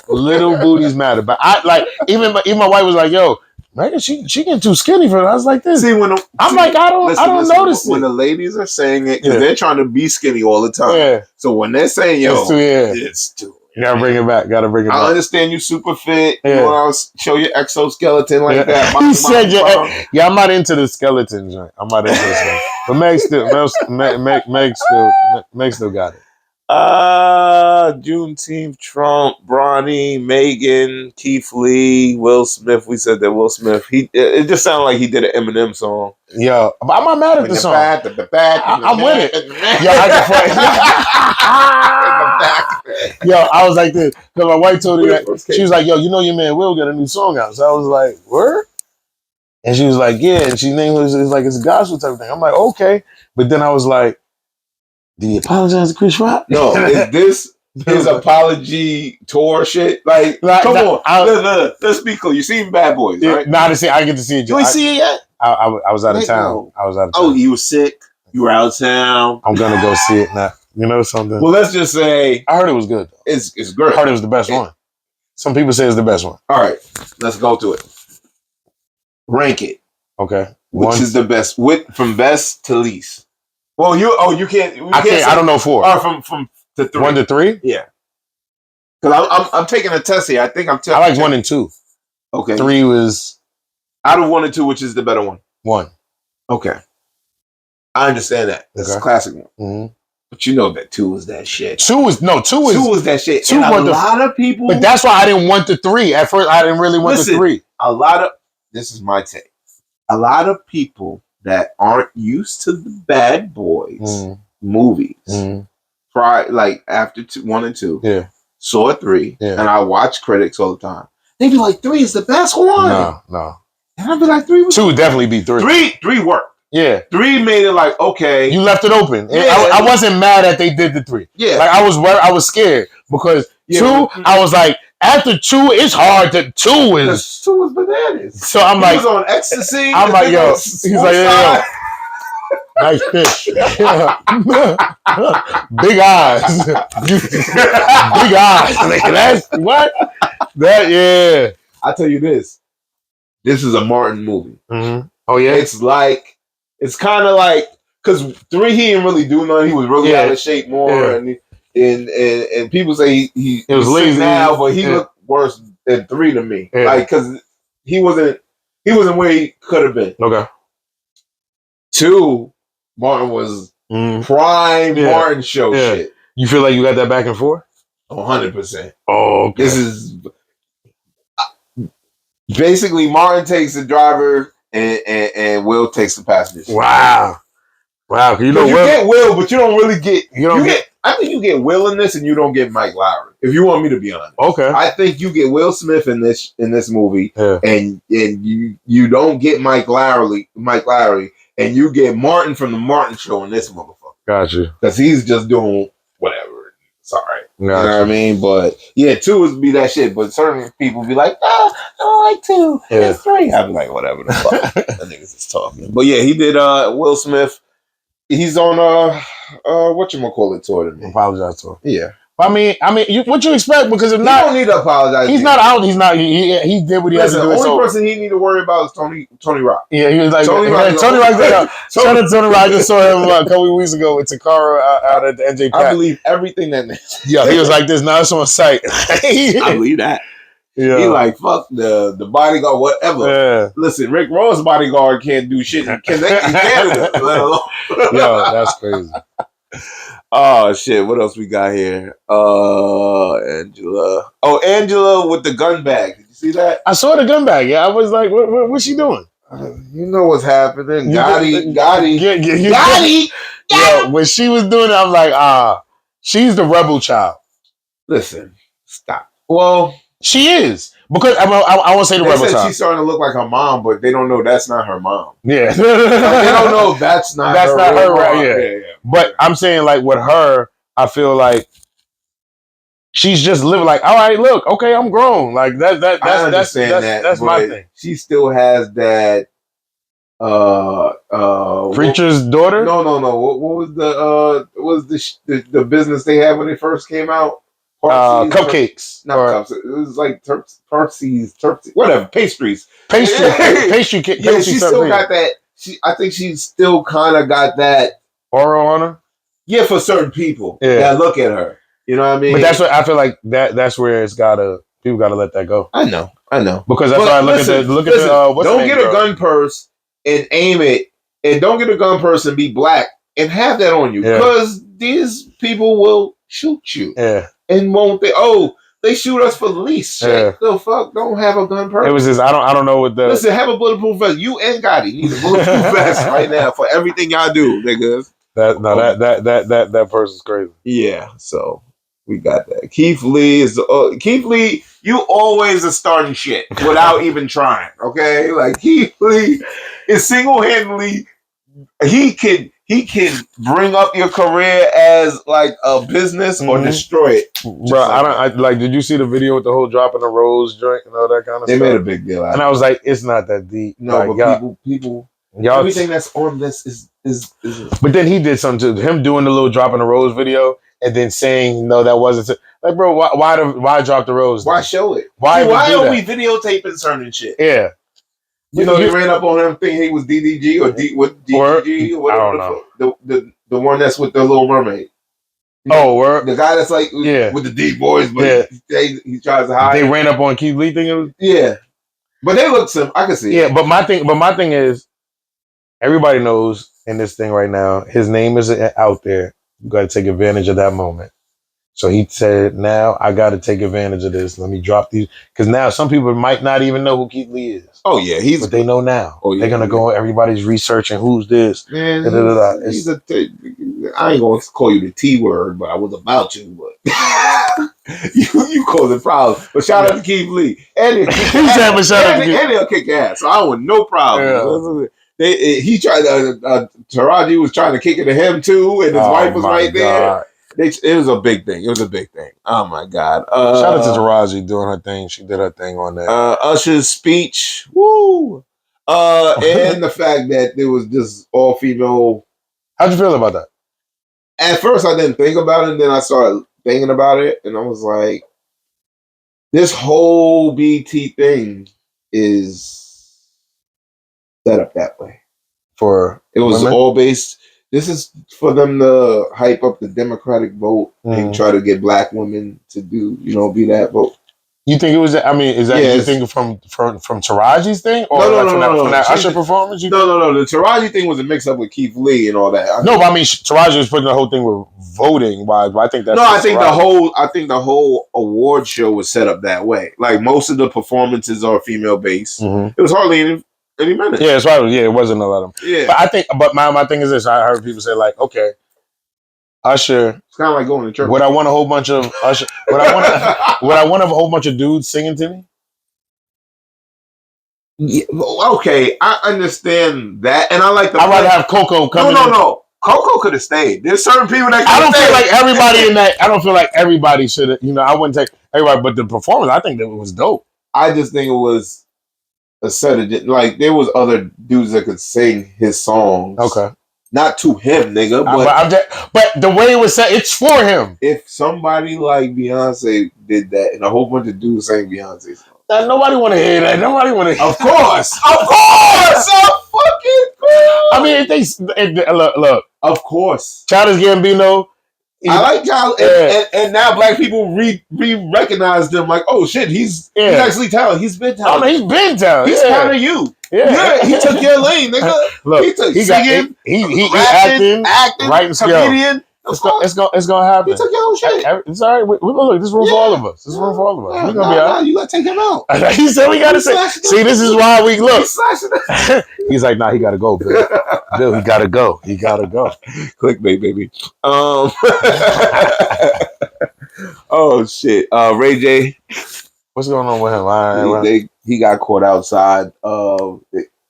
Little booties matter. But I like even my wife was like, "Yo, Megan, she getting too skinny for it." I was like, "This." See, I don't notice when it. the ladies are saying it because they're trying to be skinny all the time. Yeah. So when they're saying, "Yo, it's too," you gotta bring it back. I understand you super fit. Yeah. You want to show your exoskeleton like that. He said, "Yeah, I'm not into the skeleton joint. I'm not into this one." But Meg still got it. Juneteenth, Trump, Bronny, Megan, Keith Lee, Will Smith. We said that Will Smith. It just sounded like he did an Eminem song. Yo, I'm not mad at the song. I'm with it. Yo, I was like this because my wife told me that she was like, "Yo, you know your man Will got a new song out." So I was like, "Word?" And she was like, "Yeah," and she named it like it's a gospel type of thing. I'm like, "Okay," but then I was like, "Did he apologize to Chris Rock?" No, is this his apology tour shit? Like, come on, let's be clear. You seen Bad Boys, right? No, I get to see it. You ain't see it yet? I was out of town. I was out of town. Oh, you were sick. You were out of town. I'm gonna go see it now. You know something? Well, let's just say I heard it was good. It's great. I heard it was the best one. Some people say it's the best one. All right, let's go to it. Rank it. Okay. Which is the best? From best to least. Well, you can't. I don't know 4. From to 3. 1 to 3. Yeah. Because I'm taking a test here. I think I'm. I like 1 and 2. Okay. 3 was out of 1 and 2. Which is the better one? 1. Okay. I understand that. That's a classic one. Mm-hmm. But you know that 2 was that shit. 2 was that shit. 2 and a lot of people. But that's why I didn't want the 3. At first, I didn't really want the 3. This is my take. A lot of people that aren't used to the Bad Boys movies, like after 1 and 2, saw 3, and I watch critics all the time. They be like, 3 is the best one. No. And I'd be like, 3 was 2 would definitely be 3. 3 worked. Yeah. 3 made it like, okay. You left it open. Yeah. I wasn't mad that they did the 3. Yeah. Like I was scared because 2, I was like, after 2, it's hard to 2 is 2 is bananas. So I'm like, he was on ecstasy. I'm like, yo. He's like, yo. Nice fish. Big eyes. Big eyes. Like, that's what? That I tell you this. This is a Martin movie. Mm-hmm. Oh yeah. It's kind of like because 3 he didn't really do nothing. He was really out of shape more, and people say he was lazy now, but he looked worse than 3 to me. Like because he wasn't where he could have been. Okay. 2, Martin was prime Martin show shit. You feel like you got that back and forth? 100%. Oh, okay. This is basically Martin takes the driver and Will takes the passengers. Wow. You get Will, but you don't really get. I think you get Will in this, and you don't get Mike Lowry. If you want me to be honest, okay. I think you get Will Smith in this movie, and you don't get Mike Lowry, and you get Martin from the Martin Show in this motherfucker. Gotcha. Because he's just doing whatever. It's all right. Gotcha. You know what I mean? But 2 would be that shit. But certain people be like, I don't like 2. It's 3. I'd be like, whatever the fuck. That niggas is talking. But he did Will Smith. He's on whatchamacallit tour to me. Apologize to him. Yeah. I mean, what you expect? Because if not, you don't need to apologize. He's not out. He's not. He did what he has to do. The only person he need to worry about is Tony Rock. Yeah, he was like Tony Rock. Shout out to Tony Rock. I just saw him a couple of weeks ago with Takara out at the NJ Pack. I believe everything that. Yeah, he was like this. Now it's on site. I believe that. Yeah. He like fuck the bodyguard, whatever. Yeah. Listen, Rick Ross' bodyguard can't do shit in Canada, let alone. Yo, that's crazy. Oh shit! What else we got here? Angela. Oh, Angela with the gun bag. Did you see that? I saw the gun bag. Yeah, I was like, what's she doing? You know what's happening? Gotti. Yo, when she was doing it, I'm like, she's the rebel child. Listen, stop. Well. She is. Because I won't say the rebel child. She's starting to look like her mom, but they don't know that's not her mom. Yeah. They don't know that's not her mom. Right? Yeah. But I'm saying like with her, I feel like she's just living like, all right, look, okay, I'm grown. Like that's my thing. She still has that Preacher's daughter? No. What was the business they had when they first came out? Cupcakes. Not cups. It was like Turksies, whatever, pastries. Pastry. Yeah, she still got that. I think she still kind of got that aura on her. Yeah, for certain people that look at her. You know what I mean? But that's what I feel like. That's where people gotta let that go. I know. Because that's why I look at the don't get a gun purse and aim it, and don't get a gun purse and be black and have that on you, because these people will shoot you. Yeah. And won't they? Oh, they shoot us for lease. Shit. The fuck? Don't have a gun purse. It was just I don't know what the listen. Have a bulletproof vest. You and Gotti need a bulletproof vest right now for everything y'all do, niggas. That person's crazy. Yeah. So we got that. Keith Lee is Keith Lee. You always are starting shit without even trying. Okay, like Keith Lee is single-handedly. He can bring up your career as like a business or destroy it. Bro, did you see the video with the whole dropping the rose joint and all that kind of stuff? They made a big deal out of it. And I was like, it's not that deep. No, like, but people everything that's on this is. But then he did something to him doing the little dropping the rose video and then saying no, that wasn't like, bro. Why drop the rose? Why show it? Why are we videotaping certain shit? Yeah. You know, they ran up on him thinking he was DDG or DDG or whatever. I don't know. The one that's with the Little Mermaid. The guy that's like with the D boys, but he tries to hide. They ran up on Keith Lee thing. But they look simple. I can see. Yeah, but my thing is, everybody knows in this thing right now, his name is out there. You got to take advantage of that moment. So he said, now I got to take advantage of this. Let me drop these. Because now some people might not even know who Keith Lee is. Oh, yeah. But they know now. Oh, yeah, they're going to go, everybody's researching who's this. Man, I ain't going to call you the T word, but I was about you. But you causing problems. But shout out to Keith Lee. Eddie will kick ass. So I want no problem. Yeah. He tried Taraji was trying to kick it to him too, and his wife was right there. It was a big thing. Oh my God! Shout out to Taraji doing her thing. She did her thing on there. Usher's speech, woo! And the fact that there was just all female. How'd you feel about that? At first, I didn't think about it, and then I started thinking about it, and I was like, "This whole BT thing is set up that way." It was women? All based. This is for them to hype up the Democratic vote and try to get black women to do, be that vote. You think it was? I mean, is that you think from Taraji's thing, or from that Usher performance? No. The Taraji thing was a mix up with Keith Lee and all that. But I mean, Taraji was putting the whole thing with voting wise. But I think that's I think the whole award show was set up that way. Like most of the performances are female based. It was hardly any minutes. Yeah, it's right. Yeah, it wasn't a lot of them. Yeah, but my thing is this: I heard people say like, okay, Usher. It's kind of like going to church. Would I want a whole bunch of Usher? Would I want a whole bunch of dudes singing to me? Yeah, okay, I understand that, and I like the. I'd rather have Coco come. No. Coco could have stayed. There's certain people that. I don't feel like everybody in that. I don't feel like everybody should have. I wouldn't take everybody, but the performance, I think that it was dope. I just think it was a set of like there was other dudes that could sing his songs. Okay. Not to him, nigga. But the way it was said, it's for him. If somebody like Beyonce did that, and a whole bunch of dudes sang Beyonce songs, nobody want to hear that. Nobody want to. Of course, of fucking course. I mean, if they look. Of course, Childish Gambino. I like Childish, and now black people recognize them. Like, oh shit, he's actually talented. He's been talented. Oh, no, he's been talented. He's kind of you. Yeah, he took your lane, nigga. Look, he took singing, he acting, writing comedian. It's gonna happen. He took your own shit. It's all right. Look, this is room for all of us. This is room for all of us. We're gonna be all right. You gotta take him out. He said we gotta say. See, this is why we look. He's like, nah, he gotta go, Bill. Bill, he gotta go. He gotta go. Clickbait, baby. Oh shit. Ray J. What's going on with him? He got caught outside.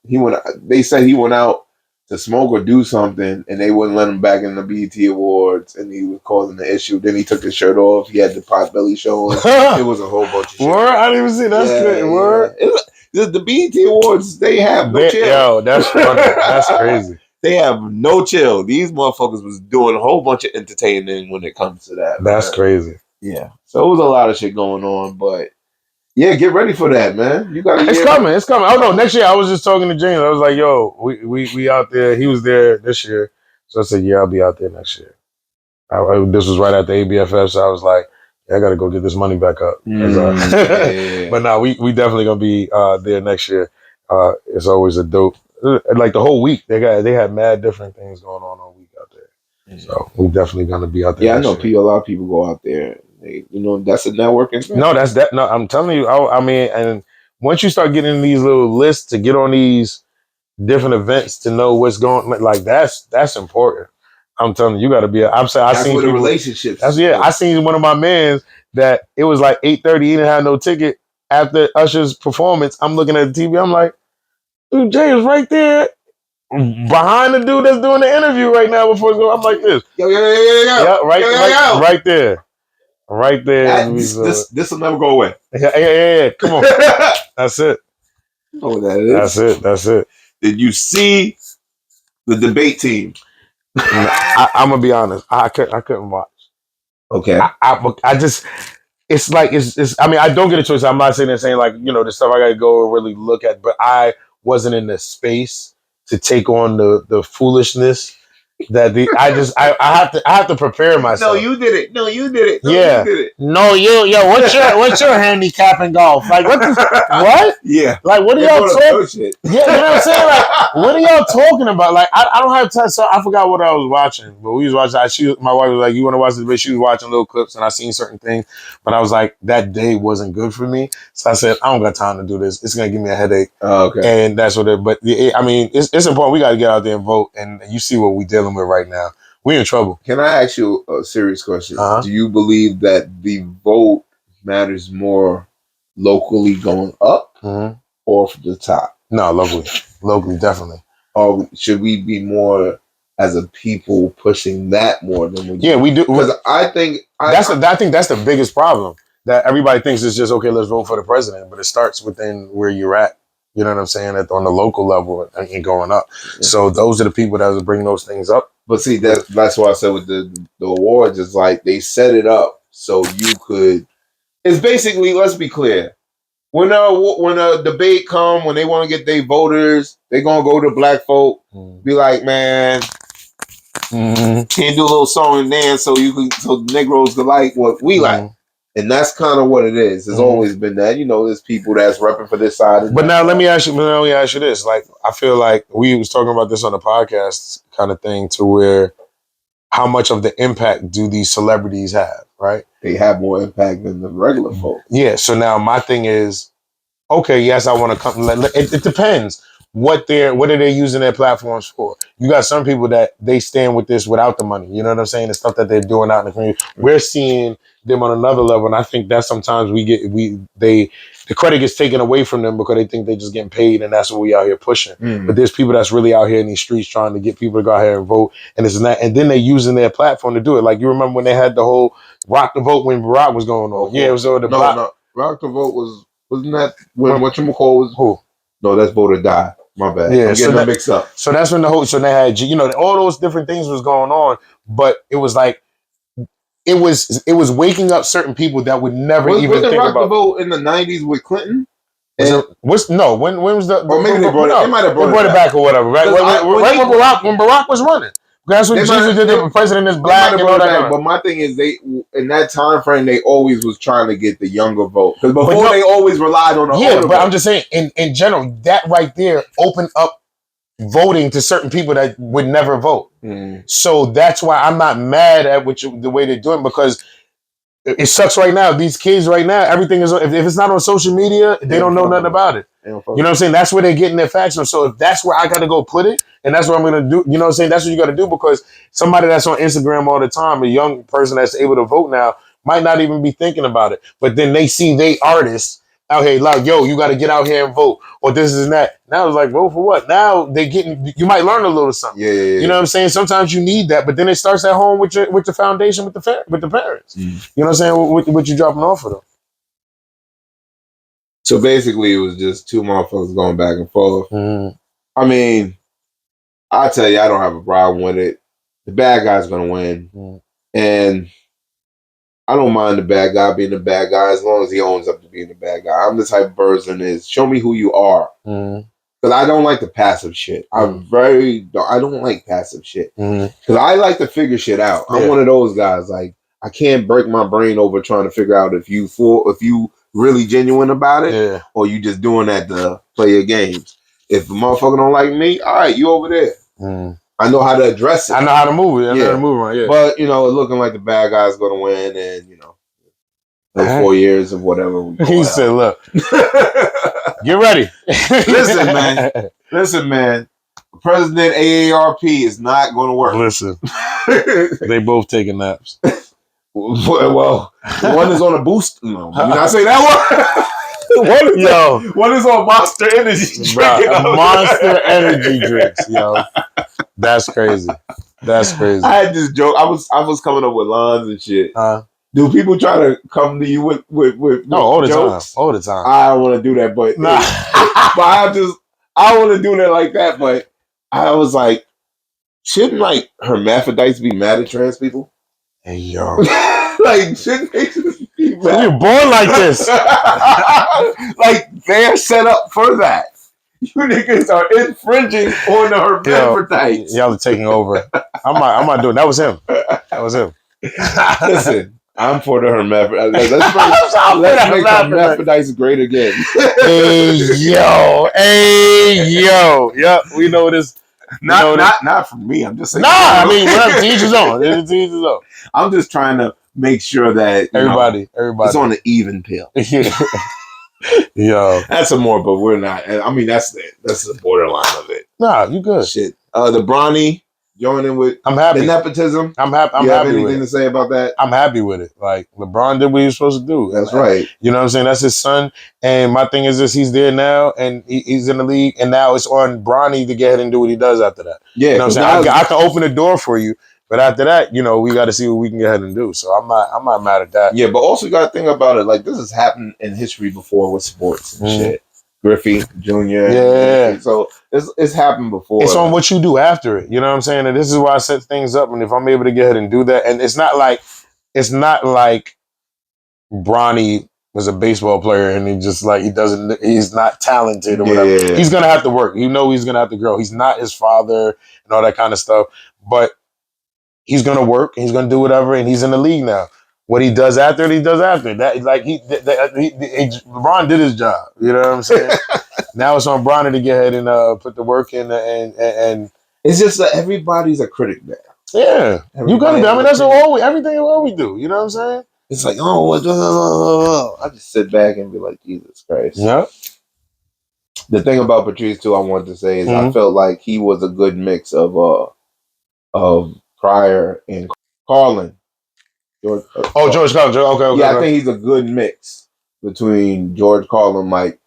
They said he went out to smoke or do something, and they wouldn't let him back in the BET Awards, and he was causing the issue. Then he took his shirt off. He had the pot belly showing. It was a whole bunch of shit. Word? I didn't even see that. Word? The BET Awards, they have no chill. Yo, that's funny. That's crazy. They have no chill. These motherfuckers was doing a whole bunch of entertaining when it comes to that. That's crazy. Yeah. So it was a lot of shit going on, but yeah, get ready for that, man. You got. It's coming. It's coming. Oh no, next year. I was just talking to James. I was like, "Yo, we out there." He was there this year, so I said, "Yeah, I'll be out there next year." This was right after ABFF, so I was like, yeah, I got to go get this money back up. But no, we definitely gonna be there next year. It's always a dope. Like the whole week, they had mad different things going on all week out there. So we definitely gonna be out there. Yeah, I know a lot of people go out there. They, that's a networking thing. No, that's that. No, I'm telling you. I mean, and once you start getting these little lists to get on these different events to know what's going, like that's important. I'm telling you, you got to be. I seen where the relationships. I seen one of my mans that it was like 8:30. He didn't have no ticket after Usher's performance. I'm looking at the TV. I'm like, dude, Jay is right there behind the dude that's doing the interview right now before it's going. I'm like this. Yo. Yeah, right there. Right there. This will never go away. Yeah. Come on. That's it. You know what that is. That's it. Did you see the debate team? I'm gonna be honest. I couldn't watch. Okay. I just it's like it's. I mean, I don't get a choice. I'm not saying like the stuff I gotta go and really look at, but I wasn't in the space to take on the foolishness. That I have to prepare myself. No, you did it. Yeah. You did it. No, what's your handicap in golf? Like what? Yeah. Like what are y'all talking? Yeah, you know what I'm saying? Like what are y'all talking about? Like I don't have time. So I forgot what I was watching, but we was watching. My wife was like, "You want to watch the debate?" She was watching little clips, and I seen certain things, but I was like, that day wasn't good for me. So I said, I don't got time to do this. It's gonna give me a headache. Oh, okay. And that's what it. But I mean, it's important. We got to get out there and vote, and you see what we dealing with right now. We're in trouble. Can I ask you a serious question? Do you believe that the vote matters more locally going up or from the top? No, locally, definitely. Or should we be more as a people pushing that more than we do? Yeah, we do. Because I think I think that's the biggest problem. That everybody thinks it's just okay. Let's vote for the president, but it starts within where you're at. You know what I'm saying? On the local level and going up. Yeah. So those are the people that are bringing those things up. But see, that's why I said with the awards, it's like they set it up so you could. It's basically, let's be clear. When a debate come, when they want to get their voters, they gonna go to black folk, be like, man, can't do a little song and dance so Negroes can like what we like. And that's kind of what it is. It's always been that. There's people that's repping for this side. But now let me ask you this. Like, I feel like we was talking about this on the podcast kind of thing to where how much of the impact do these celebrities have, right? They have more impact than the regular folk. Yeah. So now my thing is, okay, yes, I want to come. It depends. What are they using their platforms for? You got some people that they stand with this without the money. You know what I'm saying? The stuff that they're doing out in the community. We're seeing them on another level, and I think that sometimes the credit gets taken away from them because they think they're just getting paid, and that's what we out here pushing. But there's people that's really out here in these streets trying to get people to go out here and vote, and it's not. And then they're using their platform to do it. Like you remember when they had the whole Rock the Vote when Barack was going on? Yeah, it was all the no. Rock the Vote wasn't that when whatchamacall was who? No, that's Vote or Die. My bad. Yeah, I'm getting them mixed up. So that's when so they had, all those different things was going on, but it was like, it was waking up certain people that would never even think about. Rock the Vote in the 90s with Clinton? When was the? Or maybe they might have brought it back or whatever, right? When Barack was running. That's when Jesus did the president is black and all that. But my thing is, they in that time frame they always was trying to get the younger vote because before they always relied on the older vote. I'm just saying in general that right there opened up voting to certain people that would never vote. So that's why I'm not mad at the way they're doing because it sucks right now. These kids right now, everything is if it's not on social media, they don't know nothing about it. You know what I'm saying? That's where they're getting their facts from. So if that's where I got to go put it, and that's what I'm going to do, you know what I'm saying? That's what you got to do because somebody that's on Instagram all the time, a young person that's able to vote now, might not even be thinking about it. But then they see they artists out here like, yo, you got to get out here and vote, or this and that. Now it's like, vote for what? Now you might learn a little something. Yeah. You know what I'm saying? Sometimes you need that, but then it starts at home with the foundation, with the parents. You know what I'm saying? What you dropping off of them. So basically, it was just two motherfuckers going back and forth. Mm-hmm. I mean, I tell you, I don't have a problem with it. The bad guy's gonna win, and I don't mind the bad guy being the bad guy as long as he owns up to being the bad guy. I'm the type of person is show me who you are. Because I don't like the passive shit. I don't like passive shit. Because I like to figure shit out. I'm one of those guys. Like, I can't break my brain over trying to figure out if you really genuine about it, or you just doing that to play your games. If a motherfucker don't like me, all right, you over there. I know how to address it. I know how to move it. I know how to move it. Yeah. But it's looking like the bad guy's going to win, and those 4 years of whatever. He said, "Look, get ready." Listen, man. President AARP is not going to work. Listen, they both taking naps. Well, one is on a boost. No, did I say that one? One is on Monster Energy drink. Monster Energy drinks, yo. That's crazy. That's crazy. I had this joke. I was coming up with lines and shit. Do people try to come to you with all the jokes? time. All the time. I don't want to do that, but but I want to do that like that. But I was like, shouldn't like hermaphrodites be mad at trans people? Hey yo, like shouldn't they just be mad? You're born like this. Like they're set up for that. You niggas are infringing on the hermaphrodites. Y'all are taking over. I'm not doing. That was him. Listen. I'm for the hermaphrodites. Let's make hermaphrodites great again. Hey yo. Yep, we know this. Not for me. I'm just saying. I mean, whatever. Teach his own. I'm just trying to make sure that everybody, it's on the even pill. Yo, that's some more, but we're not. I mean, that's the borderline of it. Nah, you good. Shit. The Bronny joining with I'm happy. The nepotism. I'm happy. You have anything to say about that? I'm happy with it. Like LeBron did what he was supposed to do. That's right. You know what I'm saying? That's his son. And my thing is this: he's there now, and he's in the league, and now it's on Bronny to get ahead and do what he does after that. Yeah, you know what I'm saying? I can open the door for you, but after that, we got to see what we can get ahead and do. So I'm not mad at that. Yeah, but also you got to think about it. Like this has happened in history before with sports and shit. Griffey Jr. Yeah. So it's happened before. It's on what you do after it. You know what I'm saying? And this is why I set things up. And if I'm able to get ahead and do that, and it's not like Bronny was a baseball player and he's not talented or whatever. Yeah. He's gonna have to work. He's gonna have to grow. He's not his father and all that kind of stuff. But he's gonna work and he's gonna do whatever, and he's in the league now. What he does after it, he does after that. Like LeBron did his job. You know what I'm saying? Now it's on Bronny to get ahead and put the work in, and it's just that everybody's a critic now. Yeah, you gotta be. I mean, that's everything we do. You know what I'm saying? It's like, I just sit back and be like, Jesus Christ. Yeah. The thing about Patrice too, I wanted to say is I felt like he was a good mix of Pryor and Carlin. George Carlin. Okay. Yeah, I think he's a good mix between George Carlin, like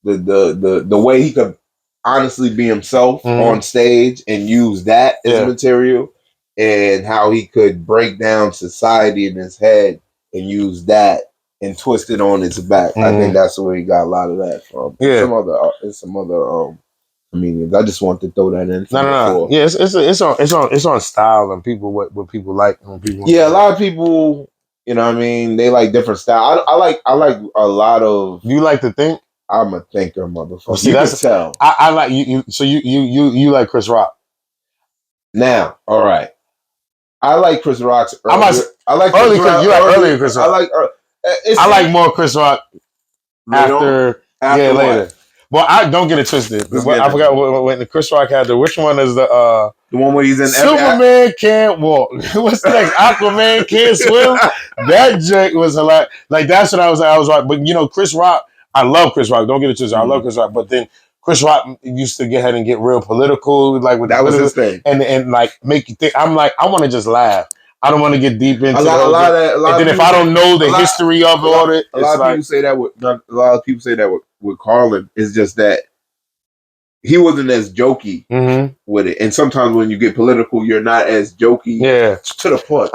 the way he could honestly be himself on stage and use that as material, and how he could break down society in his head and use that and twist it on its back. I think that's where he got a lot of that from. Yeah, some other comedians. I just wanted to throw that in. No. Yeah, it's on style and people what people like. A lot of people, you know what I mean, they like different style. I like a lot of. You like to think? I'm a thinker, motherfucker. See, that's tell. I like you. So you like Chris Rock? Now, all right. I like Chris Rock's. I like earlier Chris Rock. I like more Chris Rock after later. Well, I don't get it twisted. I forgot when the Chris Rock had which one is the one where he's in Superman can't walk. What's the next? Aquaman can't swim. That joke was a lot. Like that's what I was like. But Chris Rock, I love Chris Rock. Don't get it twisted. I love Chris Rock. But then Chris Rock used to get ahead and get real political, like with that was his thing, and like make you think. I'm like, I want to just laugh. I don't want to get deep into a lot of if I don't know the history of it, a lot of people say that with Carlin. It's just that he wasn't as jokey with it, and sometimes when you get political, you're not as jokey. Yeah, to the point.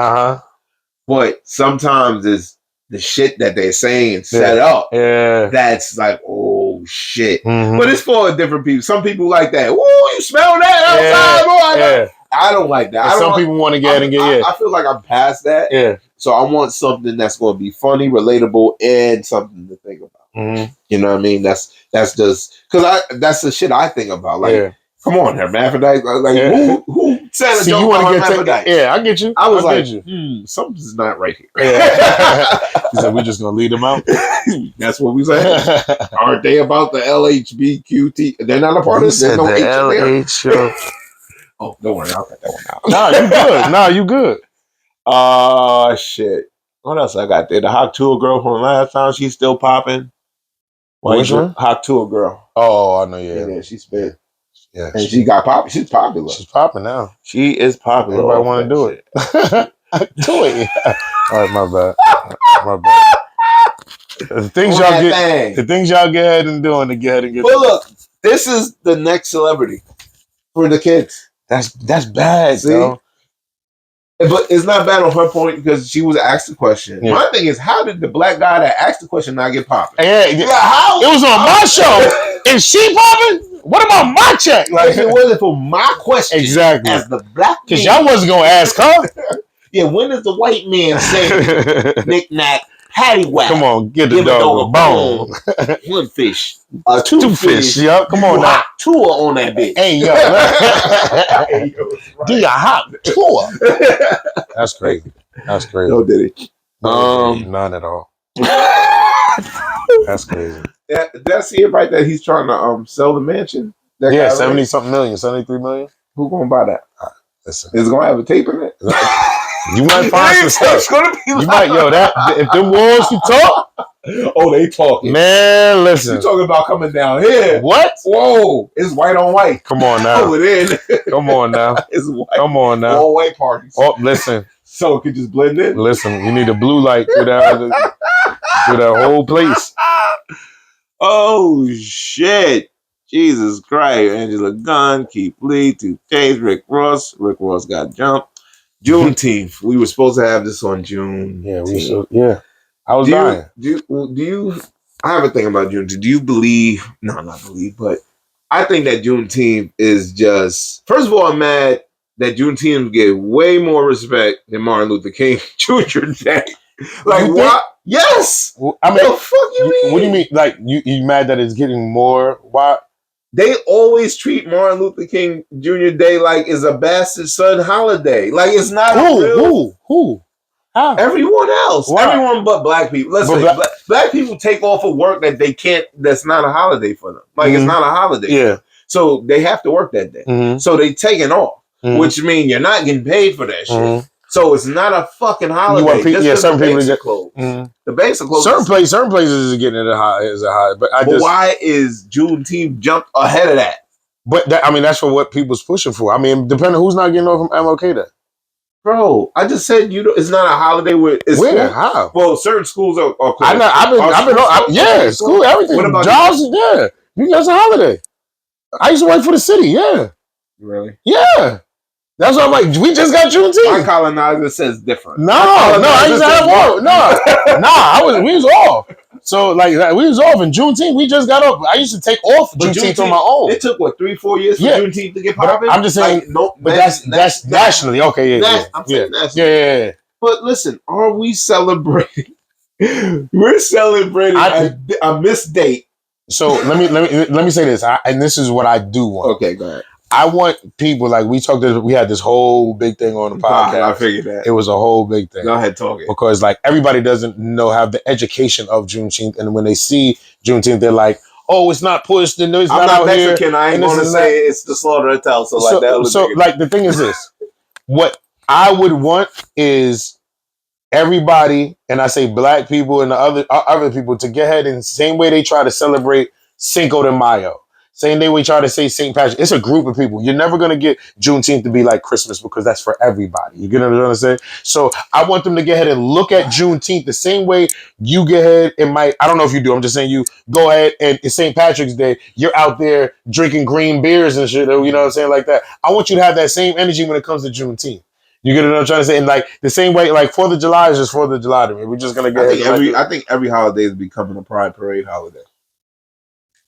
But sometimes it's the shit that they're saying set up. Yeah. That's like, oh shit. Mm-hmm. But it's for different people. Some people like that. Ooh, you smell that outside, boy. Yeah. I don't like that. Some people want to get and get. I feel like I'm past that. Yeah. So I want something that's going to be funny, relatable, and something to think about. Mm-hmm. You know what I mean? That's just because that's the shit I think about. Like, come on, hermaphrodite. Like, who said a joke about hermaphrodite? I get you. I was like, something's not right here. Yeah. He said, we're just going to lead them out. That's what we said. Aren't they about the LHBQT? They're not a part of this. There's no H there. Oh, don't worry. I'll cut that one out. You good. Shit. What else I got there? The Hot Tour girl from last time. She's still popping. Which one? Hot Tour girl. Oh, I know. Yeah, she spit. Yeah, and she got popular. She's popular. She's popping now. She is popular. Everybody want to do it. Do it. All right, my bad. The things y'all get ahead and doing to get ahead and get. But look, this is the next celebrity for the kids. That's bad, though. But it's not bad on her point because she was asked the question. Yeah. My thing is, how did the black guy that asked the question not get popping? How? It was on my show. Is she popping? What about my check? Like, it wasn't for my question. Exactly. As the black man. Because y'all wasn't going to ask her. Yeah, when does the white man say knick-knack, paddywhack? Come on, give the dog a bone. One fish. Two fish. Yeah, come on now. Tour on that bitch. Hey, yo. Do your hot tour. That's crazy. No, did it? None at all. That's crazy. Did I see it right that he's trying to sell the mansion? 70-something million, 73 million. Who gonna buy that? Listen. Is it gonna have a tape in it? You might find some stuff. It's gonna be you might, if them walls you talk. Oh, they talking. Man, listen. You talking about coming down here. What? Whoa. It's white on white. Come on now. Pull it in. Come on now. It's white. Come on now. All white parties. Oh, listen. So it could just blend in. Listen, you need a blue light through that whole place. Oh, shit. Jesus Christ. Angela Gunn, Keith Lee, 2 Chainz, Rick Ross. Rick Ross got jumped. Juneteenth. We were supposed to have this on June. Yeah, I was dying. Do you? I have a thing about Juneteenth. Do you believe? No, not believe, but I think that Juneteenth is just. First of all, I'm mad that Juneteenth get way more respect than Martin Luther King Jr. Day. Like what? Yes. I mean, what the fuck you mean? What do you mean? Like you mad that it's getting more? Why? They always treat Martin Luther King Jr. Day like it's a bastard son holiday. Like it's not Who? How? Everyone else. Why? Everyone but black people. Listen, black people take off of work that they can't, that's not a holiday for them. Like it's not a holiday. Yeah. So they have to work that day. Mm-hmm. So they taking off, which means you're not getting paid for that shit. Mm-hmm. So it's not a fucking holiday. Certain people get closed. Mm-hmm. The banks are closed. Certain places are getting it as a high. But why is Juneteenth jumped ahead of that? But that's for what people's pushing for. I mean, depending who's not getting off from MLK Day. Bro, I just said it's not a holiday where it's where? How? Well, certain schools are closed. I've been school, everything. What about jobs? Yeah, that's a holiday. I used to work for the city. Yeah. Really? Yeah. That's why I'm like, we just got Juneteenth. My colonizer says different. No, I used to have work. We was off. So like we was off in Juneteenth. We just got off. I used to take off Juneteenth on my own. It took 3-4 years for Juneteenth to get popping. I'm just saying, that's nationally. Okay, I'm saying nationally. Yeah. But listen, are we celebrating? We're celebrating a missed date. So let me say this, and this is what I do want. Okay, go ahead. I want people we had this whole big thing on the podcast. I figured that. It was a whole big thing. Go ahead, talk it. Because everybody doesn't have the education of Juneteenth. And when they see Juneteenth, they're like, oh, it's not pushed. And it's I'm not Mexican. Here, I ain't going to say it's the slaughter of tell. So the thing is this. What I would want is everybody, and I say black people and the other people, to get ahead in the same way they try to celebrate Cinco de Mayo. Same day we try to say St. Patrick. It's a group of people. You're never going to get Juneteenth to be like Christmas because that's for everybody. You get what I'm saying? So I want them to get ahead and look at Juneteenth the same way you get ahead and I don't know if you do. I'm just saying you go ahead and it's St. Patrick's Day. You're out there drinking green beers and shit. You know what I'm saying? Like that. I want you to have that same energy when it comes to Juneteenth. You get what I'm trying to say? And like the same way, like 4th of July is just 4th of July to me. We're just gonna get. I think every holiday is becoming a Pride Parade holiday.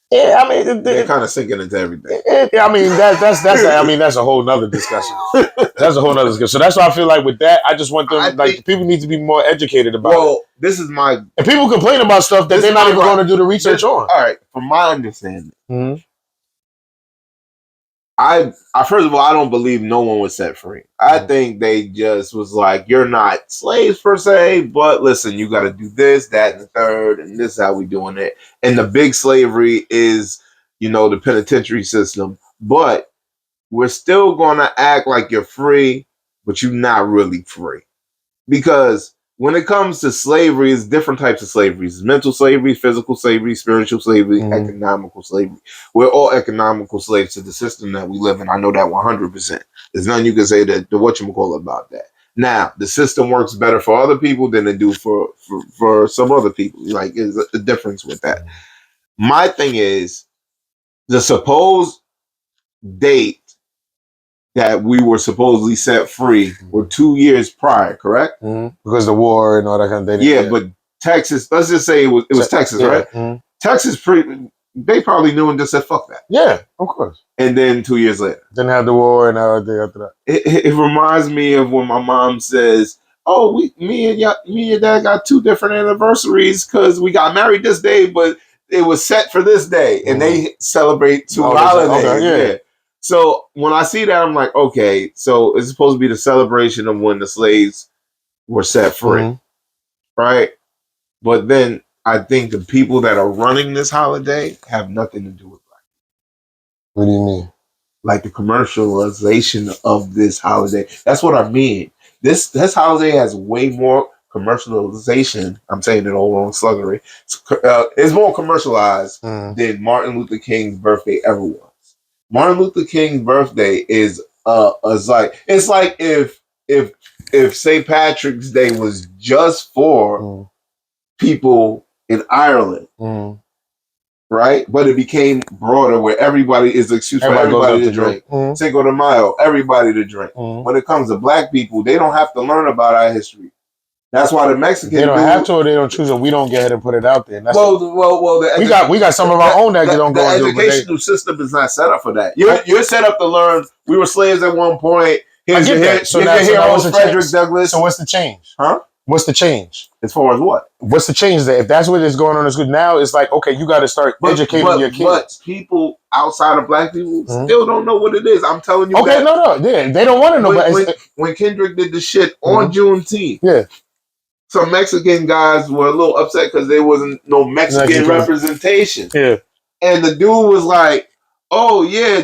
Yeah, I mean, they're kind of sinking into everything. I mean, that's a whole nother discussion. That's a whole nother discussion. So that's why I feel like with that, I just want them people need to be more educated about it. Well, this is my and people complain about stuff that they're not even going to do the research on. All right, from my understanding, I first of all, I don't believe no one was set free. I think they just was like, you're not slaves per se, but listen, you got to do this, that, and the third, and this is how we doing it. And the big slavery is, the penitentiary system. But we're still going to act like you're free, but you're not really free. Because when it comes to slavery, it's different types of slavery. It's mental slavery, physical slavery, spiritual slavery, economical slavery. We're all economical slaves to the system that we live in. I know that 100%. There's nothing you can say to whatchamacallit about that. Now, the system works better for other people than it do for some other people. Like, there's a difference with that. My thing is, the supposed date that we were supposedly set free were 2 years prior, correct? Because the war and all that kind of thing. Yeah, but Texas, let's just say it was Texas, right? Texas, they probably knew and just said, fuck that. Yeah, of course. And then 2 years later. Then have the war and everything after that. It reminds me of when my mom says, oh, me and your dad got 2 different anniversaries because we got married this day, but it was set for this day. And they celebrate 2 holidays. Okay, yeah. So when I see that, I'm like, okay, so it's supposed to be the celebration of when the slaves were set free, right? But then I think the people that are running this holiday have nothing to do with black people. What do you mean? Like the commercialization of this holiday. That's what I mean. This holiday has way more commercialization. I'm saying it all wrong, sluggery. It's more commercialized than Martin Luther King's birthday ever was. Martin Luther King's birthday is like if St. Patrick's Day was just for people in Ireland, right? But it became broader where everybody is excuse for everybody to drink. Cinco de Mayo, everybody to drink. When it comes to black people, they don't have to learn about our history. That's why the Mexicans they don't have to, or they don't choose it. We don't get ahead and put it out there. We got some of our own that don't go. The educational system is not set up for that. You're set up to learn. We were slaves at one point. I get that. So now what's the Frederick Douglass. So what's the change? Huh? What's the change? As far as what? What's the change there? If that's what is going on in school now, it's like, okay, you got to start educating your kids. But people outside of black people still don't know what it is. I'm telling you. Okay, yeah, they don't want to know. When Kendrick did the shit on Juneteenth, yeah. Some Mexican guys were a little upset because there wasn't no Mexican representation. Yeah. And the dude was like, oh, yeah,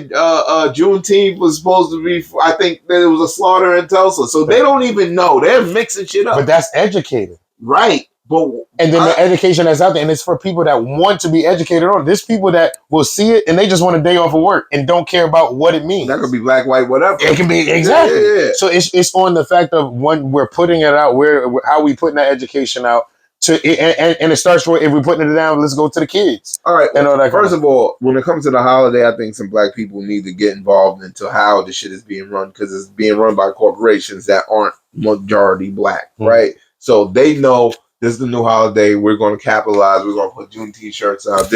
Juneteenth was supposed to be, I think that it was a slaughter in Tulsa. So they don't even know. They're mixing shit up. But that's educated. Right. And then the education that's out there, and it's for people that want to be educated on. There's people that will see it and they just want a day off of work and don't care about what it means. That could be black, white, whatever. It can be exactly. Yeah. So it's on the fact of when we're putting it out, how we putting that education out and it starts if we're putting it down. Let's go to the kids. All right. And all that. First of all, when it comes to the holiday, I think some black people need to get involved into how the shit is being run because it's being run by corporations that aren't majority black, right? So they know. This is the new holiday. We're going to capitalize. We're going to put June t-shirts out.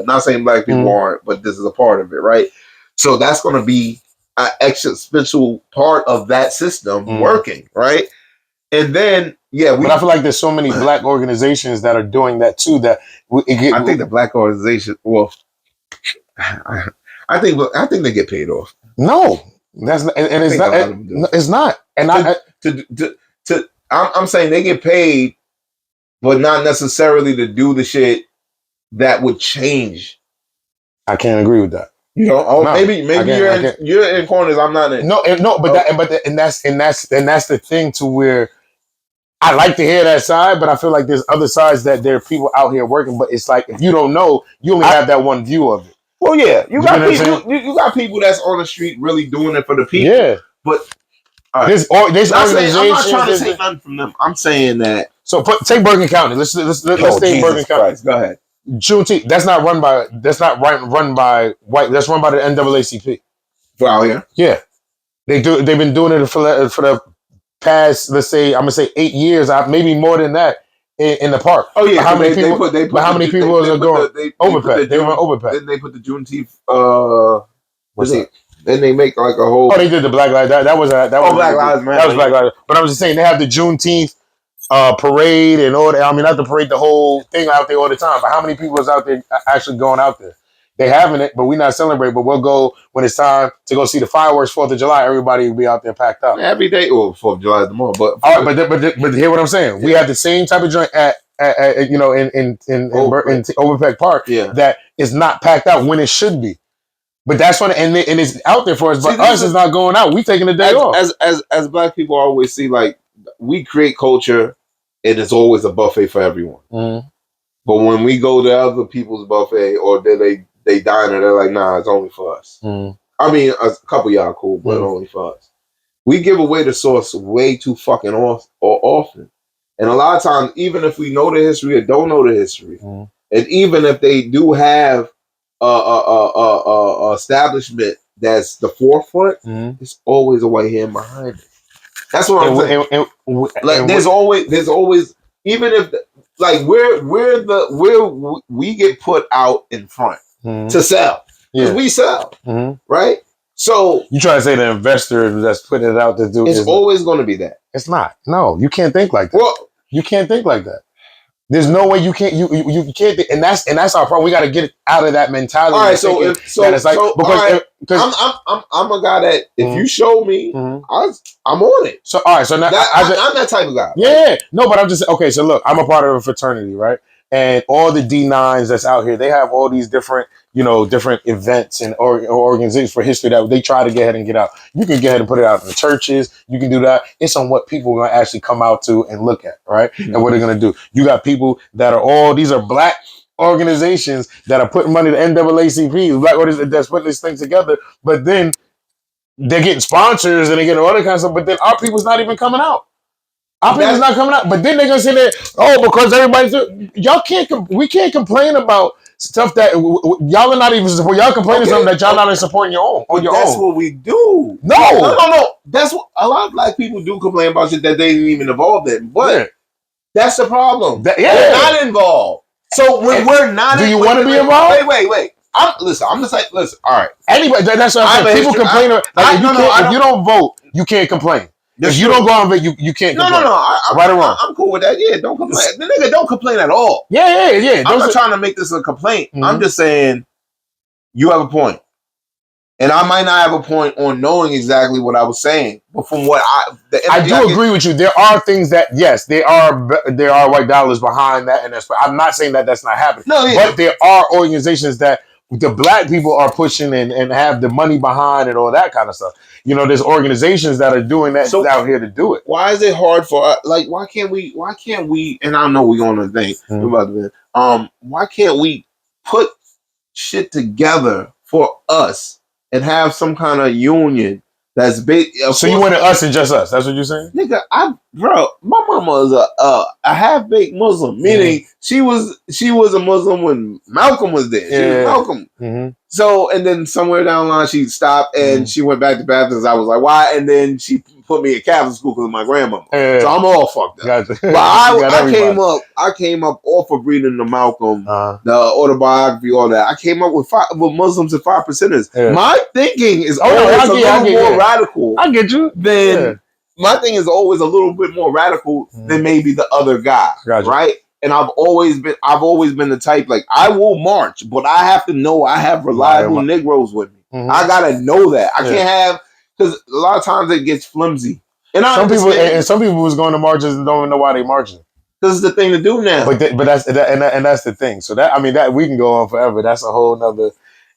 Not saying black people aren't, but this is a part of it, right? So that's going to be an existential part of that system working, right? And then, but I feel like there's so many black organizations that are doing that too. I think the black organization. Well, I think they get paid off. No, that's not, and it's not. It's not. And I'm saying they get paid. But not necessarily to do the shit that would change. I can't agree with that. Maybe you're in corners. I'm not in. That's the thing to where I like to hear that side, but I feel like there's other sides that there are people out here working. But it's like if you don't know, you only have that one view of it. Well, yeah, you got people that's on the street really doing it for the people. Yeah, but there's organizations. I'm not trying to say nothing from them. I'm saying that. So take Bergen County. Let's take Bergen County. Go ahead. Juneteenth. That's not run by white. That's run by the NAACP. Oh yeah. Yeah. They've been doing it for the past, let's say, I'm gonna say 8 years, maybe more than that, in the park. Oh yeah, how many people? How many people are going overpack? They went overpack. Then they put the Juneteenth. What's that? Then they make like a whole. Oh, they did the Black Lives. That was Black Lives Matter. That was Black Lives. But I was just saying they have the Juneteenth parade and all that. I mean, not the parade, the whole thing out there all the time. But how many people is out there actually going out there? They having it, but we not celebrating. But we'll go when it's time to go see the fireworks 4th of July. Everybody will be out there packed up every day. Well, 4th of July is tomorrow, but but hear what I'm saying. Yeah. We have the same type of joint at in Overpeck Park that is not packed out when it should be. But that's when and it's out there for us. But us is not going out. We taking the day off. As Black people always see, like we create culture, and it's always a buffet for everyone. Mm-hmm. But when we go to other people's buffet or they dine and they're like, nah, it's only for us. Mm. I mean, a couple of y'all cool, but only for us. We give away the sauce way too fucking often. And a lot of times, even if we know the history or don't know the history, and even if they do have a establishment that's the forefront, it's always a white hand behind it. That's what I'm saying. There's always, even if like we get put out in front. To sell, because we sell, right? So you trying to say the investor that's putting it out to do? It's always going to be that. It's not. No, you can't think like that. Well, you can't think like that. There's no way you can't. You can't. And that's our problem. We got to get out of that mentality. All right. I'm a guy that if you show me, I'm on it. So all right. So now I'm that type of guy. Yeah. Right? No, but I'm just okay. So look, I'm a part of a fraternity, right? And all the D9s that's out here, they have all these different, different events and organizations for history that they try to get ahead and get out. You can get ahead and put it out in the churches. You can do that. It's on what people are going to actually come out to and look at, right? Mm-hmm. And what they're going to do. You got people that these are Black organizations that are putting money to NAACP, Black organizations that's putting this thing together. But then they're getting sponsors and they're getting all that kind of stuff. But then our people's not even coming out. Our people's not coming out, but then they're gonna say that because everybody's we can't complain about stuff that y'all are not even supporting. Y'all complaining something that y'all not even supporting your own. That's what we do. No. That's what a lot of Black people do complain about shit that they didn't even involved in. But that's the problem. They're not involved. So when we're not, do you want to be involved? Wait. I'm just like, listen. All right. Anyway, that's what I'm saying. People complain. If you don't vote, you can't complain. If you don't go on, you can't complain. No. Right or wrong? I'm cool with that. Yeah, don't complain. The nigga don't complain at all. Yeah. I'm not trying to make this a complaint. Mm-hmm. I'm just saying you have a point. And I might not have a point on knowing exactly what I was saying, but from what I do agree with you. There are things that, yes, there are white dollars behind that, and I'm not saying that that's not happening. But there are organizations that the Black people are pushing and have the money behind and all that kind of stuff. There's organizations that are doing that out here to do it. Why is it hard for us? Like, why can't we? And I know we're going to think about it. Why can't we put shit together for us and have some kind of union that's big? So you wanted us and just us? That's what you're saying, nigga? My mama is a half-baked Muslim, meaning she was a Muslim when Malcolm was there. She was Malcolm. Mm-hmm. So, and then somewhere down the line, she stopped and she went back to Baptist. I was like, why? And then she put me in Catholic school because of my grandmother. So I'm all fucked up. Gotcha. But I came up off of reading the Malcolm, the autobiography, all that. I came up with Muslims and 5%ers. Yeah. My thinking is always a little more radical. I get you. My thing is always a little bit more radical than maybe the other guy, right? And I've always been the type, like, I will march, but I have to know I have reliable Negroes with me. Mm-hmm. I gotta know that. I can't have, because a lot of times it gets flimsy. And some people was going to marches and don't even know why they marching. This is the thing to do now. But that's the thing. So that we can go on forever. That's a whole nother,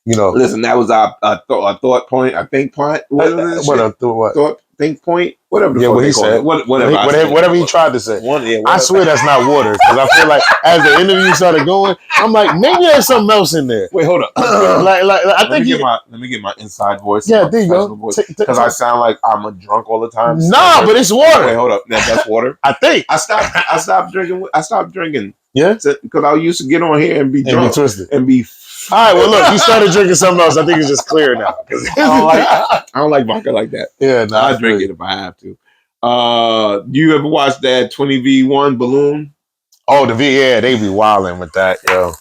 Listen, that was a thought point, a think point. What? Thought, think point, whatever the fuck what he said. Whatever he tried to say. I swear that's not water, because I feel like as the interview started going, I'm like, maybe there's something else in there. Wait, hold up. I think let me get my inside voice. Yeah, there you go. Because I sound like I'm a drunk all the time. Nah, but it's water. Wait, hold up. That's water. I think I stopped drinking. Yeah, because I used to get on here and be drunk and be twisted and be. All right, well, look, you started drinking something else. I think it's just clear now. I don't like vodka like that. Yeah, no, I drink it if I have to. You ever watched that 20v1 balloon? Oh, yeah, they be wilding with that, yo.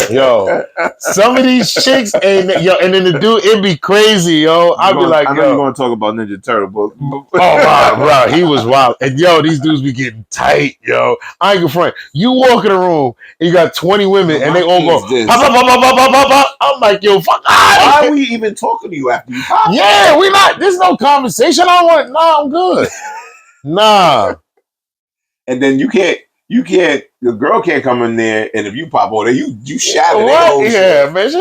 Yo, some of these chicks, and then the dude, it'd be crazy, yo. I'd be like, I know yo. you're going to talk about Ninja Turtle, but... Oh, bro, he was wild. And, yo, these dudes be getting tight, yo. I ain't gonna front. You walk in a room, and you got 20 women, and they all go, pop, pop, pop, pop, pop, pop, pop, pop. I'm like, yo, fuck Why are we even talking to you after you pop? Yeah, we not. There's no conversation. Nah, I'm good. Nah. And then you can't, the girl can't come in there, and if you pop on there, you shatter what? Yeah, man.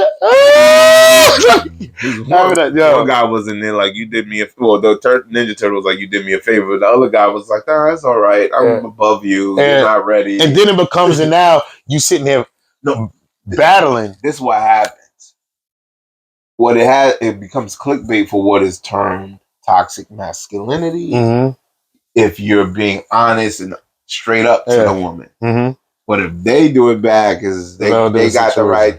One guy was in there like, you did me a the Ninja Turtle was like, you did me a favor. The other guy was like, nah, that's all right. I'm above you. You're not ready. And then it becomes, and now you sitting here battling. This is what happens. It becomes clickbait for what is termed toxic masculinity. Mm-hmm. If you're being honest and straight up to the woman. Mm-hmm. But if they do it back, they got the right.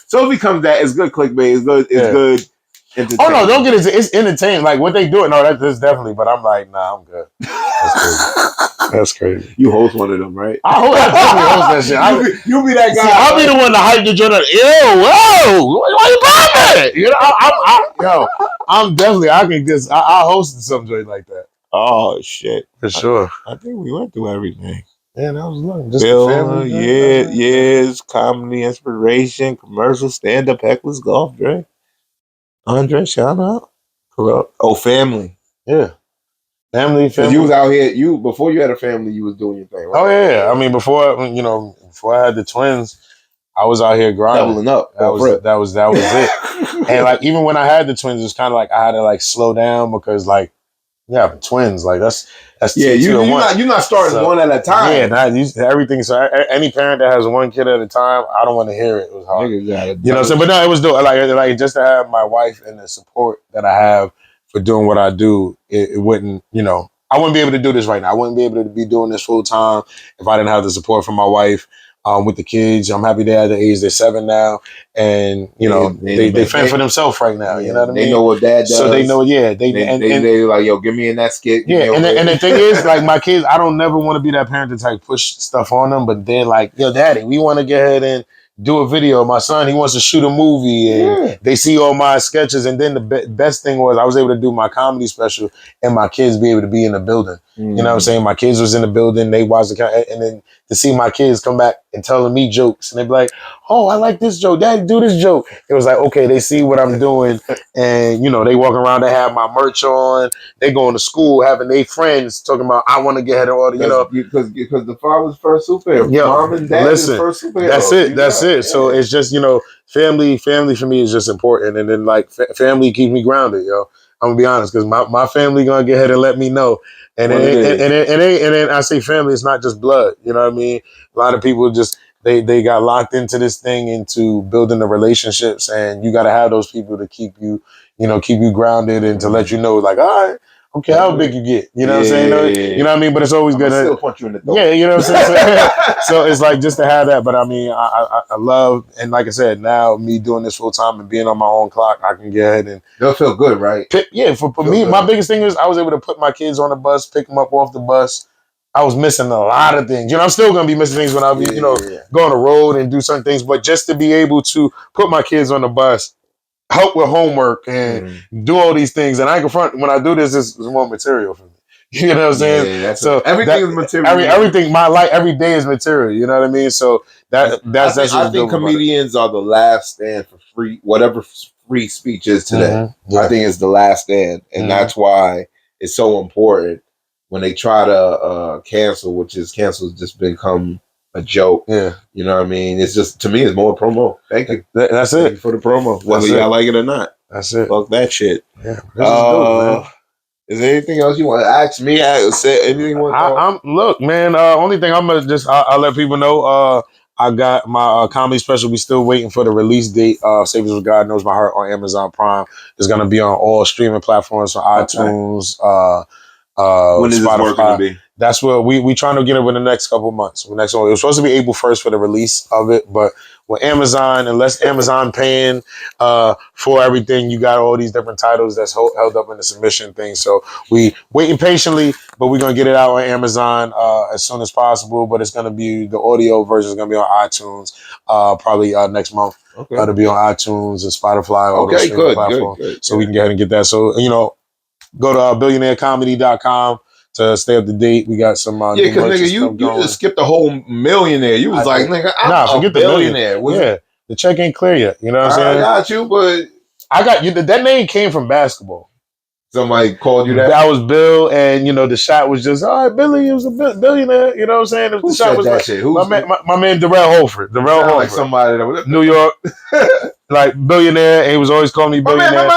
So it becomes that. It's good clickbait. It's good. It's good. Oh no, don't get it. It's entertaining. Like what they do. No, that's definitely. But I'm like, nah, I'm good. That's crazy. That's crazy. You host one of them, right? I definitely host that shit. You'll be that guy. See, I'll be the one to hype the joint up. Yo, whoa, why you popping it? You know, I'm definitely. I can just. I hosted some joint like that. Oh shit, for sure. I think we went through everything. Yeah, that was long. Just Bill, years, comedy, inspiration, commercial, stand-up, hecklers, golf, Dre. Andre, shout out. Oh, family. Yeah. Family. You was out here, before you had a family, you was doing your thing, right? Oh, yeah. I mean, before I had the twins, I was out here grinding. Doubling up. That was it. And like, even when I had the twins, it's kind of like I had to like slow down because like, yeah, twins, like that's you're not starting one at a time. Yeah, everything. So any parent that has one kid at a time, I don't want to hear it. It was hard. You know what I'm saying? But no, it was dope. Like just to have my wife and the support that I have for doing what I do, it wouldn't, I wouldn't be able to do this right now. I wouldn't be able to be doing this full time if I didn't have the support from my wife. With the kids, I'm happy they're at the age they're 7 now, and they fend for themselves right now. You know what I mean? They know what dad does, so they know. Yeah, they like, yo, get me in that skit. Yeah, and the thing is, like my kids, I don't never want to be that parent to like push stuff on them, but they're like, yo, daddy, we want to get ahead and do a video. My son, he wants to shoot a movie, and they see all my sketches. And then the best thing was I was able to do my comedy special, and my kids be able to be in the building. You know what I'm saying? My kids was in the building. They watched and then to see my kids come back and telling me jokes, and they be like, "Oh, I like this joke. Daddy, do this joke." It was like, okay, they see what I'm doing, and they walk around. They have my merch on. They going to school, having their friends talking about, "I want to get ahead of all the," because the father's first superhero. Mom and dad is first superhero. That's it. So it's just family for me is just important, and then like family keeps me grounded, yo. I'm gonna be honest, because my family gonna get ahead and let me know. And then I say family, it's not just blood. You know what I mean? A lot of people just they got locked into this thing, into building the relationships, and you got to have those people to keep you grounded and to let you know, like, all right, okay, how big you get. You know what I'm saying? You know what I mean? But it's always good. Still punch you in the throat. Yeah, you know what I'm saying? So it's like just to have that. But I mean, I love, and like I said, now me doing this full time and being on my own clock, I can get ahead and it'll feel good, right? For me, my biggest thing is I was able to put my kids on the bus, pick them up off the bus. I was missing a lot of things. I'm still gonna be missing things when I be, go on the road and do certain things. But just to be able to put my kids on the bus, help with homework and do all these things, and I can front when I do this, it's more material for me. You know what I'm saying? Yeah, so everything is material. Everything, my life, every day is material. You know what I mean? So that's I think comedians are the last stand for free, whatever free speech is today. I think it's the last stand, and that's why it's so important when they try to cancel, cancel's just become a joke. Yeah, you know what I mean? It's just, to me, it's more promo. Thank you. That's it. Thank you for the promo, whether y'all like it or not. That's it. Fuck that shit. Yeah. This is dope, man. Is there anything else you want to ask me? Say anything you want to look, man, only thing I'm going to I'll let people know, I got my comedy special. We still waiting for the release date. Save As God Knows My Heart on Amazon Prime. It's going to be on all streaming platforms, on iTunes, when is Spotify. This work going to be? that's what we trying to get it within the next couple months. The next one, it was supposed to be April 1st for the release of it, but with Amazon, unless Amazon paying for everything, you got all these different titles that's held up in the submission thing. So we waiting patiently, but we're gonna get it out on Amazon as soon as possible. But it's gonna be the audio version is gonna be on iTunes probably next month. Okay. It'll be on iTunes and Spotify. All those good, platforms. Good. So we can go ahead and get that. So go to billionairecomedy.com to stay up to date. We got some because nigga, you just skipped the whole millionaire. You was like, nigga, I'm a billionaire. The check ain't clear yet. You know what I'm saying? I got you, but I got you. That name came from basketball. Somebody called you that? That was Bill, and the shot was just, all right, Billy, he was a billionaire. You know what I'm saying? Who said that shit? My man Darrell Holford. Like somebody that was New York, like billionaire. And he was always calling me billionaire.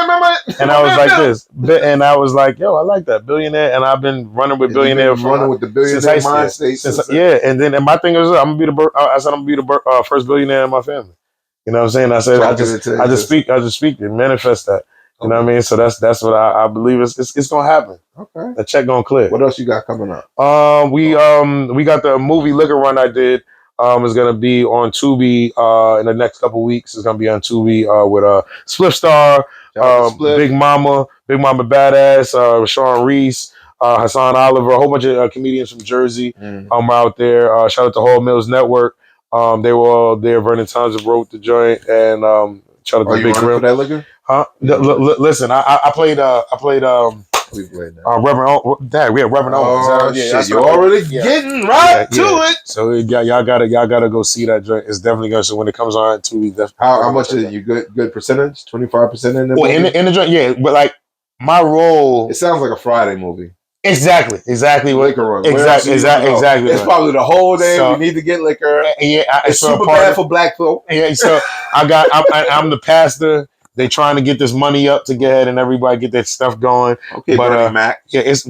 And I was like this, and I was like, yo, I like that billionaire. And I've been running with billionaire, running with the billionaire mind state. And then my thing is, I'm gonna be the first billionaire in my family. You know what I'm saying? I said, I just speak and manifest that. You know what I mean? So that's what I believe it's gonna happen. Okay. The check gonna clear. What else you got coming up? We got the movie Liquor Run I did. Is gonna be on Tubi in the next couple weeks. It's gonna be on Tubi with Spliff Star, Big Mama Badass, Rashawn Reese, Hassan Oliver, a whole bunch of comedians from Jersey out there. Shout out to Hall Mills Network. They were all there. Vernon Townsend wrote the joint, and shout out to Big Rim. For that liquor? Huh? Listen, I played Reverend. Dad, we had Reverend Owens. Shit, you're already getting right to it. So y'all gotta go see that joint. It's definitely gonna. So when it comes on Tubi, how much is you good percentage? 25% in the movie? in the joint, yeah. But like my role, it sounds like a Friday movie. Exactly. Liquor Run. Exactly. It's probably the whole day. So, we need to get liquor. It's super bad for black folk. Yeah. So I'm the pastor. They trying to get this money up to get ahead and everybody get that stuff going. Okay, but Bernie Mac. Yeah, it's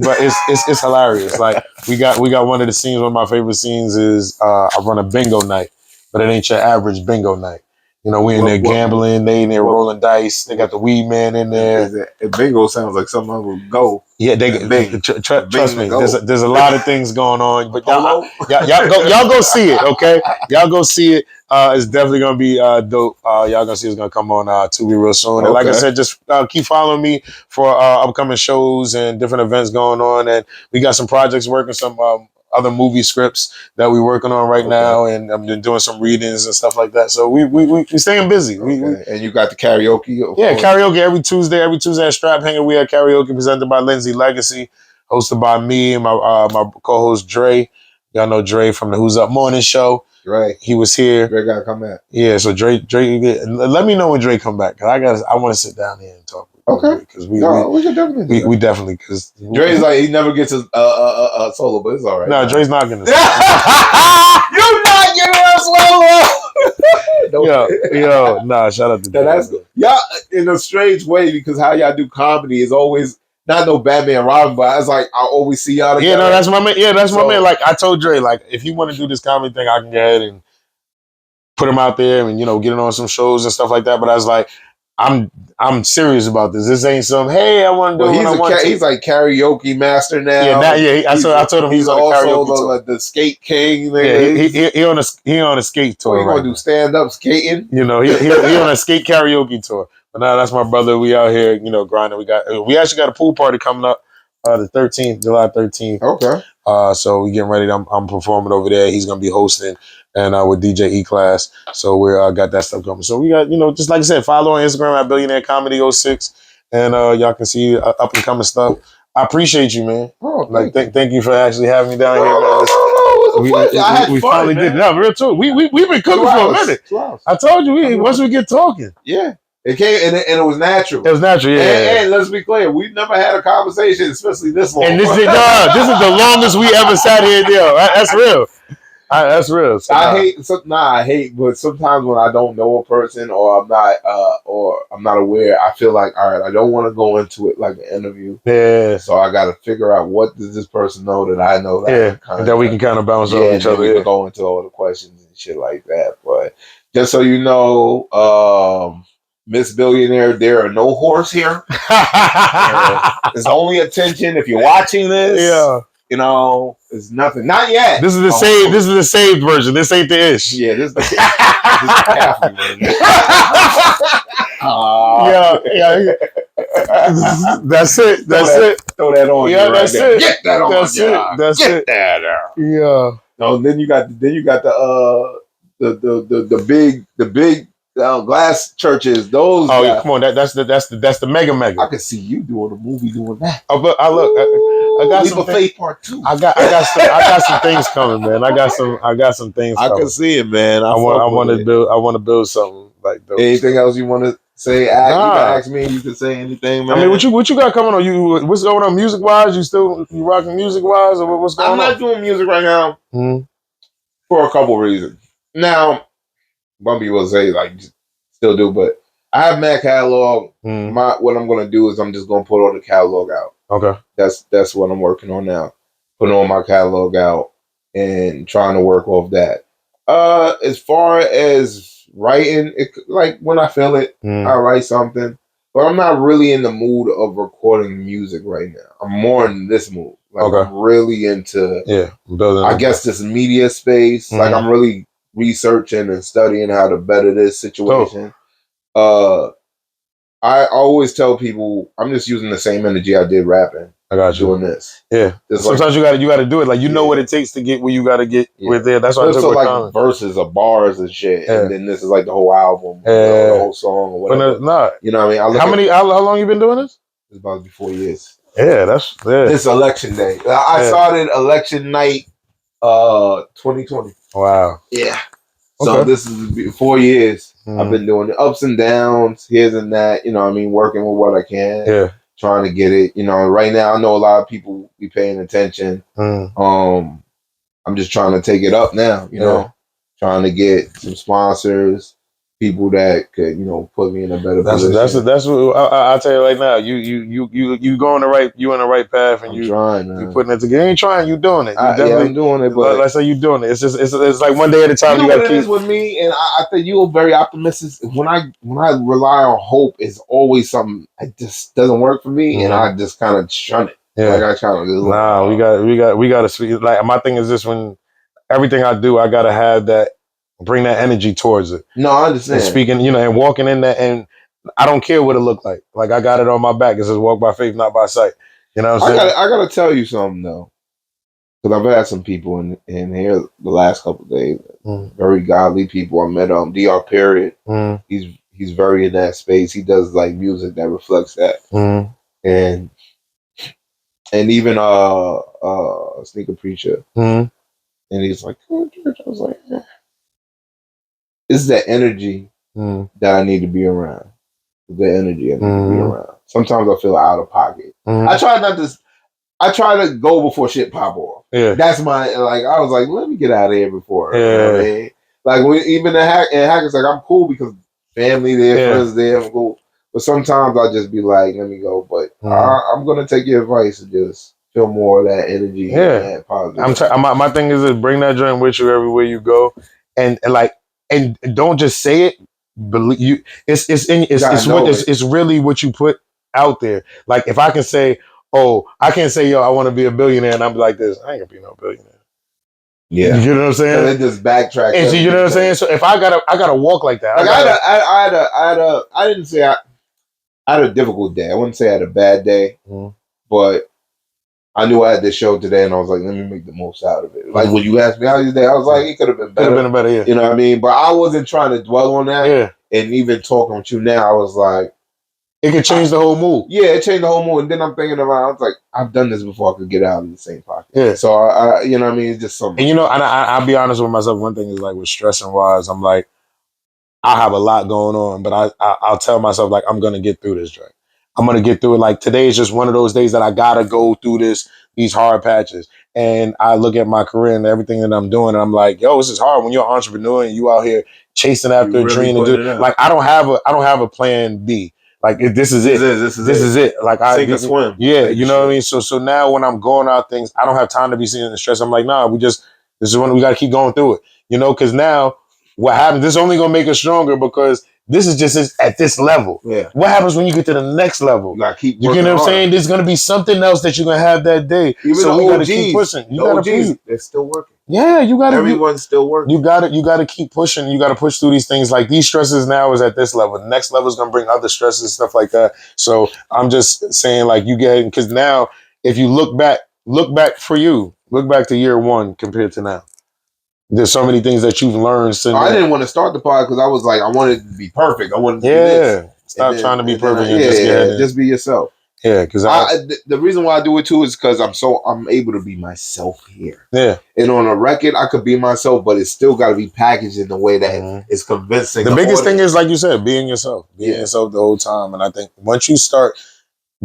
hilarious. Like we got one of the scenes. One of my favorite scenes is I run a bingo night, but it ain't your average bingo night. We in there gambling. They in there rolling dice. They got the weed man in there. Bingo sounds like something would go. Yeah, trust me. There's a lot of things going on, but y'all go see it, okay? Y'all go see it. It's definitely gonna be dope. Y'all gonna see it's gonna come on Tubi real soon. Okay. And like I said, just keep following me for upcoming shows and different events going on. And we got some projects working, some other movie scripts that we're working on right now, and I'm doing some readings and stuff like that. So we staying busy. And you got the karaoke? Karaoke every Tuesday at Strap Hanger. We have karaoke presented by Lindsay Legacy, hosted by me and my co-host Dre. Y'all know Dre from the Who's Up Morning Show. Right. He was here. Dre gotta come back. Yeah, so Dre, let me know when Dre come back, because I want to sit down here and talk. Okay. Because we definitely, because Dre's like, he never gets a solo, but it's all right. No, Dre's not gonna. You're not getting a solo. Nah. Shout out to Dre. That's good. Y'all in a strange way, because how y'all do comedy is always not no Batman Robin, but it's like I always see y'all together. Yeah, no, that's my man. Yeah, that's my man. Like I told Dre, like if you want to do this comedy thing, I can go ahead and put him out there and get him on some shows and stuff like that. But I was like, I'm serious about this. This ain't some, hey, I want to do it. He's like karaoke master now. I told him he's also the skate king. Yeah, he on a skate tour. He gonna do stand up skating. He on a skate karaoke tour. But now that's my brother. We out here, grinding. We actually got a pool party coming up the 13th, July 13th. Okay. So we getting ready. I'm performing over there. He's gonna be hosting. And with DJ E-Class. So we got that stuff coming. So we got, just like I said, follow on Instagram at Billionaire Comedy 06. And y'all can see up and coming stuff. I appreciate you, man. Oh, thank you for actually having me down here, man. We finally did it. No, real talk. We've been cooking for a minute. I told you, once we get talking. Yeah. It came and it was natural. It was natural, yeah. And let's be clear, we've never had a conversation, especially this long. And this is the longest we ever sat here. That's real. That's real. So, I hate, but sometimes when I don't know a person or I'm not aware, I feel like, all right, I don't want to go into it like an interview. Yeah. So I got to figure out what does this person know that I know that. And then we can kind of bounce off each other. We can go into all the questions and shit like that. But just so you know, Miss Billionaire, there are no horse here. There's only attention if you're watching this. Yeah. It's nothing. Not yet. This is the saved. This is the saved version. This ain't the ish. Yeah, this is the Catholic version. Yeah. That's it. That's it. Throw that on. Yeah, that's it. Get that on. That's it. That's Get it. that out. Yeah. No, then you got the big glass churches. Those. Oh yeah, come on. That's the mega. I could see you doing a movie doing that. Oh, but I got some Faith Part 2. I got some things coming, man. I got some things. I coming. can see it, man. I want to build something like those. Anything else you want to say? You can ask me. You can say anything, man. I mean, what you got coming on? What's going on music wise? You rocking music wise, or what's going on? I'm not doing music right now for a couple reasons. Now, some people will say like still do, but I have mad catalog. What I'm gonna do is I'm just gonna put all the catalog out. Okay, that's what I'm working on now. Putting all my catalog out and trying to work off that. As far as writing, like when I feel it, I write something. But I'm not really in the mood of recording music right now. I'm more in this mood. Like I'm really into I guess this media space. Like I'm really researching and studying how to better this situation. I always tell people I'm just using the same energy I did rapping. I got you doing this. Yeah. Sometimes you gotta do it. Like you know what it takes to get where you gotta get with there. That's why I took like time. Verses of bars and shit. And then this is like the whole album, the whole song or whatever. You know what I mean? How long you been doing this? It's about to be 4 years. Yeah, that's This election day. I started election night 2020. Wow. Yeah. So this is 4 years. I've been doing the ups and downs, here's and that, you know what I mean, working with what I can. Yeah. Trying to get it. You know, right now I know a lot of people be paying attention. I'm just trying to take it up now, you know. Trying to get some sponsors, people that could, you know, put me in a better position. That's what I'll tell you right now. You go on the right, you on the right path, and you trying, man. You putting it together. You ain't trying, you doing it. I'm doing it, but let's say you doing it. It's just it's like one day at a time. You know what it is with me, and I think you're very optimistic. When I rely on hope, it's always something that just doesn't work for me, and I just kind of shun it. Yeah, like I kind of we got to speak. Like my thing is this: when everything I do, I gotta have that. Bring that energy towards it. No, I understand. And speaking, you know, and walking in that, and I don't care what it looked like. Like I got it on my back. It says "Walk by faith, not by sight." You know what I'm saying? I gotta tell you something though, because I've had some people in here the last couple of days, very godly people. I met Dr. Period. He's very in that space. He does like music that reflects that, and even Sneaker Preacher, and he's like, "Come on, church." I was like, this is the energy that I need to be around. The energy I need to be around. Sometimes I feel out of pocket. I try to go before shit pop off. Yeah. That's my, like, I was like, let me get out of here before. You know what I mean? Like, even in Hackers, like, I'm cool because family there, friends there, I'm cool. But sometimes I just be like, let me go. But I'm going to take your advice and just feel more of that energy and that positive. My thing is to bring that joint with you everywhere you go. And don't just say it. Believe you. It's really what you put out there. Like if I can say, I can't say, yo, I want to be a billionaire, and I'm like this. I ain't gonna be no billionaire. Yeah, you know what I'm saying. And then just backtrack. And you know what I'm saying. So if I gotta walk like that. Like I didn't say I had a difficult day. I wouldn't say I had a bad day, but I knew I had this show today, and I was like, let me make the most out of it. Like when you asked me how you day, I was like, it could have been better. Could have been better, yeah. You know what I mean? But I wasn't trying to dwell on that. Yeah. And even talking with you now, I was like, it could change the whole mood. Yeah, it changed the whole mood. And then I'm thinking about, I was like, I've done this before. I could get out in the same pocket. Yeah. So I you know what I mean? It's just something. And you know, and I'll be honest with myself. One thing is like with stressing wise, I'm like, I have a lot going on, but I'll tell myself like I'm gonna get through this joint. I'm gonna get through it. Like today is just one of those days that I gotta go through these hard patches. And I look at my career and everything that I'm doing, and I'm like, yo, this is hard when you're an entrepreneur and you out here chasing after a dream and do like I don't have a plan B. Like this is it. This is it. Like sink or swim. Yeah, you know what I mean? So now when I'm going out things, I don't have time to be sitting in stress. I'm like, nah, this is when we gotta keep going through it. You know, because now what happens, this is only gonna make us stronger because This is just at this level. Yeah. What happens when you get to the next level? You gotta keep. You get what I'm saying? There's gonna be something else that you're gonna have that day. Even so we gotta keep OGs, pushing. You gotta they're still working. Yeah, you gotta. Everyone's still working. You gotta keep pushing. You gotta push through these things. Like these stresses now is at this level. The next level is gonna bring other stresses and stuff like that. So I'm just saying, like you get, because now if you look back for you, look back to year one compared to now. There's so many things that you've learned since. I didn't want to start the pod because I was like, I wanted it to be perfect. I wanted to do this. Stop trying to be perfect. Just be yourself. Yeah, because the reason why I do it too is because I'm able to be myself here. Yeah, and on a record I could be myself, but it's still got to be packaged in a way that is convincing. The biggest thing is, like you said, being yourself, yourself the whole time. And I think once you start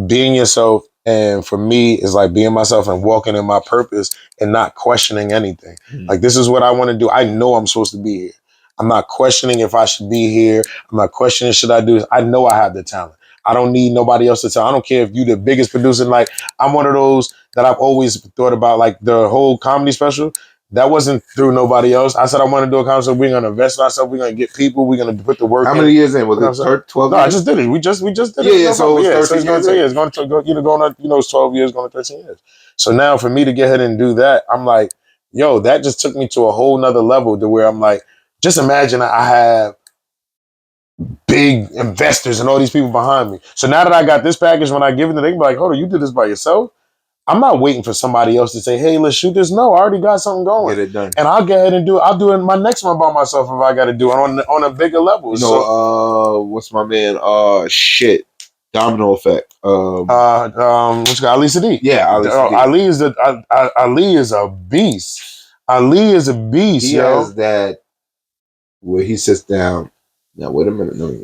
being yourself, and for me, it's like being myself and walking in my purpose and not questioning anything. Like this is what I want to do. I know I'm supposed to be here. I'm not questioning if I should be here. I'm not questioning should I do this. I know I have the talent. I don't need nobody else to tell. I don't care if you the biggest producer. Like I'm one of those that I've always thought about, like the whole comedy special. That wasn't through nobody else. I said I want to do a comedy special. We're gonna invest in ourselves. We're gonna get people. We're gonna put the work. How many years in? Was it 12 No, years? I just did it. We just did it. Yeah, so it's 13 years. It's going to go, going on, it's 12 years, going to 13 years. So now for me to get ahead and do that, I'm like, yo, that just took me to a whole nother level to where I'm like, just imagine I have big investors and all these people behind me. So now that I got this package, when I give it to them, they can be like, hold on, you did this by yourself? I'm not waiting for somebody else to say, hey, let's shoot this. No, I already got something going. Get it done. And I'll go ahead and do it. I'll do it my next one by myself if I got to do it on a bigger level. What's my man? Domino Effect. What's Ali Sadiq? Yeah, Ali Sadiq. Ali is a beast. Ali is a beast, he has that where he sits down. Now, wait a minute. No.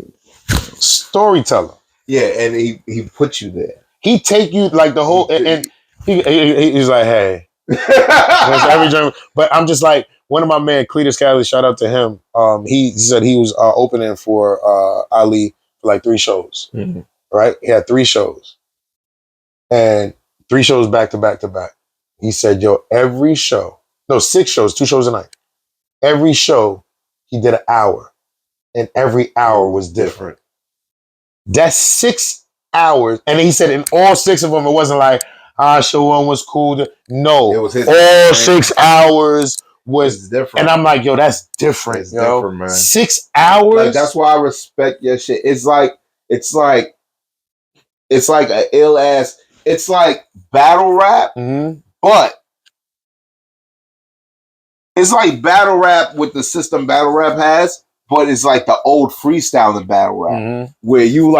Storyteller. Yeah, and he puts you there. He take you like the whole, and he's like, hey. Every dream. But I'm just like, one of my man, Cletus Cali, shout out to him. He said he was opening for Ali for like 3 shows. Mm-hmm. Right? He had 3 shows. And 3 shows back to back to back. He said, yo, every show, 6 shows, 2 shows a night. Every show, he did an hour. And every hour was different. That's 6 hours. And he said in all 6 of them, it wasn't like, show 1 was cool. No, it was all 6 hours was different. And I'm like, yo, that's different. It's different, man. 6 hours? Like, that's why I respect your shit. It's like an ill ass, it's like battle rap, but it's like battle rap with the system battle rap has, but it's like the old freestyling battle rap where you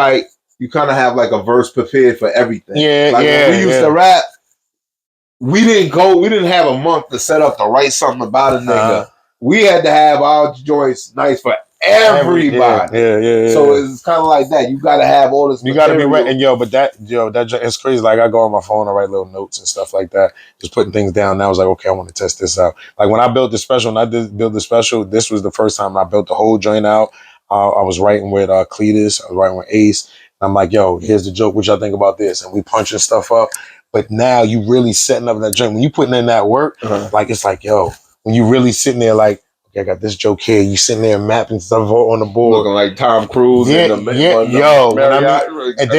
kind of have like a verse prepared for everything. Yeah, like when we used to rap, we didn't have a month to set up to write something about a nigga. We had to have our joints nice for everybody. Yeah. So it's kind of like that. You got to have all this. You got to be right. And that it's crazy. Like I go on my phone and write little notes and stuff like that, just putting things down. Now I was like, okay, I want to test this out. Like when I built the special, this was the first time I built the whole joint out. I was writing with Cletus. I was writing with Ace. And I'm like, yo, here's the joke. What y'all think about this? And we punching stuff up. But now you really setting up that joint. When you putting in that work, like it's like, yo, when you really sitting there like, okay, I got this joke here. You sitting there mapping stuff on the board. Looking like Tom Cruise. And then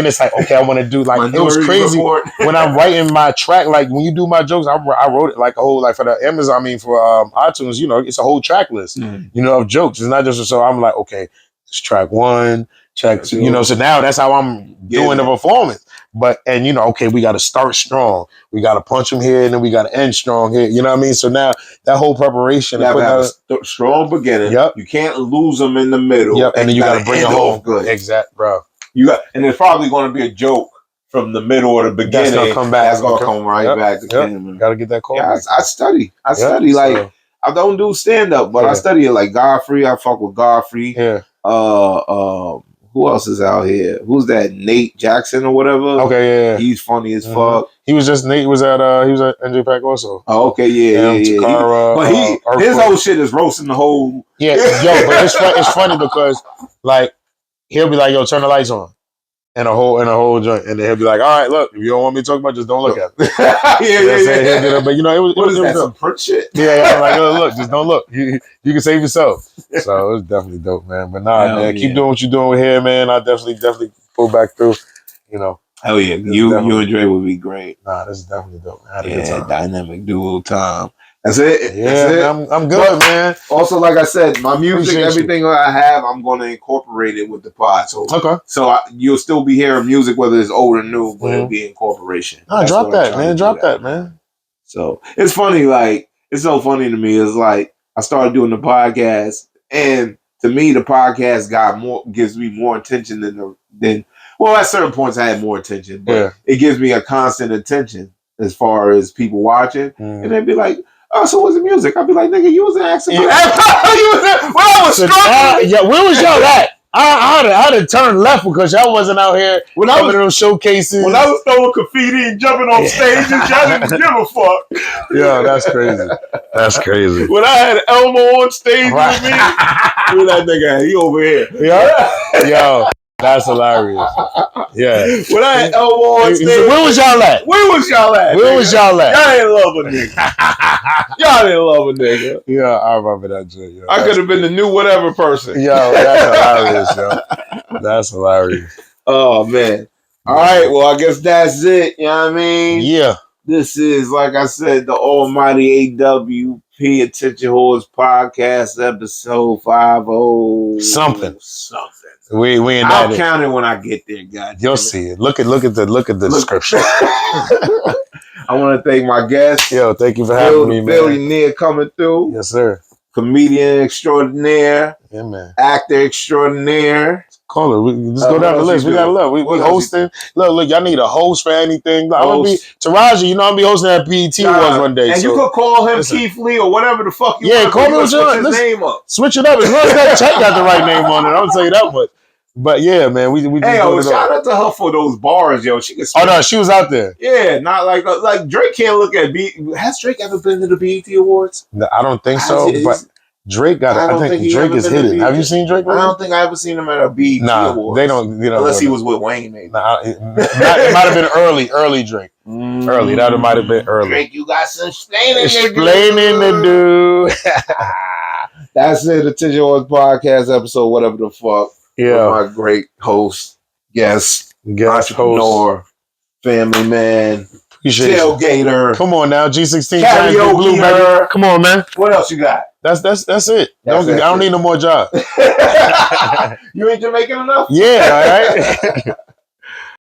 it's like, okay, I want to do like, it was crazy. When I'm writing my track, like when you do my jokes, I wrote it like a whole, like for the Amazon, for iTunes, it's a whole track list, of jokes. It's not just, so I'm like, okay, it's track 1, track 2, so now that's how I'm doing the performance. But, okay, we got to start strong. We got to punch them here and then we got to end strong here. You know what I mean? So now that whole preparation. You have a strong beginning. Yep. You can't lose them in the middle. Yep. And then you got to bring it home. Good. Exact, bro. And there's probably going to be a joke from the middle or the beginning. That's going to come back. That's going to come right back. Got to get that call. Yeah, I study. I don't do stand-up, but I study it like Godfrey. I fuck with Godfrey. Yeah. Who else is out here? Who's that? Nate Jackson or whatever. Okay, yeah. He's funny as fuck. He was at NJ Pack also. Oh, okay, yeah. Takara, but his whole shit is roasting the whole. Yeah, yo, but it's funny because like he'll be like, yo, turn the lights on. and a whole joint, and then he'll be like, "All right, look, if you don't want me to talk about, it, just don't look at it." yeah. But you know, it was some Prince shit? Yeah, I'm like, look, just don't look. You can save yourself. So it was definitely dope, man. But nah, man, keep doing what you're doing here, man. I definitely pull back through. You know. Hell yeah, you and Dre would be great. Nah, this is definitely dope. I had a good time. Dynamic duo time. That's it. Yeah, man, I'm good, man. Also, like I said, my music, everything I have, I'm going to incorporate it with the pod. So, you'll still be hearing music, whether it's old or new, but it'll be incorporation. Nah, drop that, man. So it's funny, like it's so funny to me. It's like I started doing the podcast, and to me, the podcast gives me more attention than. Well, at certain points, I had more attention, but it gives me a constant attention as far as people watching, and they'd be like. Oh, so what's the music? I'd be like, nigga, you was asking. When I was struggling. Where was y'all at? I had to turn left because y'all wasn't out here when I was in those showcases. When I was throwing graffiti and jumping on stages, y'all didn't give a fuck. Yeah, that's crazy. That's crazy. When I had Elmo on stage with me, with that nigga, he over here. Yeah, yo. That's hilarious. Yeah. When I had Elmo on stage. Where was y'all at? Where was y'all at? Where was y'all at? Y'all didn't love a nigga. Y'all didn't love a nigga. Yeah, I remember that shit. Yo. I could have been the new whatever person. Yo, that's hilarious, yo. That's hilarious. Oh, man. All right. Well, I guess that's it. You know what I mean? Yeah. This is, like I said, the almighty AWP Attention Whores Podcast, episode 50. Something. We ain't I'll count it when I get there, guys. You'll see it. Look at the description. I want to thank my guest. Yo, thank you for having me, man. Billionaire coming through. Yes, sir. Comedian extraordinaire. Yeah, man. Actor extraordinaire. Call it. Let's go down the list. We got to look. We hosting. Look, y'all need a host for anything. I'm going to be Taraji. You know, I'm going to be hosting at BET Awards one day. And you could call him Keith Lee or whatever the fuck you want. Yeah, call him. Switch his name up. Switch it up. As long as that check got the right name on it, I'll tell you that much. But yeah, man, we hey, yo, shout out to her for those bars, yo. She can. Oh no, she was out there. Yeah, not like Drake can't look at Has Drake ever been to the BET Awards? No, I don't think so. But Drake got. I think Drake is hidden. Have you seen Drake? I don't think I ever seen him at a BET Awards. They don't. You know, unless he was with Wayne, maybe. Nah, it might have been early Drake. Early, that might have been early. Drake, you got some explaining to do. That's it. Attention Whores Podcast episode, whatever the fuck. Yeah, my great host, guest entrepreneur, host. Family man, appreciate tailgater. Come on now, G16 karaoke blue, baby. Come on, man. What else you got? That's it. I don't need no more job. You ain't Jamaican enough? Yeah, all right.